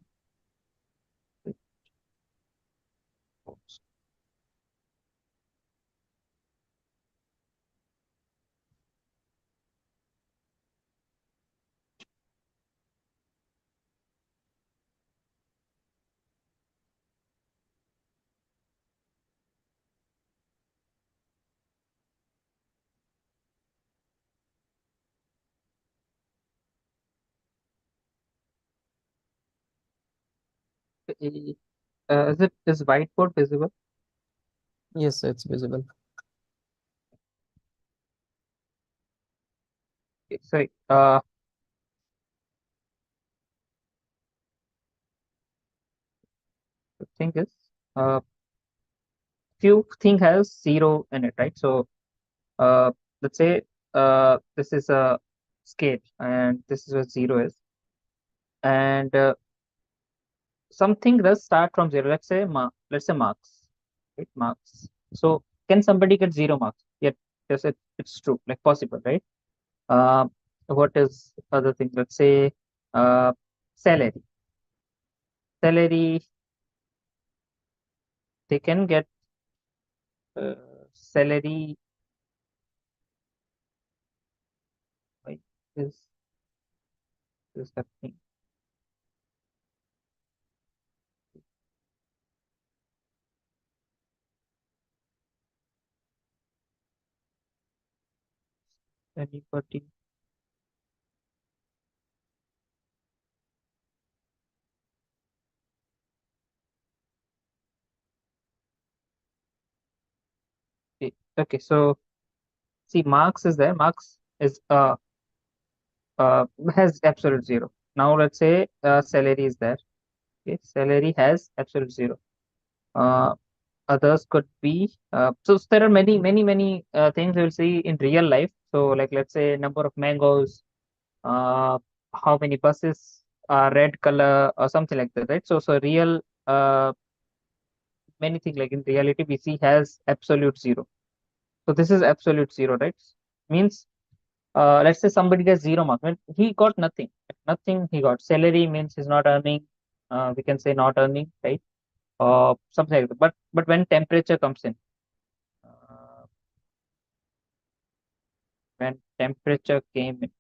Speaker 1: is whiteboard visible?
Speaker 7: Yes, it's visible.
Speaker 1: Okay, sorry. The thing is, few thing has zero in it, right? So let's say this is a scale and this is what zero is, and something does start from zero. Let's say marks, right? Marks. So can somebody get 0 marks? Yes, it's true, like possible, right? uh, what is other thing? Let's say uh, salary. They can get salary. Why is happening? Anybody? Okay, so see, marks is there. Marks is has absolute zero. Now let's say salary is there. Okay, salary has absolute zero. Others could be so there are many things we'll see in real life. So like let's say number of mangoes, how many buses red color or something like that, right? So real many things like in reality we see has absolute zero. So this is absolute zero, right? Means let's say somebody gets 0 mark, when he got nothing, nothing he got. Salary means he's not earning. We can say not earning, right? Something like that. But when temperature comes in, uh, when temperature came in,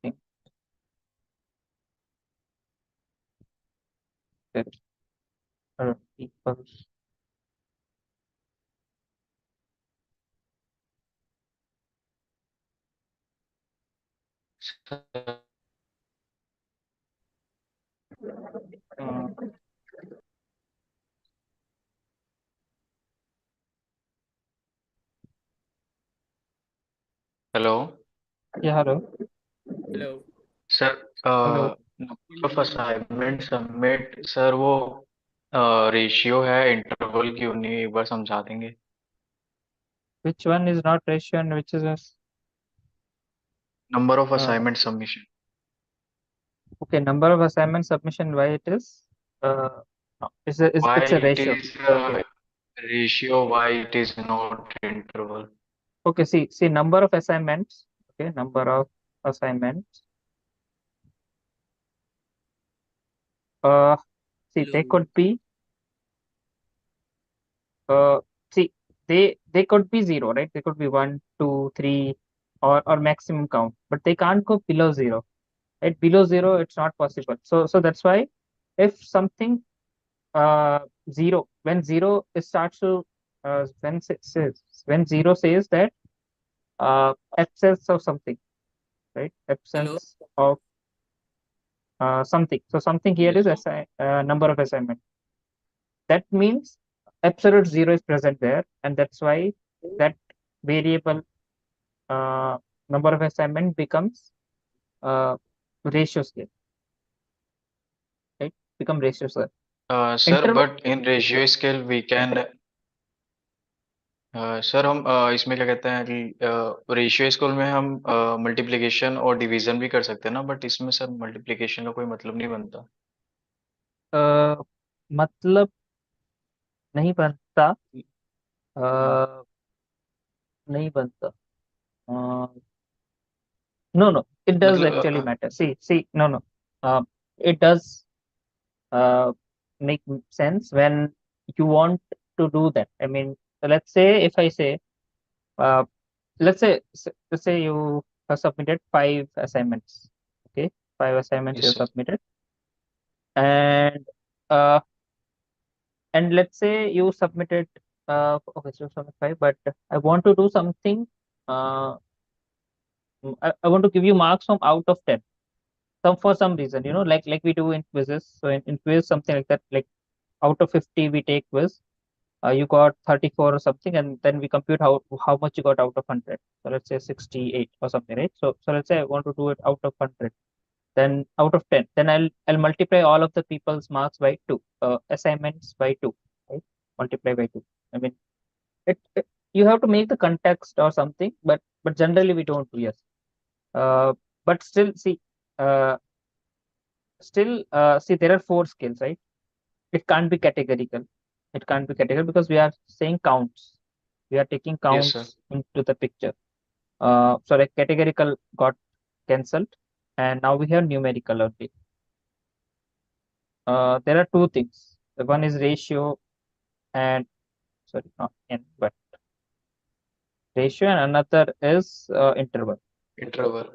Speaker 1: think that people. Uh,
Speaker 20: Hello.
Speaker 1: yeah, hello.
Speaker 20: Hello. Sir,
Speaker 1: Hello.
Speaker 20: number of assignment submit sir वो ratio है interval की उन्हें एक बार समझा देंगे.
Speaker 1: Which one is not ratio and which is
Speaker 20: Number of assignment submission.
Speaker 1: okay, number of assignment submission, why it is no,
Speaker 20: Why
Speaker 1: it's a
Speaker 20: it
Speaker 1: ratio.
Speaker 20: is
Speaker 1: Okay.
Speaker 20: ratio? Why it is not interval?
Speaker 1: Okay, see number of assignments. Okay, number of assignments. See, they could be see they could be 0, right? They could be 1, 2, 3, or maximum count, but they can't go below 0, right? Below 0 it's not possible. So that's why if something 0, when 0 it starts to when 0 says that absence of something, right? Absence of something. So something here is number of assignment. That means absolute 0 is present there, and that's why that variable number of assignment becomes ratio scale, right? Become ratio scale.
Speaker 20: Sir,
Speaker 1: Interval.
Speaker 20: but in ratio scale we can sir हम इसमें क्या कहते हैं ratio school में हम multiplication और division भी कर सकते हैं ना, बट इसमें सर मल्टीप्लिकेशन का कोई मतलब नहीं बनता.
Speaker 1: मतलब नहीं बनता. नहीं बनता. No, it does
Speaker 20: मतलब
Speaker 1: actually matter. See, no. It does make sense when you want to do that. I mean, let's say if I say, uh, let's say you have submitted 5 assignments. Okay, 5 assignments you
Speaker 20: yes,
Speaker 1: have
Speaker 20: sir.
Speaker 1: submitted, and uh, let's say you submitted okay, so 5, but I want to do something. I want to give you marks from out of 10. Some for some reason, like we do in quizzes. So in quiz, something like that, like out of 50 we take quiz. You got 34 or something, and then we compute how much you got out of 100. So let's say 68 or something, right? So let's say I want to do it out of 100, then out of 10, then I'll multiply all of the people's marks by 2, assignments by 2, right? Multiply by 2. I mean, it you have to make the context or something, but generally we don't do. Yes. uh, but still see, uh, see, there are 4 scales, right? It can't be categorical. It can't be categorical because we are saying counts. We are taking
Speaker 20: Yes, sir.
Speaker 1: counts into the picture. So like categorical got cancelled, and now we have numerical only. There are 2 things. The one is ratio, and sorry, not n, but ratio, and another is interval.
Speaker 20: Interval.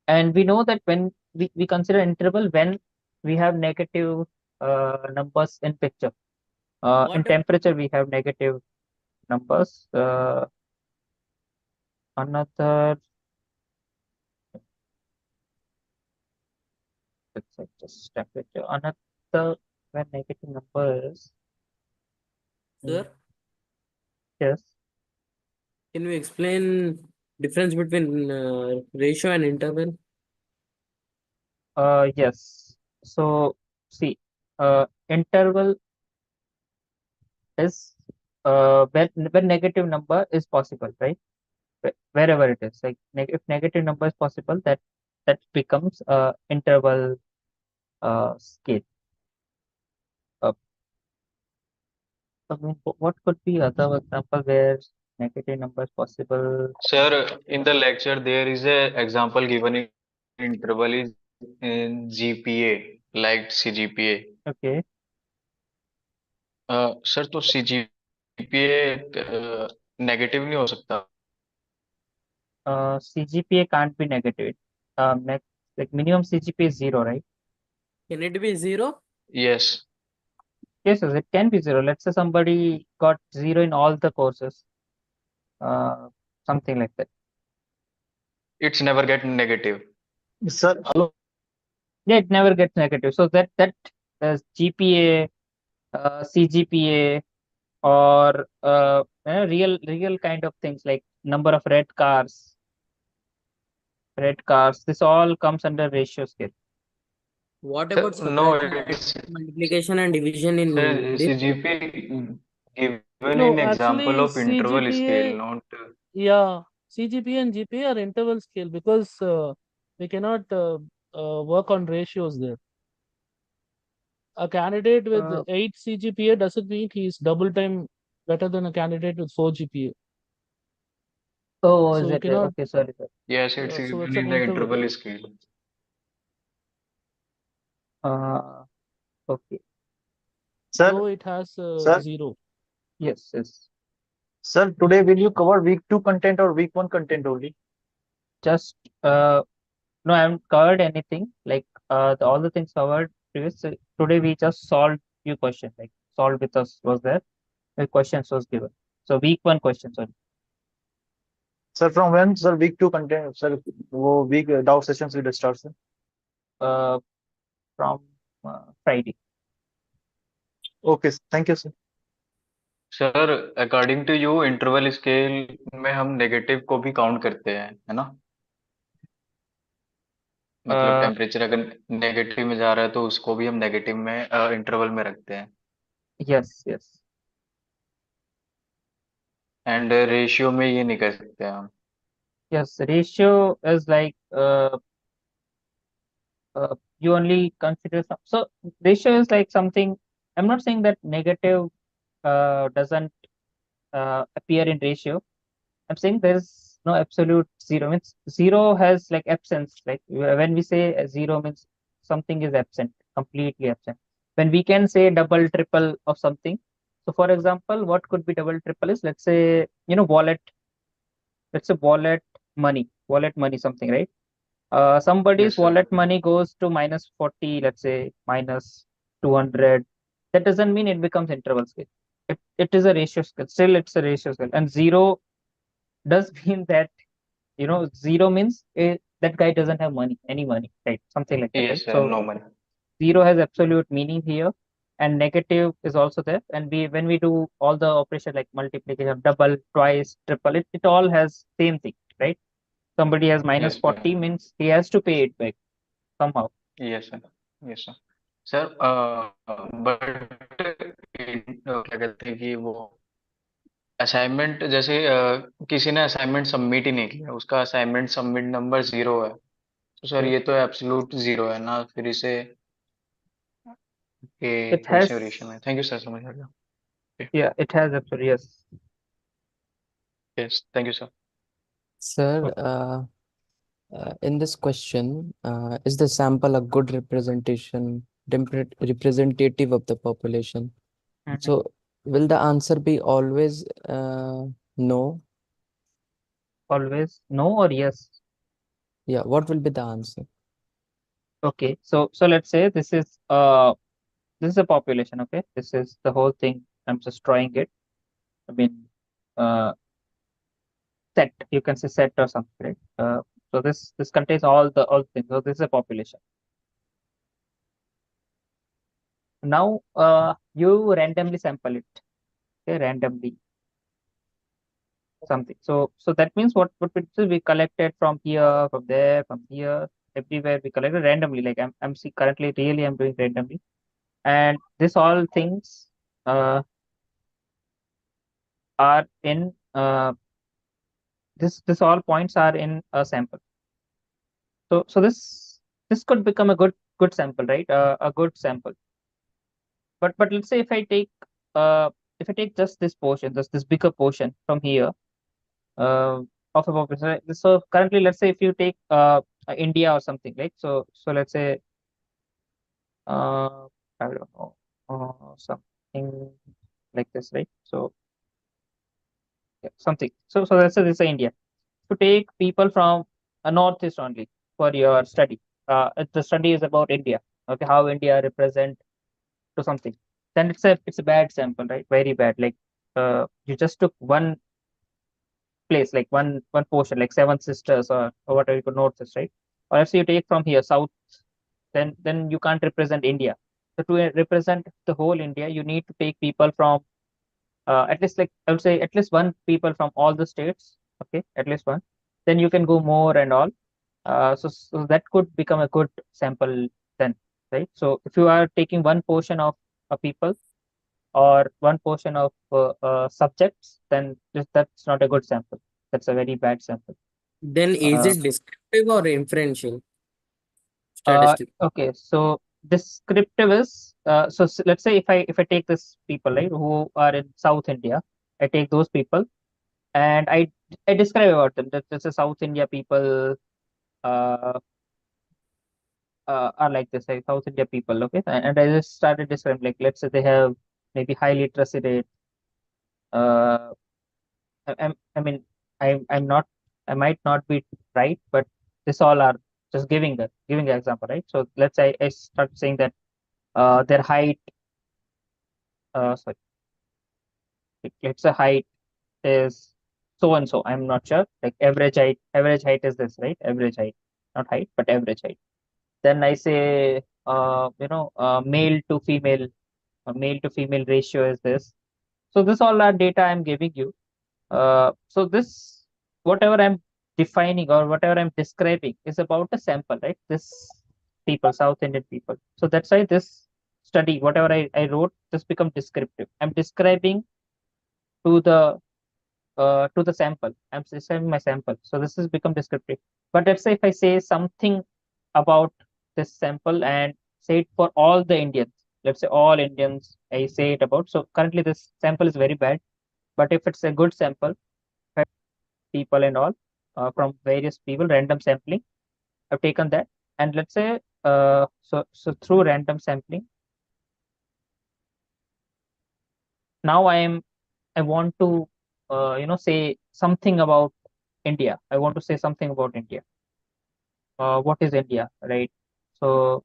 Speaker 1: And we know that when we consider interval when we have negative numbers in picture. In temperature, we have negative numbers. Another, let's say just temperature. Another when negative numbers.
Speaker 8: Sir,
Speaker 1: Yes.
Speaker 8: can you explain difference between ratio and interval?
Speaker 1: Yes. So see, interval is when negative number is possible, right? wherever it is. Like if negative number is possible, that becomes a interval scale. I mean, what could be other example where negative number is possible?
Speaker 15: Sir, in the lecture, there is a example given in interval is in GPA, like CGPA.
Speaker 1: Okay.
Speaker 15: Sir तो CGPA negative नहीं हो सकता.
Speaker 1: CGPA can't be negative. Like minimum CGPA is 0, right?
Speaker 8: Can it be 0?
Speaker 15: Yes.
Speaker 1: Yes, it can be 0. Let's say somebody got 0 in all the courses. Something like that.
Speaker 15: It's never get negative.
Speaker 2: Sir, hello.
Speaker 1: Yeah, it never gets negative. So that GPA, CGPA, or real kind of things like number of red cars. This all comes under ratio scale.
Speaker 8: What
Speaker 15: Sir,
Speaker 8: about
Speaker 15: no,
Speaker 8: subtraction,
Speaker 15: it's
Speaker 8: multiplication and division in
Speaker 15: sir,
Speaker 8: this?
Speaker 15: CGPA given
Speaker 17: No,
Speaker 15: in example
Speaker 17: actually,
Speaker 15: of interval scale,
Speaker 17: CGPA,
Speaker 15: not.
Speaker 17: yeah, CGPA and GPA are interval scale because we cannot work on ratios there. A candidate with 8 CGPA doesn't mean he's double time better than a candidate with 4 GPA.
Speaker 1: Oh,
Speaker 17: So
Speaker 1: is
Speaker 17: we
Speaker 1: it?
Speaker 17: cannot.
Speaker 1: Okay, sorry.
Speaker 15: Yes, it's
Speaker 17: So
Speaker 15: given
Speaker 17: it's
Speaker 15: in
Speaker 17: an
Speaker 15: the
Speaker 17: interval.
Speaker 15: interval scale.
Speaker 1: Okay.
Speaker 17: Though it has
Speaker 2: Sir?
Speaker 17: 0.
Speaker 1: Yes.
Speaker 2: Sir, today will you cover week 2 content or week 1 content only?
Speaker 1: Just no, I haven't covered anything. Like all the things covered previous. So today we just solved few questions. Like solved with us was there. The questions was given. So week 1 questions only.
Speaker 2: Sir, from when, sir, week 2 content, sir, वो week doubt sessions will start, sir?
Speaker 1: From Friday.
Speaker 2: Okay, thank you, sir.
Speaker 15: Sir according to you interval scale में हम negative को भी count करते हैं, है ना? मतलब टेम्परेचर अगर नेगेटिव में जा रहा है तो उसको भी हम नेगेटिव में इंटरवल में रखते हैं.
Speaker 1: यस.
Speaker 15: एंड रेशियो में ये नहीं कर सकते हम.
Speaker 1: Yes, ratio is like you only consider some. So ratio is like something. I'm not saying that negative doesn't appear in ratio. I'm saying there's no absolute 0. Means 0 has like absence. Like when we say 0 means something is absent, completely absent. When we can say double, triple of something. So for example, what could be double, triple is, let's say, wallet. Let's say wallet money, something, right? Somebody's
Speaker 15: Yes, sir.
Speaker 1: wallet money goes to minus 40, let's say minus 200. That doesn't mean it becomes interval scale. It is a ratio scale. Still, it's a ratio scale. And 0 does mean that, 0 means that guy doesn't have any money, right? Something like that, right?
Speaker 15: Yes, sir.
Speaker 1: So
Speaker 15: No money.
Speaker 1: 0 has absolute meaning here, and negative is also there. And when we do all the operation like multiplication, double, twice, triple, it all has same thing, right? Somebody has minus
Speaker 15: Yes, sir.
Speaker 1: 40 means he has to pay it back somehow.
Speaker 15: Yes, sir. Yes, sir. Sir but क्या कहते हैं कि वो assignment जैसे किसी ने assignment submit ही नहीं किया, उसका असाइनमेंट सबमिट नंबर 0 है, तो सर ये तो एब्सोल्यूट 0 है ना, फिर इसे
Speaker 1: It
Speaker 15: थोड़ी
Speaker 1: has,
Speaker 15: सी वेरिएशन है. थैंक यू सर, समझ आ गया.
Speaker 1: yeah, it has absolute, yes.
Speaker 15: Yes, thank you, sir.
Speaker 20: Sir, in this question, is the sample a good representative of the population? So, will the answer be always no?
Speaker 1: Always no or yes?
Speaker 20: Yeah, what will be the answer?
Speaker 1: Okay, so let's say this is a population. Okay, this is the whole thing. I'm just drawing it. I mean, set. You can say set or something, right? So this contains all things. So this is a population. Now, you randomly sample it. Okay, randomly something. So that means what we collected from here, from there, from here, everywhere we collected randomly. Like I'm currently really I'm doing randomly, and this all things are in this all points are in a sample. So this could become a good sample, right? A good sample. But let's say if I take just this portion, this bigger portion from here uh, of a population. Right? So currently, let's say if you take India or something, right? So let's say I don't know something like this, right? So yeah, something. So let's say this is India. To take people from a northeast only for your study. The study is about India. Okay, how India represent to something. Then it's a bad sample, right? Very bad. Like you just took one place, like one portion, like Seven Sisters or whatever you could notice, right? Or if you take from here south, then you can't represent India. So to represent the whole India, you need to take people from at least, like I would say, at least one people from all the states. Okay, at least one. Then you can go more and all. So that could become a good sample then, right? So if you are taking one portion of people or one portion of subjects, then that's not a good sample. That's a very bad sample.
Speaker 8: Then is
Speaker 1: Uh,
Speaker 8: it descriptive or inferential? Statistic.
Speaker 1: okay, so descriptive is let's say if I take this people, right, who are in South India, I take those people and I describe about them that this is South India people uh, are like this, like South India people, okay, and I just started describing, like let's say they have maybe high literacy rate. Uh, I mean, I'm not, I might not be right, but this all are just giving an example, right? So let's say I start saying that their height, sorry, let's say height is so and so. I'm not sure. Like average height is this, right? Average height, not height, but average height. Then I say, male to female ratio is this. So this all are data I'm giving you. So this, whatever I'm defining or whatever I'm describing is about a sample, right? This people, South Indian people. So that's why this study, whatever I wrote, this become descriptive. I'm describing to the sample. I'm describing my sample. So this has become descriptive. But let's say if I say something about this sample and say it for all the Indians, let's say all Indians, I say it about. So currently this sample is very bad. But if it's a good sample, people and all from various people, random sampling, I've taken that. And let's say so through random sampling, now I want to say something about India. I want to say something about India. What is India, right? So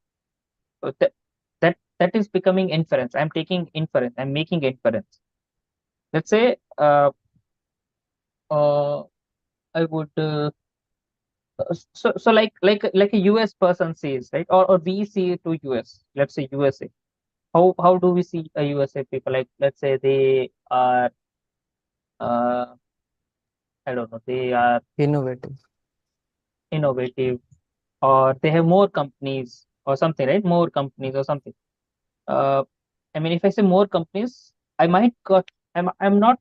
Speaker 1: that is becoming inference. I'm taking inference. I'm making inference. Let's say I would so like a US person says, right? Or we see to US. Let's say USA. How do we see a USA people? Like let's say they are I don't know, they are innovative, or they have more companies or something, right? More companies or something. Uh, I mean, if I say more companies, I might got I'm not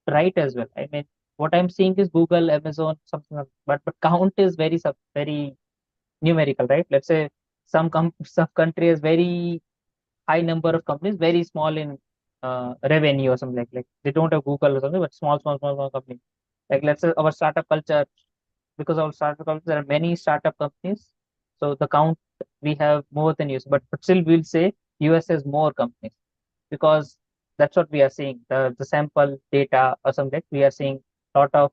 Speaker 1: right as well. I mean, what I'm seeing is Google, Amazon, something like, but count is very numerical, right? Let's say some country has very high number of companies, very small in revenue or something like they don't have Google or something, but small companies. Like let's say our startup culture, because of startup culture, there are many startup companies. So the count we have more than US, but still we'll say US has more companies because that's what we are seeing. The sample data or something, we are seeing lot of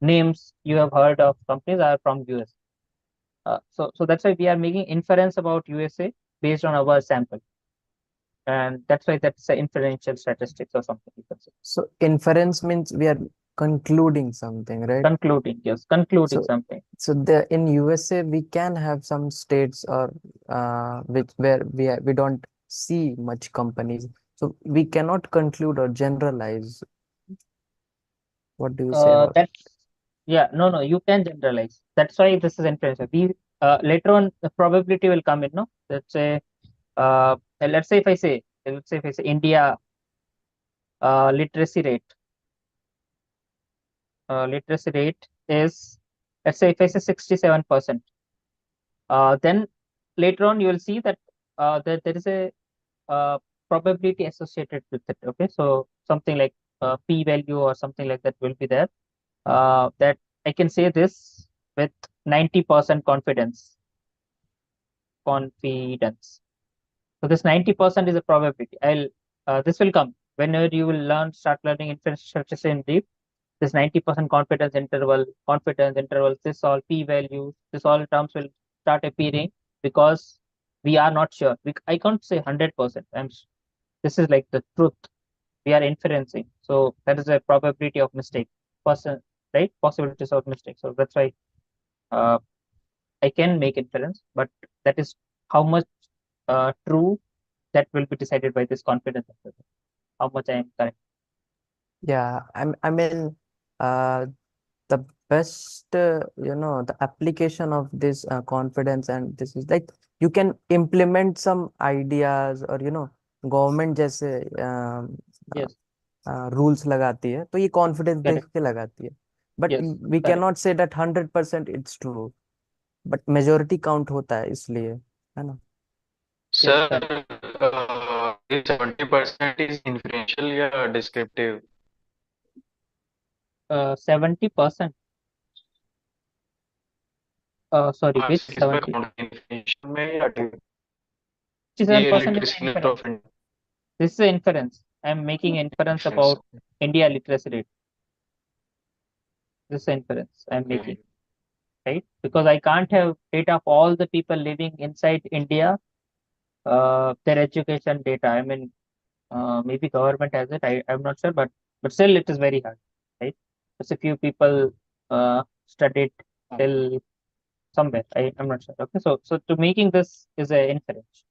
Speaker 1: names you have heard of companies are from US. So that's why we are making inference about USA based on our sample. And that's why that's inferential statistics or something you can say.
Speaker 4: So inference means we are concluding something, right?
Speaker 1: Concluding, yes, concluding
Speaker 4: So,
Speaker 1: something.
Speaker 4: so in USA we can have some states or where we don't see much companies. So we cannot conclude or generalize. What do you say about
Speaker 1: That Yeah, no, you can generalize. That's why this is inferential. We later on the probability will come in, no? Let's say if I say India literacy rate is, let's say if I say 67%, then later on you will see that there is a probability associated with it. Okay, so something like p value or something like that will be there. That I can say this with 90% confidence. So this 90% is a probability. This will come whenever you will start learning inference structures in deep. This 90% confidence intervals, this all p values, this all terms will start appearing because we are not sure. I can't say 100%. This is like the truth. We are inferencing. So that is a probability of mistake. Right? Possibilities of mistake. So that's why I can make inference, but that is how much true, that will be decided by this confidence interval, how much I am correct.
Speaker 4: Yeah, I mean, the best, the application of this confidence, and this is like you can implement some ideas, or government जैसे
Speaker 1: Yes.
Speaker 4: rules लगाती है, तो ये confidence देख
Speaker 1: Correct.
Speaker 4: के लगाती है. But
Speaker 1: Yes,
Speaker 4: we
Speaker 1: correct.
Speaker 4: cannot say that 100% it's true. But majority count होता है इसलिए, है ना?
Speaker 15: Sir
Speaker 1: correct.
Speaker 15: 70% is inferential या descriptive?
Speaker 1: 70%. Sorry,
Speaker 15: हाँ,
Speaker 1: which
Speaker 15: किस पे
Speaker 1: 70?
Speaker 15: count inferential में या ये
Speaker 1: 67% is
Speaker 15: literacy
Speaker 1: the
Speaker 15: rate
Speaker 1: inference.
Speaker 15: of India?
Speaker 1: This is the inference. I am making inference
Speaker 15: Yes.
Speaker 1: about India literacy rate. This is the inference I am
Speaker 15: Okay.
Speaker 1: making, right? Because I can't have data of all the people living inside India, their education data. I mean, maybe government has it. I'm not sure, but still it is very hard, right? Just a few people studied till somewhere. I'm not sure. Okay, so to making this is a inference.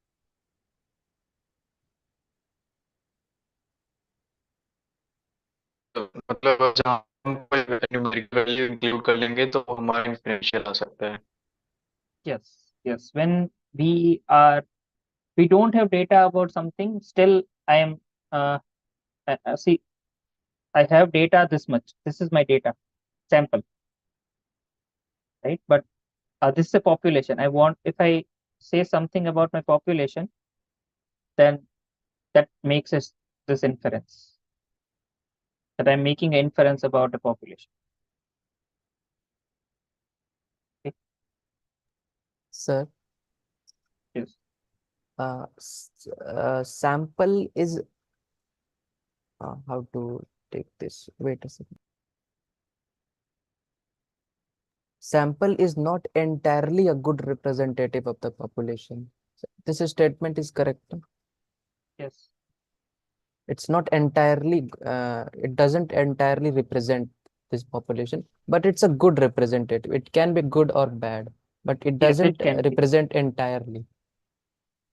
Speaker 15: तो मतलब जहाँ हम कोई numerical value include कर लेंगे तो हमारा इंफरेंशियल आ सकता है.
Speaker 1: Yes. When we don't have data about something, still I am see, I have data this much. This is my data sample, right? But this is a population. If I say something about my population, then that makes this inference, that I'm making an inference about the population. Okay.
Speaker 4: Sir,
Speaker 1: Yes.
Speaker 4: Sample is how to take this? Wait a second. Sample is not entirely a good representative of the population. This statement is correct.
Speaker 1: Yes.
Speaker 4: It's not entirely, it doesn't entirely represent this population, but it's a good representative. It can be good or bad, but it
Speaker 1: Yes,
Speaker 4: doesn't
Speaker 1: it can be.
Speaker 4: represent entirely.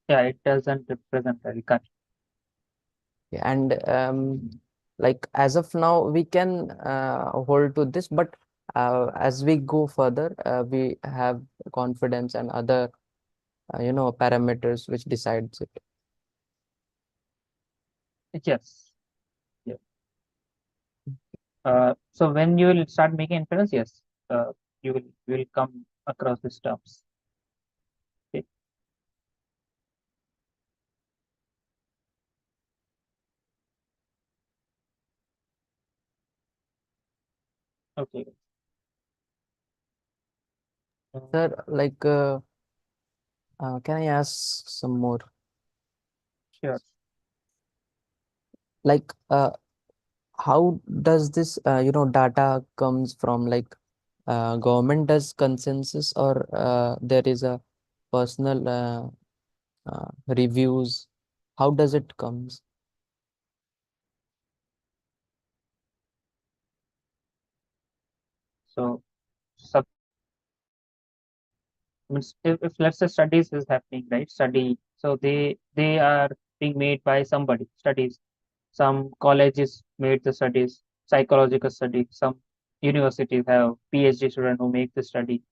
Speaker 1: Yeah, it doesn't represent very correct.
Speaker 4: Yeah, and like as of now, we can hold to this, but as we go further, we have confidence and other, parameters which decides it.
Speaker 1: Yes. Yeah. So when you will start making inference, yes, you will come across these terms. Okay. Okay.
Speaker 4: Sir, like, can I ask some more?
Speaker 1: Sure.
Speaker 4: Like, how does this, data comes from, like, government does consensus, or there is a personal reviews? How does it comes?
Speaker 1: So means if let's say studies is happening, right? So they are being made by somebody. Studies. Some colleges made the studies, psychological study. Some universities have PhD students who make the study.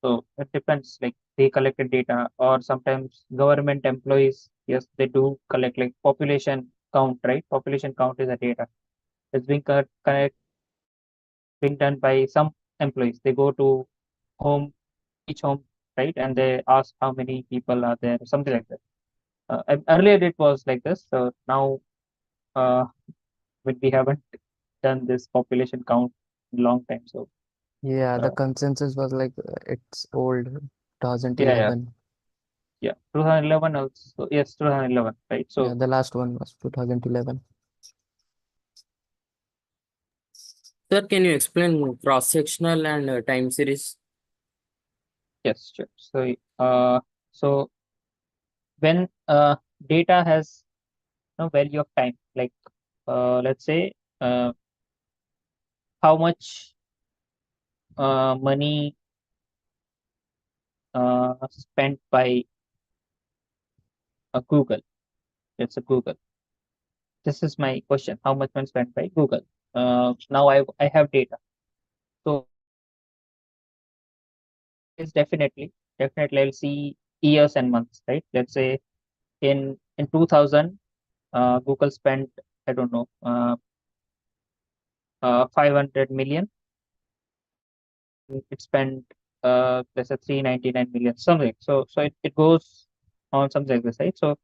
Speaker 1: So it depends. Like they collected data, or sometimes government employees. Yes, they do collect like population count, right? Population count is a data. It's being being done by some employees. They go to each home, right, and they ask how many people are there, something like that. Earlier it was like this, so now we haven't done this population count in long time. So
Speaker 4: Yeah, the
Speaker 1: uh,
Speaker 4: consensus was like it's old,
Speaker 1: yeah,
Speaker 4: 2011.
Speaker 1: yeah, 2011 also. Yes, 2011, right?
Speaker 4: Yeah,
Speaker 1: So
Speaker 4: the last one was 2011.
Speaker 8: Sir, can you explain cross-sectional and time series?
Speaker 1: yes, sure. So when data has no value of time, like let's say how much money spent by Google. It's a Google. This is my question. How much money spent by Google? Now I have data. So it's definitely I'll see years and months, right? Let's say in 2000, Google spent, I don't know, 500 million. It spent let's say 399 million, something. So it goes on something like this, right? So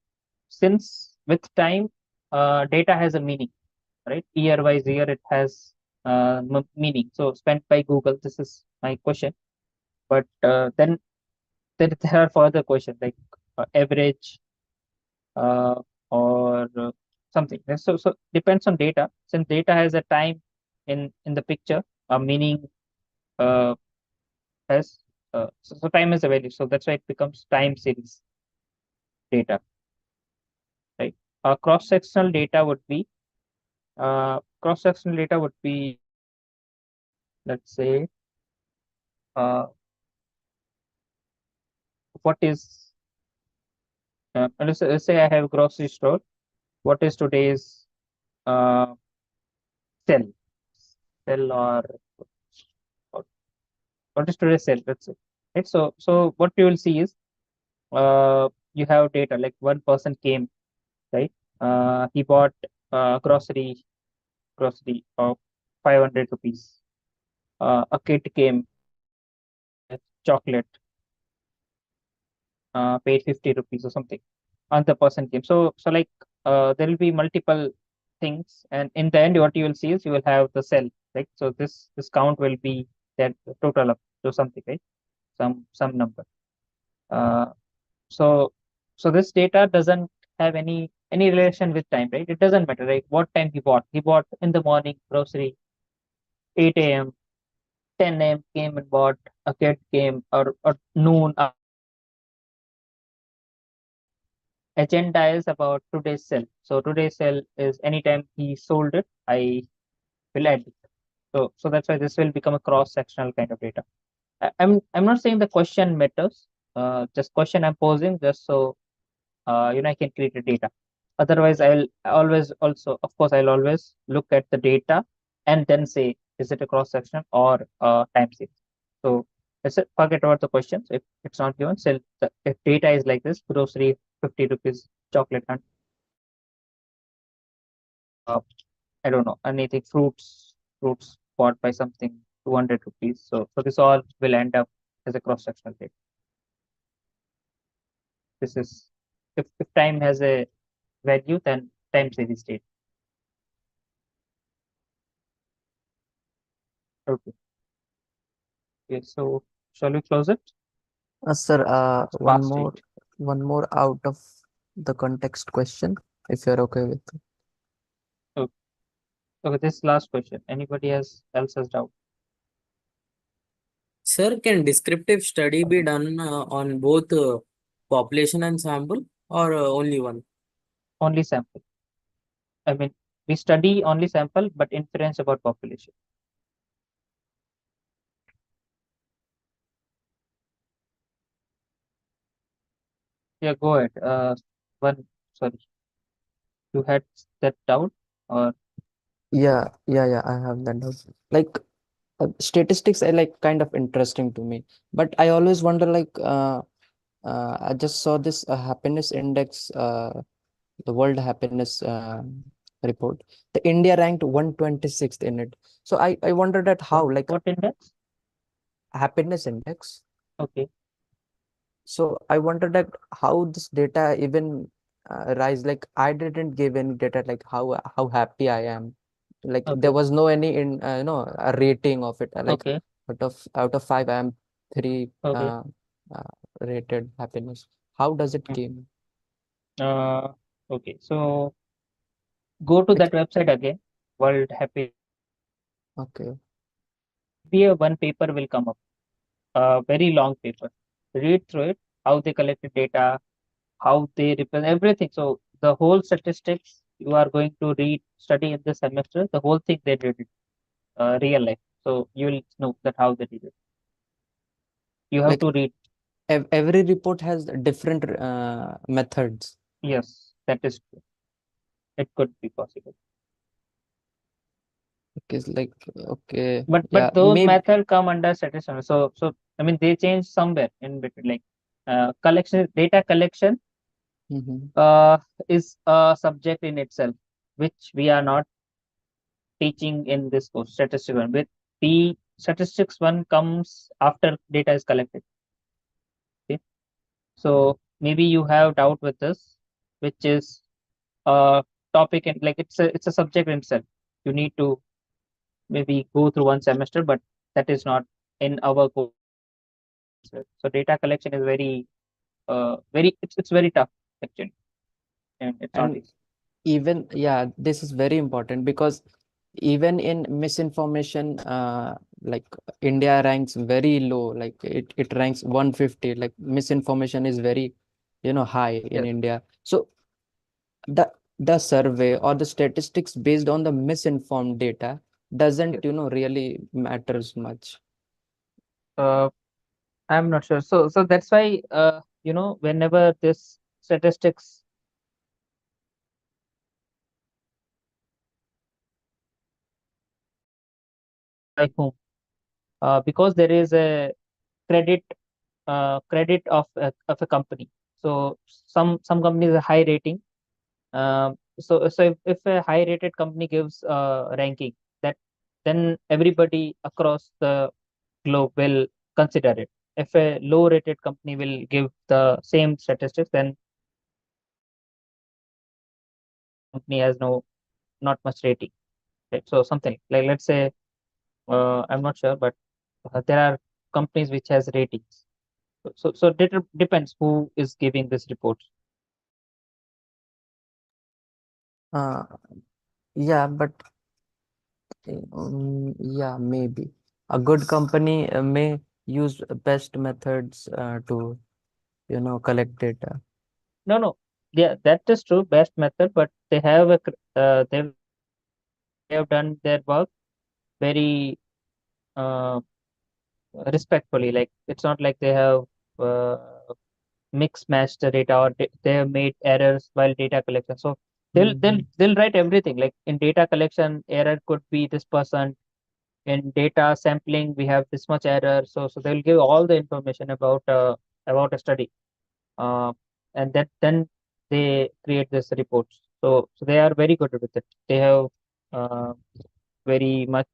Speaker 1: since with time, data has a meaning, right? Year by year, it has meaning. So spent by Google. This is my question. But then there are further questions like average uh, or something. So depends on data. Since data has a time in the picture, a meaning uh, has so time is a value. So that's why it becomes time series data, right? Cross sectional data would be, let's say, uh, what is let's say I have grocery store. What is today's uh, sell sell or what is today's sell? Let's say, right? So what you will see is you have data like one person came, right? He bought grocery of 500 rupees. A kid came, chocolate, paid 50 rupees or something. Another person came. So like there will be multiple things, and in the end, what you will see is you will have the cell, right? So this count will be that total up to something, right? Some number. Uh, so so this data doesn't have any relation with time, right? It doesn't matter, right? What time he bought. He bought in the morning grocery, 8 a.m., 10 a.m. came and bought. A kid came or noon. Agenda is about today's sell. So today's sell is anytime he sold it, I will add it. So that's why this will become a cross-sectional kind of data. I'm not saying the question matters. Just question I'm posing just so I can create a data. Otherwise, I'll always also, of course, I'll always look at the data and then say, is it a cross-section or time series? So let's forget about the questions. If it's not given, if data is like this, grocery 50 rupees, chocolate and I don't know, anything, fruits bought by something 200 rupees. So this all will end up as a cross-sectional data. This is if time has a value, then time series data. Okay. Okay, so shall we close it?
Speaker 4: Sir,
Speaker 1: It's
Speaker 4: one
Speaker 1: past
Speaker 4: more
Speaker 1: 8.
Speaker 4: out of the context question, if you're okay with it.
Speaker 1: Okay. Okay, this last question. Anybody else has doubt?
Speaker 8: Sir, can descriptive study be done on both population and sample or only one?
Speaker 1: Only sample. I mean, we study only sample, but inference about population. Yeah, go ahead. Sorry, you had that doubt or
Speaker 4: Yeah, I have that doubt. Like statistics are like kind of interesting to me, but I always wonder like I just saw this happiness index, the world happiness report. The India ranked 126th in it. So I wondered at how, like,
Speaker 1: What index?
Speaker 4: happiness index.
Speaker 1: Okay.
Speaker 4: So I wondered that how this data even rise. Like, I didn't give any data like how happy I am. Like, there
Speaker 1: Okay.
Speaker 4: was no any in a rating of it. Like,
Speaker 1: Okay.
Speaker 4: out of 5, I am 3
Speaker 1: Okay.
Speaker 4: rated happiness. How does it
Speaker 1: Mm.
Speaker 4: came?
Speaker 1: Okay. So go to that website again. World Happy.
Speaker 4: Okay.
Speaker 1: One paper will come up. A very long paper. Read through it. How they collected data. How they represent everything. So the whole statistics you are going to study in this semester. The whole thing they did it. Real life. So you will know that how they did it. You have
Speaker 4: Like,
Speaker 1: to read.
Speaker 4: every report has different methods.
Speaker 1: Yes, that is true. It could be possible.
Speaker 4: Okay, like, okay,
Speaker 1: But
Speaker 4: yeah,
Speaker 1: those
Speaker 4: maybe.
Speaker 1: methods come under statistical. So I mean they change somewhere in between. Like collection data collection is a subject in itself, which we are not teaching in this course, statistics one. With the statistics one comes after data is collected. Okay. So maybe you have doubt with this, which is a topic and like it's a subject in itself. You need to maybe go through one semester, but that is not in our course. So data collection is it's very tough actually, and it's not
Speaker 4: And
Speaker 1: easy.
Speaker 4: even, yeah, this is very important because even in misinformation, like, India ranks very low. Like, it ranks 150. Like, misinformation is very high in
Speaker 1: Yes.
Speaker 4: India. So the survey or the statistics based on the misinformed data doesn't really matters much.
Speaker 1: I'm not sure. So that's why whenever this statistics by whom, because there is a credit of a company. So some companies are high rating. So if a high rated company gives ranking, that then everybody across the globe will consider it. If a low rated company will give the same statistics, then company has not much rating. Right? So something like, let's say, I'm not sure, but there are companies which has ratings. So it depends who is giving this report.
Speaker 4: Yeah, but yeah, maybe a good company may use best methods to collect data.
Speaker 1: No, yeah, that is true, best method, but they have they have done their work very respectfully. Like it's not like they have uh, mix matched the data, or they have made errors while data collection. So they'll write everything. Like in data collection, error could be this percent. In data sampling, we have this much error. So they'll give all the information about a study, uh, and then they create this reports. So they are very good with it. They have uh, very much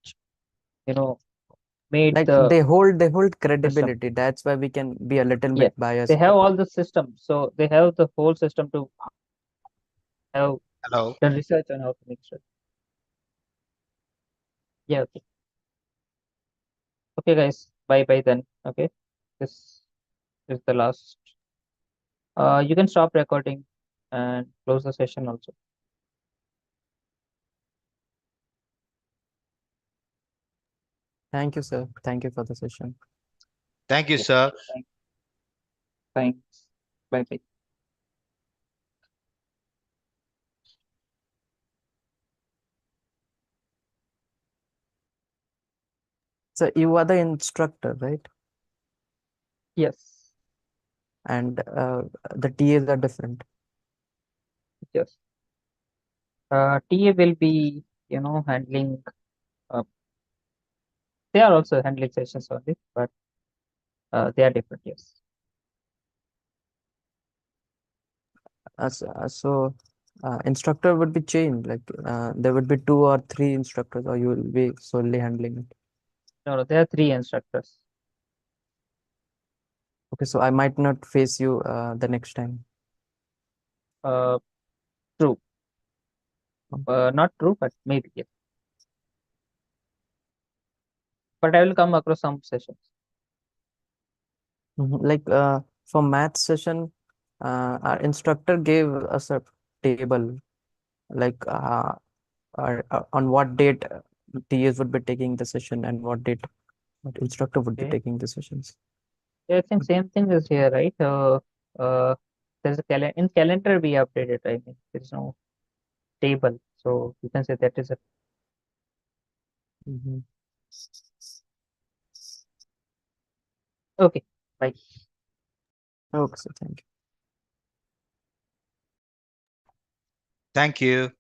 Speaker 1: made
Speaker 4: Like,
Speaker 1: the
Speaker 4: they hold
Speaker 1: system.
Speaker 4: credibility. That's why we can be a little
Speaker 1: Yes,
Speaker 4: bit biased.
Speaker 1: they have all the system. So they have the whole system to have
Speaker 3: Hello.
Speaker 1: done research on how to make sure. Yeah, okay. Okay, guys. Bye then. Okay. This is the last. You can stop recording and close the session also.
Speaker 4: Thank you, sir. Thank you for the session.
Speaker 3: Thank you, sir.
Speaker 1: Thanks. Bye.
Speaker 4: So you are the instructor, right?
Speaker 1: Yes.
Speaker 4: And the TAs are different.
Speaker 1: Yes. TA will be, handling. They are also handling sessions only, but they are different. Yes.
Speaker 4: So instructor would be changed, like there would be 2 or 3 instructors, or you will be solely handling it?
Speaker 1: No, there are 3 instructors.
Speaker 4: Okay, so I might not face you the next time.
Speaker 1: True. Not true, but maybe yes. But I will come across some sessions.
Speaker 4: Like for math session, our instructor gave us a table, like on what date TAs would be taking the session and what date what instructor would be
Speaker 1: Okay.
Speaker 4: taking the sessions.
Speaker 1: Yeah, I think same thing is here, right? There's a calendar in calendar we updated. I mean, there's no table, so you can say that is a. Okay, bye.
Speaker 4: Okay, so thank you.
Speaker 3: Thank you.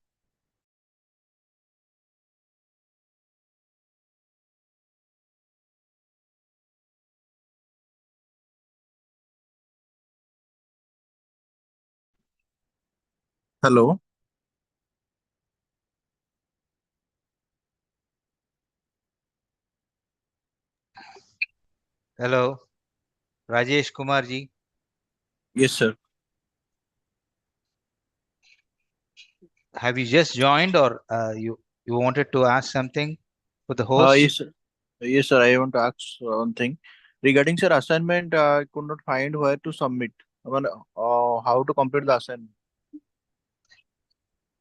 Speaker 12: Hello.
Speaker 3: Hello, Rajesh Kumar ji.
Speaker 12: Yes, sir.
Speaker 3: Have you just joined, or you wanted to ask something for the host?
Speaker 12: Yes, sir. Yes, sir. I want to ask one thing regarding sir assignment. I could not find where to submit. I mean, how to complete the assignment?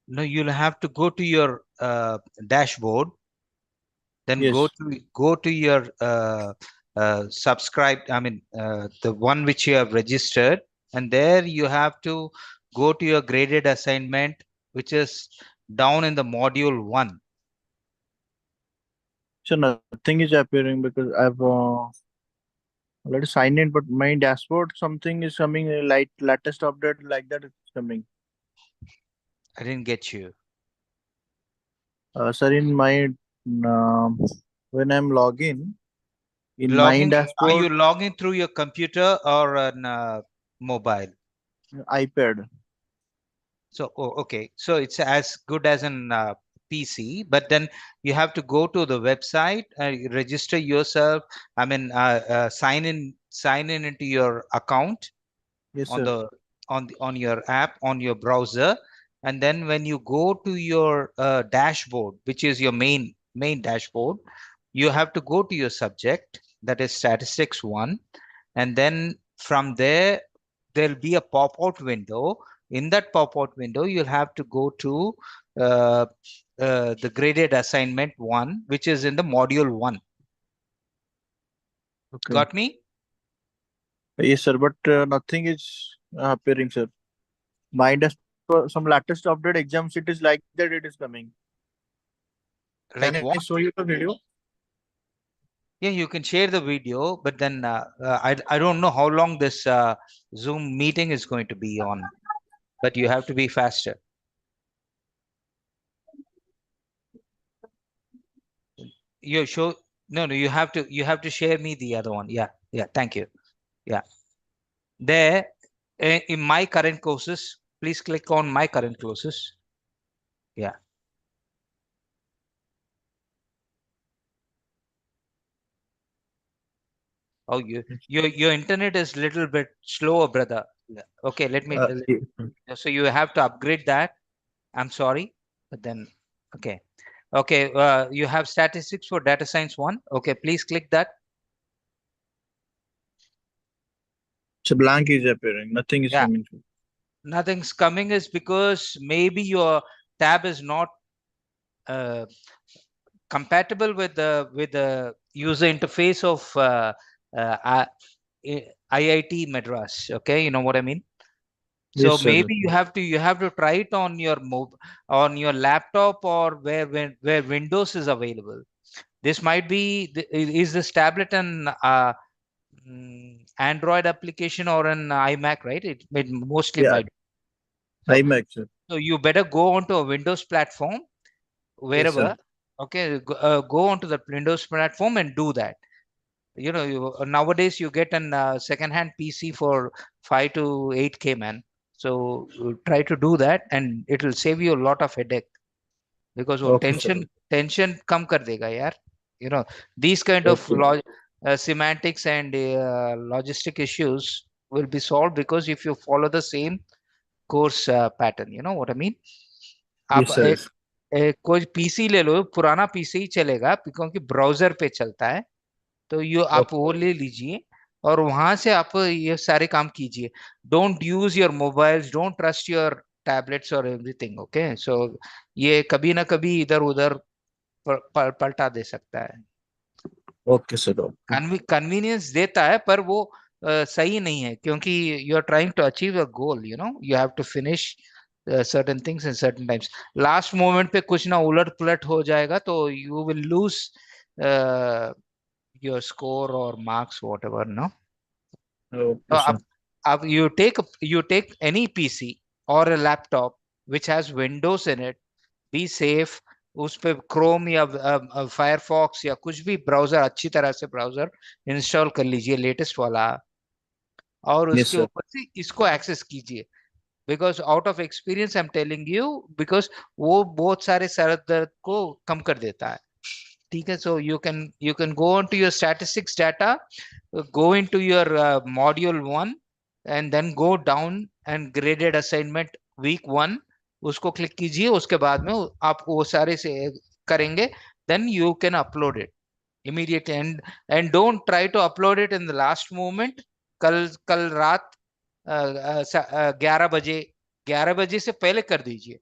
Speaker 3: No, you'll have to go to your dashboard. Then
Speaker 12: Yes.
Speaker 3: go to your subscribed. I mean, the one which you have registered, and there you have to go to your graded assignment, which is down in the module 1.
Speaker 12: So nothing is appearing because I've already signed in, but my dashboard something is coming like latest update like that is coming.
Speaker 3: I didn't get you.
Speaker 12: Sir, in my when I'm login in my
Speaker 3: Are
Speaker 12: dashboard,
Speaker 3: you logging through your computer or an mobile?
Speaker 12: iPad.
Speaker 3: So, okay. So it's as good as an PC, but then you have to go to the website, register yourself. I mean, sign in into your account
Speaker 12: Yes,
Speaker 3: on
Speaker 12: sir.
Speaker 3: on your app on your browser, and then when you go to your dashboard, which is your main dashboard, you have to go to your subject, that is statistics 1, and then from there there'll be a pop-out window. In that pop-out window, you'll have to go to the graded assignment 1, which is in the module 1.
Speaker 12: Okay.
Speaker 3: Got me?
Speaker 12: Yes, sir. But nothing is appearing, sir. My dashboard, some latest update exam sheet is like that. It is coming.
Speaker 3: Like
Speaker 12: Can I
Speaker 3: what?
Speaker 12: show you the video?
Speaker 3: Yeah, you can share the video, but then I don't know how long this Zoom meeting is going to be on, but you have to be faster. You show no, you have to share me the other one. Yeah, thank you. Yeah, there in my current courses, please click on my current courses. Yeah. Oh, your internet is little bit slower, brother. Okay, let me. So you have to upgrade that. I'm sorry, but then okay. You have statistics for data science 1. Okay, please click that.
Speaker 12: So blank is appearing. Nothing is coming.
Speaker 3: Nothing's coming is because maybe your tab is not compatible with the user interface of IIT Madras. Okay, you know what I mean. So
Speaker 12: Yes, sir.
Speaker 3: maybe you have to try it on your on your laptop, or where Windows is available. This might be is this tablet an Android application or an iMac, right? It mostly might. So,
Speaker 12: iMac, sir.
Speaker 3: so you better go onto a Windows platform wherever.
Speaker 12: Yes,
Speaker 3: okay, go onto the Windows platform and do that. You know, nowadays you get an second-hand PC for 5 to 8K, man. So try to do that, and it will save you a lot of headache, because वो
Speaker 12: Okay, sir.
Speaker 3: tension कम कर देगा यार. You know, these kind of semantics and logistic issues will be solved because if you follow the same course pattern. You know what I mean? आप
Speaker 12: Yes, sir.
Speaker 3: कोई PC ले लो, पुराना PC ही चलेगा क्योंकि browser पे चलता है, तो ये आप वो ले लीजिए और वहां से आप ये सारे काम कीजिए. Don't use your mobiles, don't trust your tablets और एवरीथिंग. ओके, सो ये कभी ना कभी इधर उधर पलटा दे सकता है.
Speaker 12: Okay, sir. Okay.
Speaker 3: कन्वीनियंस देता है पर वो सही नहीं है, क्योंकि you are trying to achieve a goal. You know, you have to finish certain things in certain times. Last moment पे कुछ ना उलट पुलट हो जाएगा तो you will lose your score or marks, whatever. No.
Speaker 12: Okay, sir.
Speaker 3: Up you take any PC or a laptop which has Windows in it. Be safe. उस पे क्रोम या फायरफॉक्स या कुछ भी ब्राउजर, अच्छी तरह से ब्राउजर इंस्टॉल कर लीजिए, लेटेस्ट वाला, और
Speaker 12: Yes,
Speaker 3: उसके
Speaker 12: sir.
Speaker 3: ऊपर से इसको एक्सेस कीजिए. Because out of experience I am telling you, because वो बहुत सारे सर दर्द को कम कर देता है. ठीक है, so you can go on to your statistics data, go into your module 1 and then go down and graded assignment week 1, उसको क्लिक कीजिए. उसके बाद में आप वो सारे से करेंगे, then you can upload it immediately, and don't try to upload it in the last moment. कल रात 11 बजे से पहले कर दीजिए,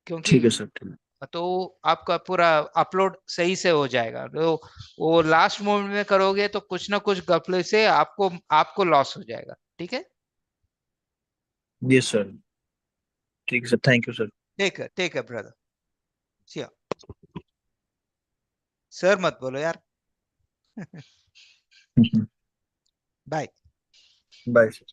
Speaker 3: क्योंकि
Speaker 12: ठीक है सर.
Speaker 3: तो आपका पूरा अपलोड सही से हो जाएगा. तो वो लास्ट मोमेंट में करोगे तो कुछ ना कुछ गफले से आपको लॉस हो जाएगा. ठीक है.
Speaker 12: Yes, sir. ठीक है सर. Thank you, sir.
Speaker 3: ठीक है ब्रदर. सर मत बोलो यार. बाय.
Speaker 12: Bye, sir.